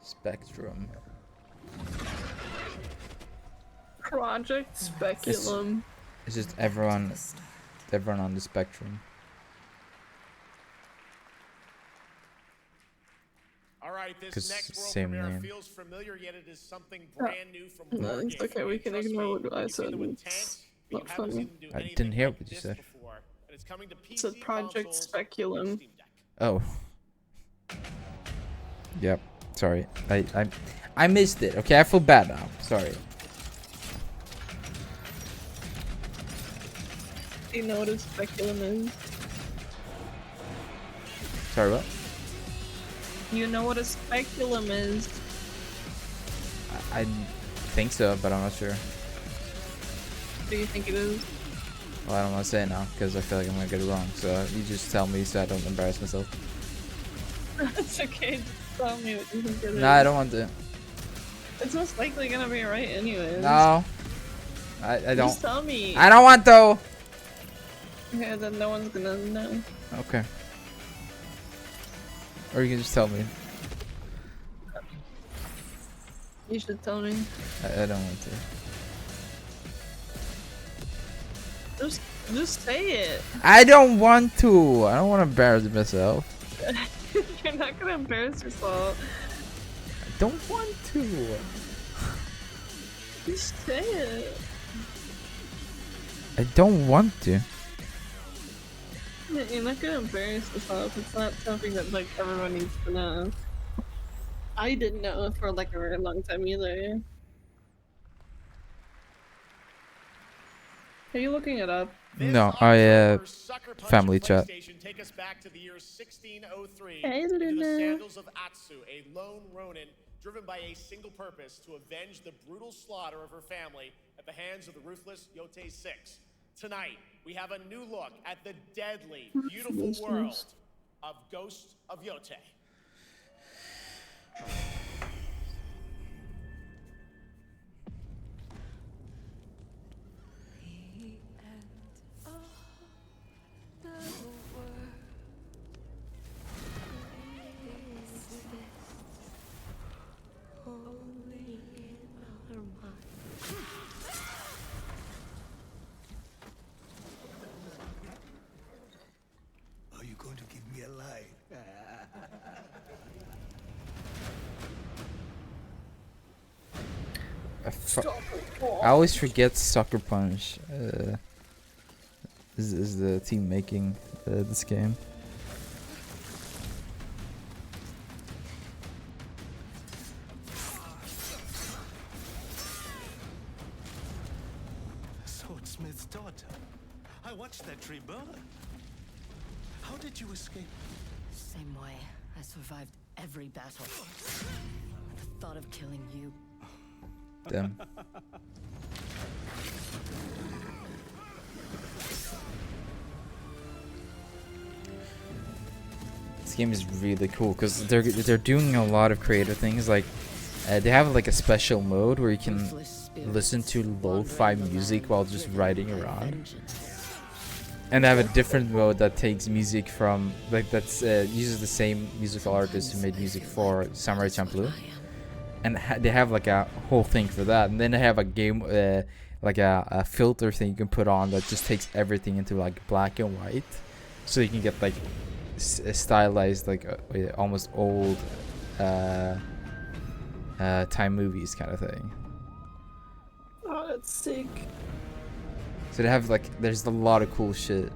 Spectrum. Project Speculum. It's just everyone on the spectrum. All right, this 'Cause next world same premiere name. feels familiar, yet it is something brand new from No, board it's games. okay, we can Trust ignore me, what I you've seen said. them with It's tanks, but not you haven't funny. seen them do I anything didn't hear like what you this said. before, and it's coming to PC, It's a Project consoles, Speculum. Oh. Yep. Sorry. I missed it. Okay, I feel bad now. Sorry. Do you know what a speculum is? Sorry, what? You know what a speculum is? I think so, but I'm not sure. What do you think it is? Well, I don't want to say it now because I feel like I'm gonna get it wrong. So you just tell me so I don't embarrass myself. It's okay, just tell me what you think it is. No, I don't want to. It's most likely gonna be right anyways. No. I don't. Just tell me. I don't want to. Okay, then no one's gonna know. Okay. Or you can just tell me. You should tell me. I don't want to. Just say it. I don't want to. I don't want to embarrass myself. You're not gonna embarrass yourself. I don't want to. Just say it. I don't want to. You're not gonna embarrass yourself. It's not something that like everyone needs to know. I didn't know for like a very long time either. Are you looking it up? No, I family chat. Take us back to the year 1603 Hey, to the Luna. sandals of Atsu, a lone ronin driven by a single purpose to avenge the brutal slaughter of her family at the hands of the ruthless Yotei Six. Tonight, we have a new look at the deadly, beautiful world of Ghost of Yotei. Are you going to give me a line? I always forget Sucker Punch is the team making this game. Swordsmith's daughter. I watched that tree burn. How did you escape? Same way. I survived every battle. The thought of killing you. Damn. This game is really cool because they're doing a lot of creative things. Like they have like a special mode where you can listen to lo-fi music while just riding around, and they have a different mode that takes music from like uses the same musical artist who made music for Samurai Champloo, and they have like a whole thing for that. And then they have a game like a filter thing you can put on that just takes everything into like black and white, so you can get like stylized like almost old time movies kind of thing. Oh, that's sick. So they have like there's a lot of cool shit.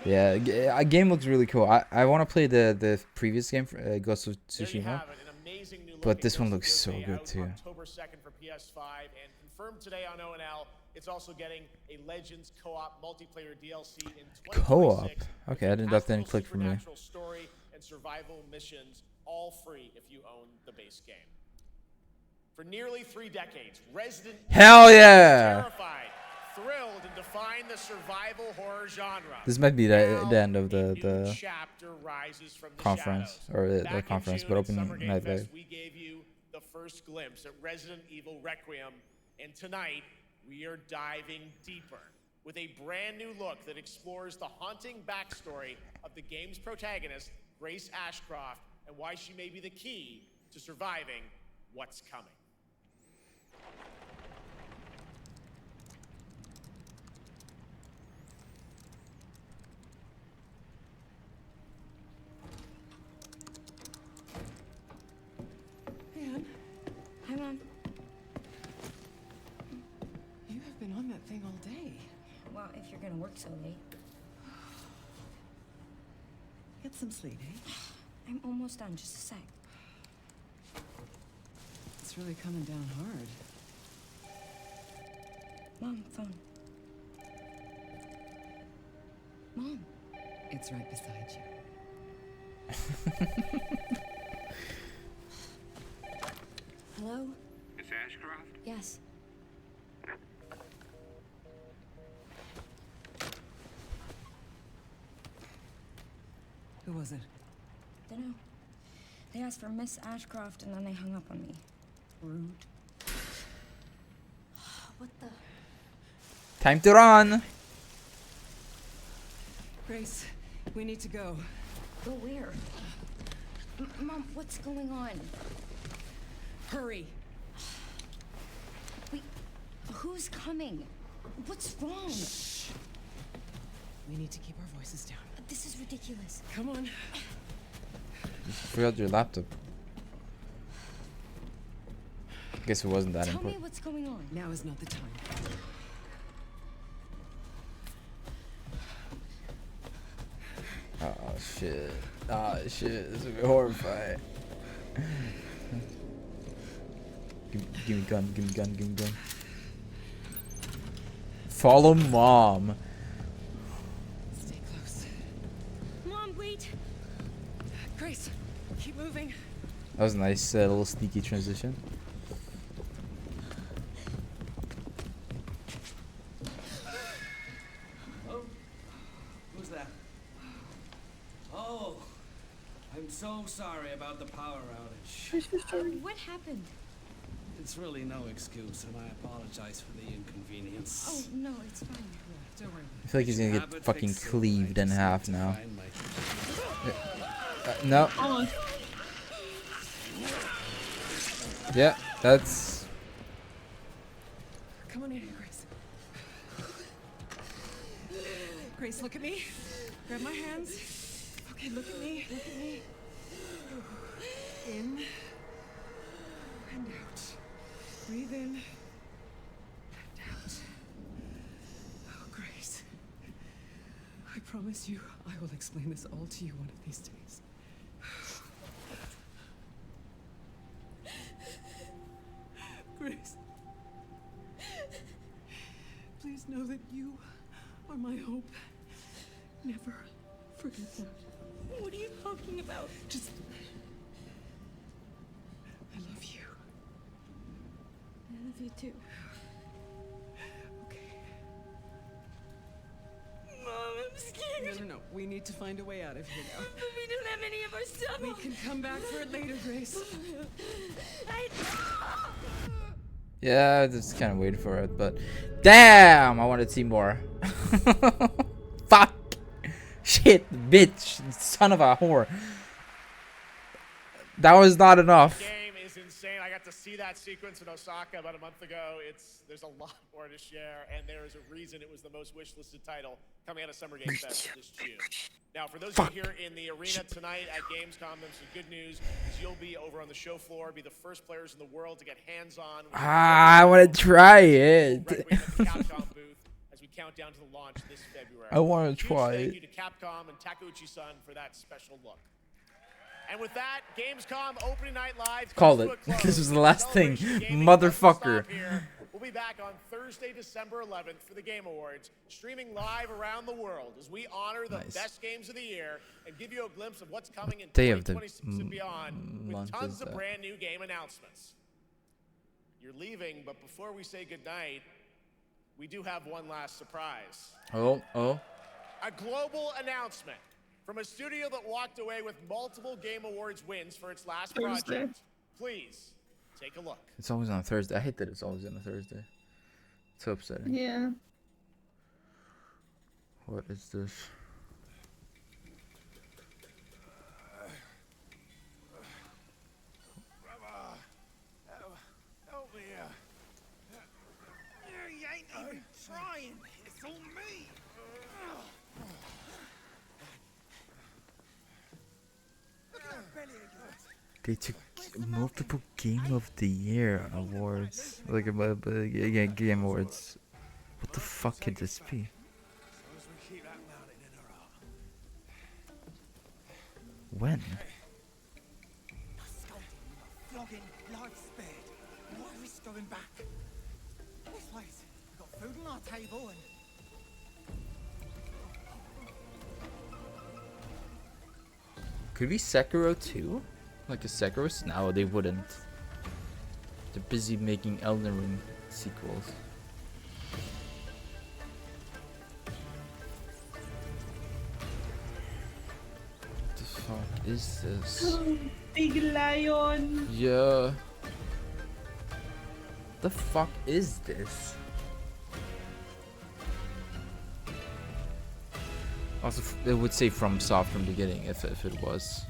Yeah, a game looks really cool. I want to play the previous game, Ghost of Tsushima. But this one looks so good too. October 2nd for PS5 and confirmed today on ONL. It's also getting a Legends co-op multiplayer DLC in 2026. Co-op? Okay, that didn't click for me. Supernatural story and survival missions, all free if you own the base game. For nearly 3 decades, Resident Hell Evil yeah! terrified, thrilled to define the survival horror genre. This might be the end of the Chapter rises from the conference, or the conference, but open night live. We gave you the first glimpse at Resident Evil Requiem, and tonight we are diving deeper with a brand new look that explores the haunting backstory of the game's protagonist, Grace Ashcroft, and why she may be the key to surviving what's coming. Anne, Hi, Mom. you have been on that thing all day. Well, if you're gonna work so late. Get some sleep, eh? I'm almost done, just a sec. It's really coming down hard. Mom, phone. Mom. It's right beside you. Hello? Miss Ashcroft? Yes. Who was it? Dunno. They asked for Miss Ashcroft and then they hung up on me. Rude. What the? Time to run! Grace, we need to go. Go where? Mom, what's going on? Hurry. Wait, who's coming? What's wrong? Shh. We need to keep our voices down. This is ridiculous. Come on. You forgot your laptop. Guess it wasn't that Tell important. me what's going on. Now is not the time. Oh shit. Oh shit. This would be horrifying. Give me gun, give me gun, give me gun. Follow mom. Stay close. Mom, wait. Grace, keep moving. That was a nice little sneaky transition. Oh, who's that? Oh, I'm so sorry about the power outage. What happened? It's really no excuse, and I apologize for the inconvenience. Oh, no, it's fine. Don't worry. I feel like he's gonna get fucking cleaved in half now. No. Almost. Yeah, that's. Come on in, Grace. Grace, look at me. Grab my hands. Okay, look at me. Look at me. In and out. Breathe in and out. Oh, Grace. I promise you, I will explain this all to you one of these days. Grace. Please know that you are my hope. Never forget that. What are you talking about? Just... I love you. I love you too. Okay. Mom, I'm scared. No. We need to find a way out of here now. But we don't have any of our stuff. We can come back for it later, Grace. Yeah, I just kind of waited for it, but damn, I wanted to see more. Fuck, shit, bitch, son of a whore. That was not enough. The game is insane. I got to see that sequence in Osaka about a month ago. There's a lot more to share, and there is a reason it was the most wishlisted title coming out of Summer Game Fest this June. Now, for those of you here in the arena tonight at Gamescom, there's some good news. You'll be over on the show floor, be the first players in the world to get hands-on. I want to try it. Capcom booth as we count down to the launch this February. I want to try Thank it. you to Capcom and Takeuchi-san for that special look. And with that, Gamescom opening night live. Call it. This was the last thing, motherfucker. We'll be back on Thursday, December 11th for the Game Awards, streaming live around the world as we honor the best games of the year and give you a glimpse of what's coming in 2026 and beyond with tons of brand new game announcements. You're leaving, but before we say goodnight, we do have one last surprise. Oh. A global announcement from a studio that walked away with multiple Game Awards wins for its last project. Please take a look. It's always on a Thursday. I hate that it's always on a Thursday. It's so upsetting. Yeah. What is this? Help me. You ain't even trying. It's on me. Look at that belly of yours. They took multiple Game of the Year awards. Like Game Awards. What the fuck could this be? When? Flogging, life spared. Why risk going back? This place, we've got food on our table and... Could be Sekiro 2? Like a Sekiro? No, they wouldn't. They're busy making Elden Ring sequels. What the fuck is this? Big lion. Yeah. The fuck is this? Also, it would say FromSoft from the beginning if it was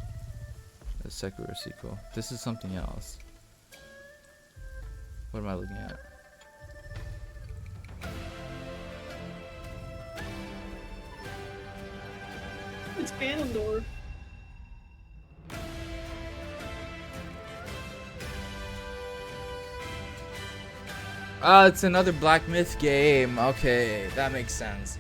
a Sekiro sequel. This is something else. What am I looking at? It's Ganondorf. Ah, it's another Black Myth game. Okay, that makes sense.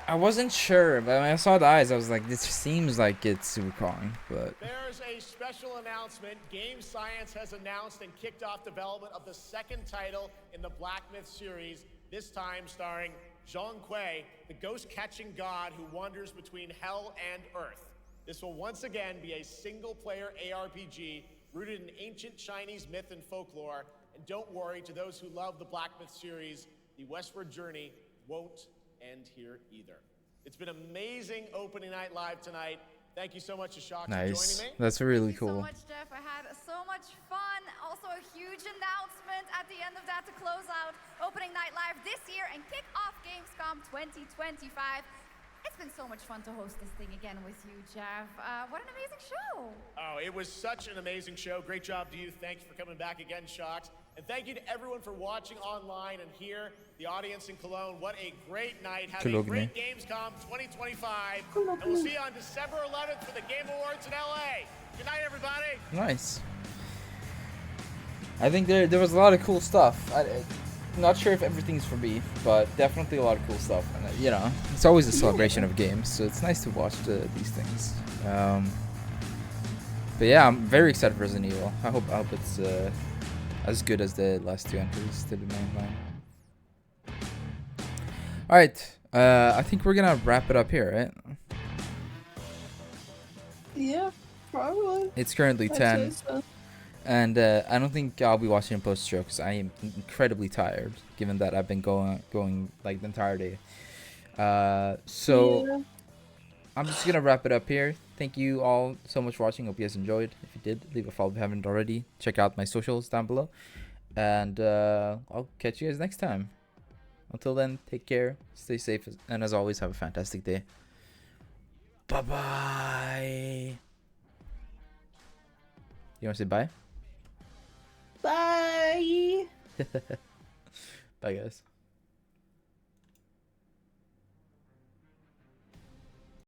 I wasn't sure, but when I saw the eyes, I was like, this seems like it's Wukong, but... There's a special announcement. Game Science has announced and kicked off development of the second title in the Black Myth series, this time starring Zhong Kui, the ghost-catching god who wanders between hell and earth. This will once again be a single-player ARPG rooted in ancient Chinese myth and folklore. And don't worry, to those who love the Black Myth series, the westward journey won't end here either. It's been amazing opening night live tonight. Thank you so much, Ashok, for joining me. That's really cool. Thank you so much, Jeff. I had so much fun. Also, a huge announcement at the end of that to close out opening night live this year and kick off Gamescom 2025. It's been so much fun to host this thing again with you, Jeff. What an amazing show. Oh, it was such an amazing show. Great job to you. Thanks for coming back again, Shocked. And thank you to everyone for watching online and here, the audience in Cologne. What a great night. Have a great Gamescom 2025. And we'll see you on December 11th for the Game Awards in LA. Good night, everybody. Nice. I think there was a lot of cool stuff. I'm not sure if everything's for me, but definitely a lot of cool stuff. And you know, it's always a celebration of games, so it's nice to watch these things. But yeah, I'm very excited for Resident Evil. I hope it's as good as the last two entries to the main line. Alright, I think we're gonna wrap it up here, right? Yeah, probably. It's currently 10. And I don't think I'll be watching a post-show because I am incredibly tired, given that I've been going like the entire day. So I'm just gonna wrap it up here. Thank you all so much for watching. Hope you guys enjoyed. If you did, leave a follow if you haven't already. Check out my socials down below, and I'll catch you guys next time. Until then, take care, stay safe, and as always, have a fantastic day. Bye bye. You want to say bye? Bye. Bye, guys.